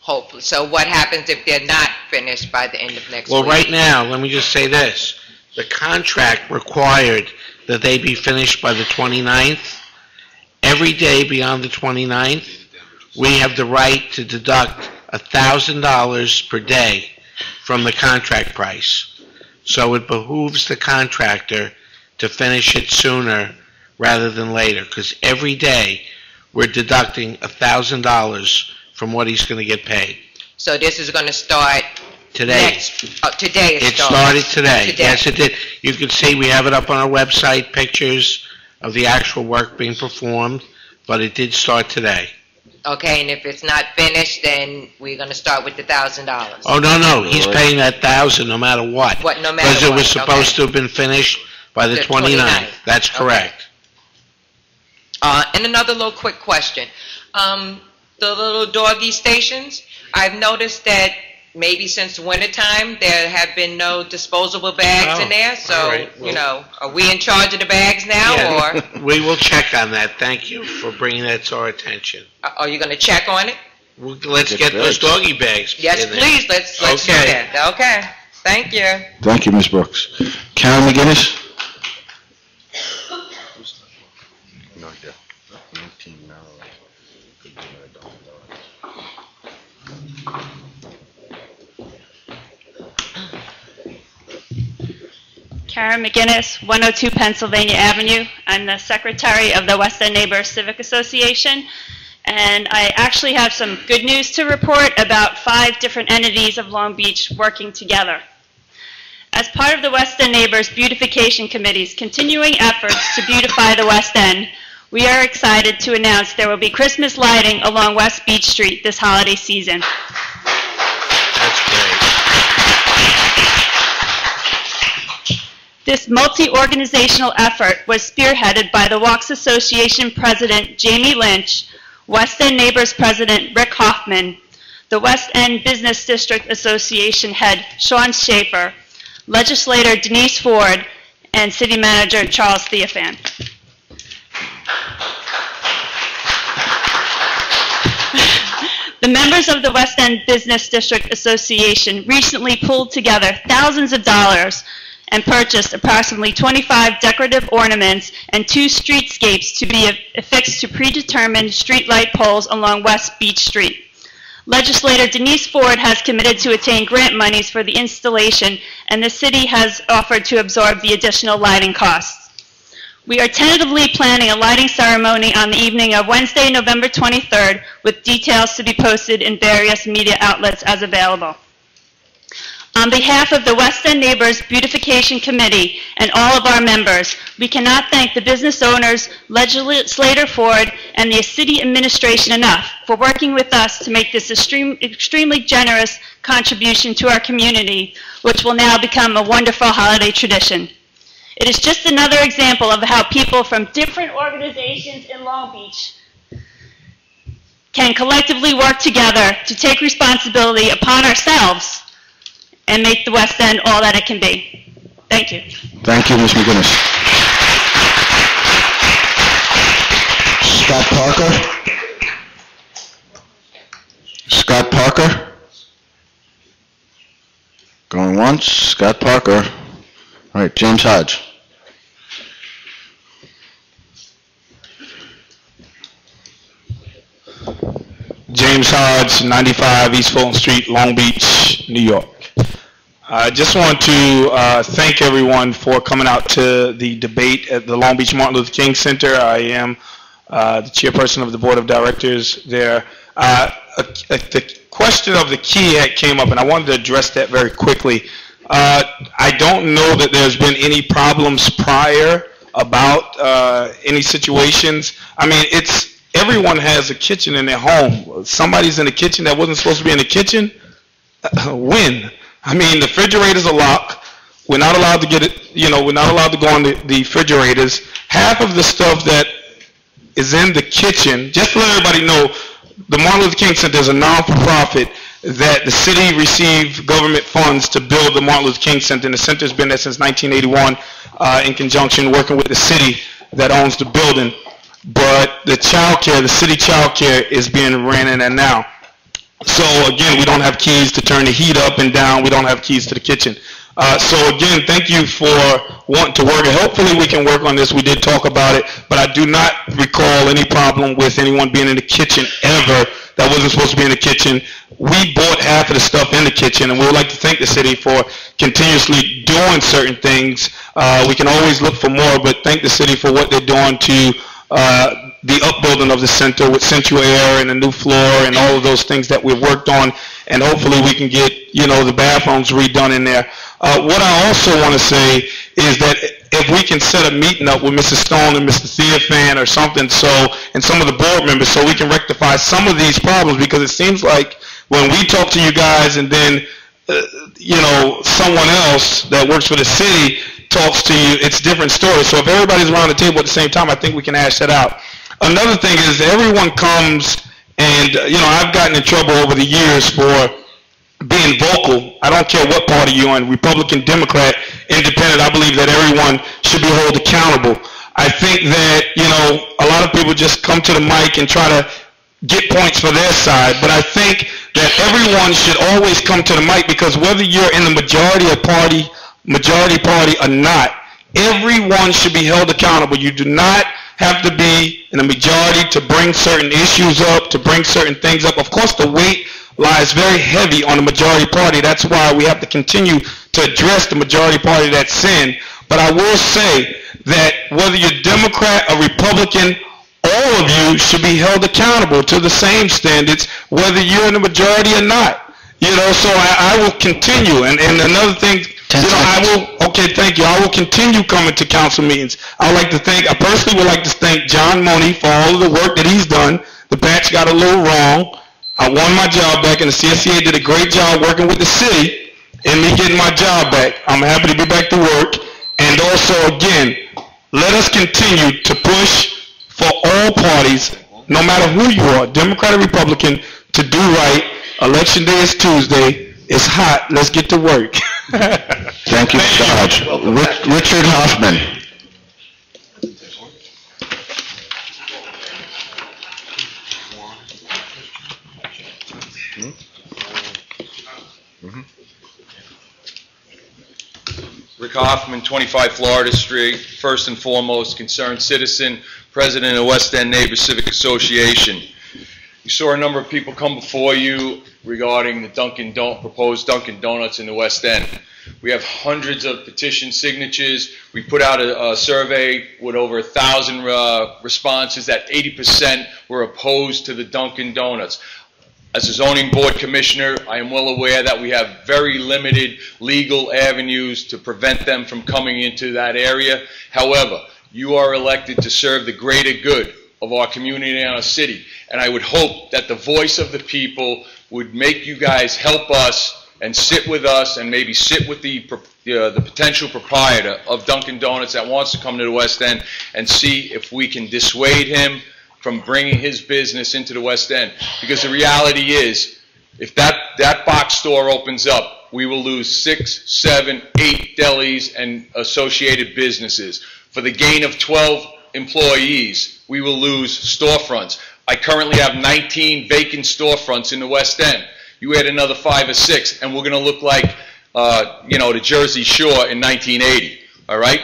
Hopefully. So what happens if they're not finished by the end of next week? Well, right now, let me just say this. The contract required that they be finished by the 29th. Every day beyond the 29th, we have the right to deduct $1,000 per day from the contract price. So it behooves the contractor to finish it sooner rather than later, because every day we're deducting $1,000 from what he's going to get paid. So this is going to start today. Today it started today. Yes, it did. You can see we have it up on our website, pictures of the actual work being performed, but it did start today. Okay, and if it's not finished, then we're going to start with the $1,000. Oh, no, he's paying that $1,000 no matter what. What, no matter what? Because it was supposed to have been finished By the 29th. That's correct. And another little quick question. The little doggy stations, I've noticed that maybe since wintertime, there have been no disposable bags in there. So, all right. Well, you know, are we in charge of the bags now, Yeah, or we will check on that. Thank you for bringing that to our attention. are you going to check on it? Let's get those doggy bags. Yes, in there. please. Let's do Okay. that. Okay. Thank you. Thank you, Ms. Brooks. Karen McGinnis? Karen McGinnis, 102 Pennsylvania Avenue. I'm the secretary of the West End Neighbors Civic Association, and I actually have some good news to report about 5 different entities of Long Beach working together. As part of the West End Neighbors Beautification Committee's continuing efforts to beautify the West End, we are excited to announce there will be Christmas lighting along West Beach Street this holiday season. That's great. This multi-organizational effort was spearheaded by the Walks Association President Jamie Lynch, West End Neighbors President Rick Hoffman, the West End Business District Association Head Sean Schaefer, Legislator Denise Ford, and City Manager Charles Theophan. The members of the West End Business District Association recently pulled together thousands of dollars and purchased approximately 25 decorative ornaments and 2 streetscapes to be affixed to predetermined streetlight poles along West Beach Street. Legislator Denise Ford has committed to attain grant monies for the installation, and the city has offered to absorb the additional lighting costs. We are tentatively planning a lighting ceremony on the evening of Wednesday, November 23rd, with details to be posted in various media outlets as available. On behalf of the West End Neighbors Beautification Committee and all of our members, we cannot thank the business owners, Legislator Ford, and the city administration enough for working with us to make this extremely generous contribution to our community, which will now become a wonderful holiday tradition. It is just another example of how people from different organizations in Long Beach can collectively work together to take responsibility upon ourselves and make the West End all that it can be. Thank you. Thank you, Ms. McGinnis. Scott Parker? Scott Parker? Going once. Scott Parker. All right, James Hodge. James Hodge, 95 East Fulton Street, Long Beach, New York. I just want to thank everyone for coming out to the debate at the Long Beach Martin Luther King Center. I am the chairperson of the board of directors there. The question of the key came up, and I wanted to address that very quickly. I don't know that there's been any problems prior about any situations. I mean, everyone has a kitchen in their home. Somebody's in the kitchen that wasn't supposed to be in the kitchen. When? I mean, the refrigerators are locked. We're not allowed to get it, we're not allowed to go on the refrigerators. Half of the stuff that is in the kitchen, just to let everybody know, the Martin Luther King Center is a non-for-profit that the city received government funds to build the Martin Luther King Center, and the center's been there since 1981 in conjunction working with the city that owns the building. But the city child care is being ran in there now. So again, we don't have keys to turn the heat up and down. We don't have keys to the kitchen. So again, thank you for wanting to work. And hopefully we can work on this. We did talk about it, but I do not recall any problem with anyone being in the kitchen ever that wasn't supposed to be in the kitchen. We bought half of the stuff in the kitchen, and we would like to thank the city for continuously doing certain things. We can always look for more, but thank the city for what they're doing to the upbuilding of the center with central air and a new floor and all of those things that we've worked on, and hopefully we can get, the bathrooms redone in there. What I also want to say is that if we can set a meeting up with Mrs. Stone and Mr. Theophan or something, and some of the board members, so we can rectify some of these problems, because it seems like when we talk to you guys and then, someone else that works for the city talks to you, it's different stories. So if everybody's around the table at the same time, I think we can hash that out. Another thing is everyone comes and, I've gotten in trouble over the years for being vocal. I don't care what party you're in, Republican, Democrat, Independent. I believe that everyone should be held accountable. I think that, a lot of people just come to the mic and try to get points for their side, but I think that everyone should always come to the mic, because whether you're in the majority party or not, everyone should be held accountable. You do not have to be in the majority to bring certain issues up, to bring certain things up. Of course, the weight lies very heavy on the majority party. That's why we have to continue to address the majority party that's in. But I will say that whether you're Democrat or Republican, all of you should be held accountable to the same standards, whether you're in the majority or not. So I will continue. And another thing, thank you. I will continue coming to council meetings. I personally would like to thank John Money for all of the work that he's done. The patch got a little wrong. I won my job back, and the CSCA did a great job working with the city and me getting my job back. I'm happy to be back to work. And also, again, let us continue to push for all parties, no matter who you are, Democrat or Republican, to do right. Election day is Tuesday. It's hot. Let's get to work. Thank you, Sarge. Richard Hoffman. Rick Hoffman, 25 Florida Street, first and foremost, concerned citizen, president of West End Neighbors Civic Association. You saw a number of people come before you regarding the proposed Dunkin' Donuts in the West End. We have hundreds of petition signatures. We put out a survey with over 1,000 responses that 80% were opposed to the Dunkin' Donuts. As a zoning board commissioner, I am well aware that we have very limited legal avenues to prevent them from coming into that area. However, you are elected to serve the greater good of our community and our city. And I would hope that the voice of the people would make you guys help us and sit with us and maybe sit with the potential proprietor of Dunkin' Donuts that wants to come to the West End and see if we can dissuade him from bringing his business into the West End. Because the reality is, if that box store opens up, we will lose 6, 7, 8 delis and associated businesses. For the gain of 12 employees, we will lose storefronts. I currently have 19 vacant storefronts in the West End. You add another 5 or 6, and we're going to look like, the Jersey Shore in 1980. All right?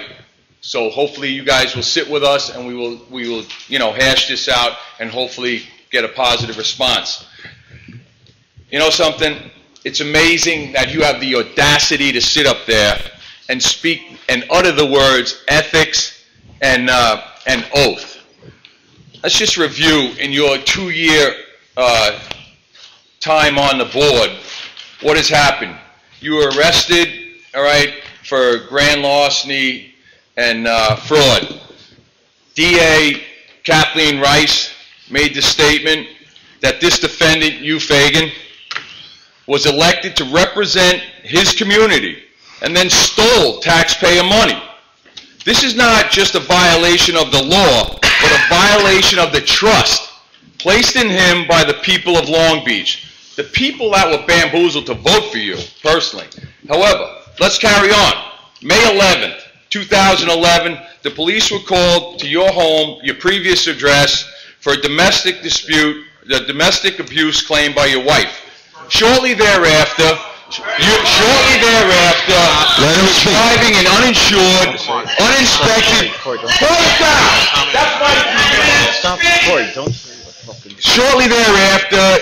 So hopefully you guys will sit with us, and we will hash this out and hopefully get a positive response. You know something? It's amazing that you have the audacity to sit up there and speak and utter the words ethics and oath. Let's just review in your 2-year time on the board what has happened. You were arrested, all right, for grand larceny and fraud. DA Kathleen Rice made the statement that this defendant, you Fagan, was elected to represent his community and then stole taxpayer money. This is not just a violation of the law, but a violation of the trust placed in him by the people of Long Beach, the people that were bamboozled to vote for you, personally. However, let's carry on. May 11th, 2011, the police were called to your home, your previous address, for a domestic dispute, the domestic abuse claim by your wife. Shortly thereafter, driving an uninsured, uninspected. Shortly thereafter,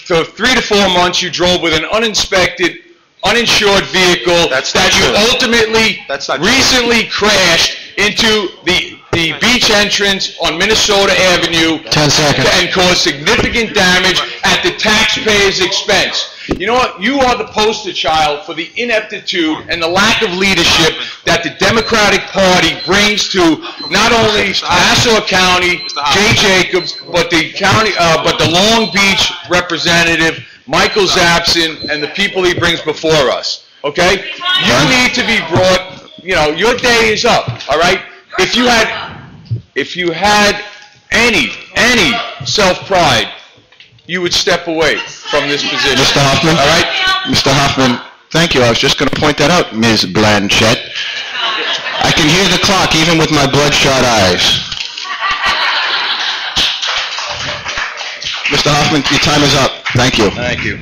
for 3 to 4 months, you drove with an uninspected, uninsured vehicle that you ultimately recently crashed into the beach entrance on Minnesota Avenue 10 seconds. And caused significant damage at the taxpayer's expense. You know what? You are the poster child for the ineptitude and the lack of leadership that the Democratic Party brings to not only Nassau County, Jay Jacobs, but the Long Beach representative, Michael Zapson, and the people he brings before us. Okay? You need to be brought, your day is up, all right? If you had any self-pride, you would step away from this position. Mr. Hoffman? All right? Mr. Hoffman, thank you. I was just going to point that out, Ms. Blanchett. I can hear the clock even with my bloodshot eyes. Mr. Hoffman, your time is up. Thank you. Thank you.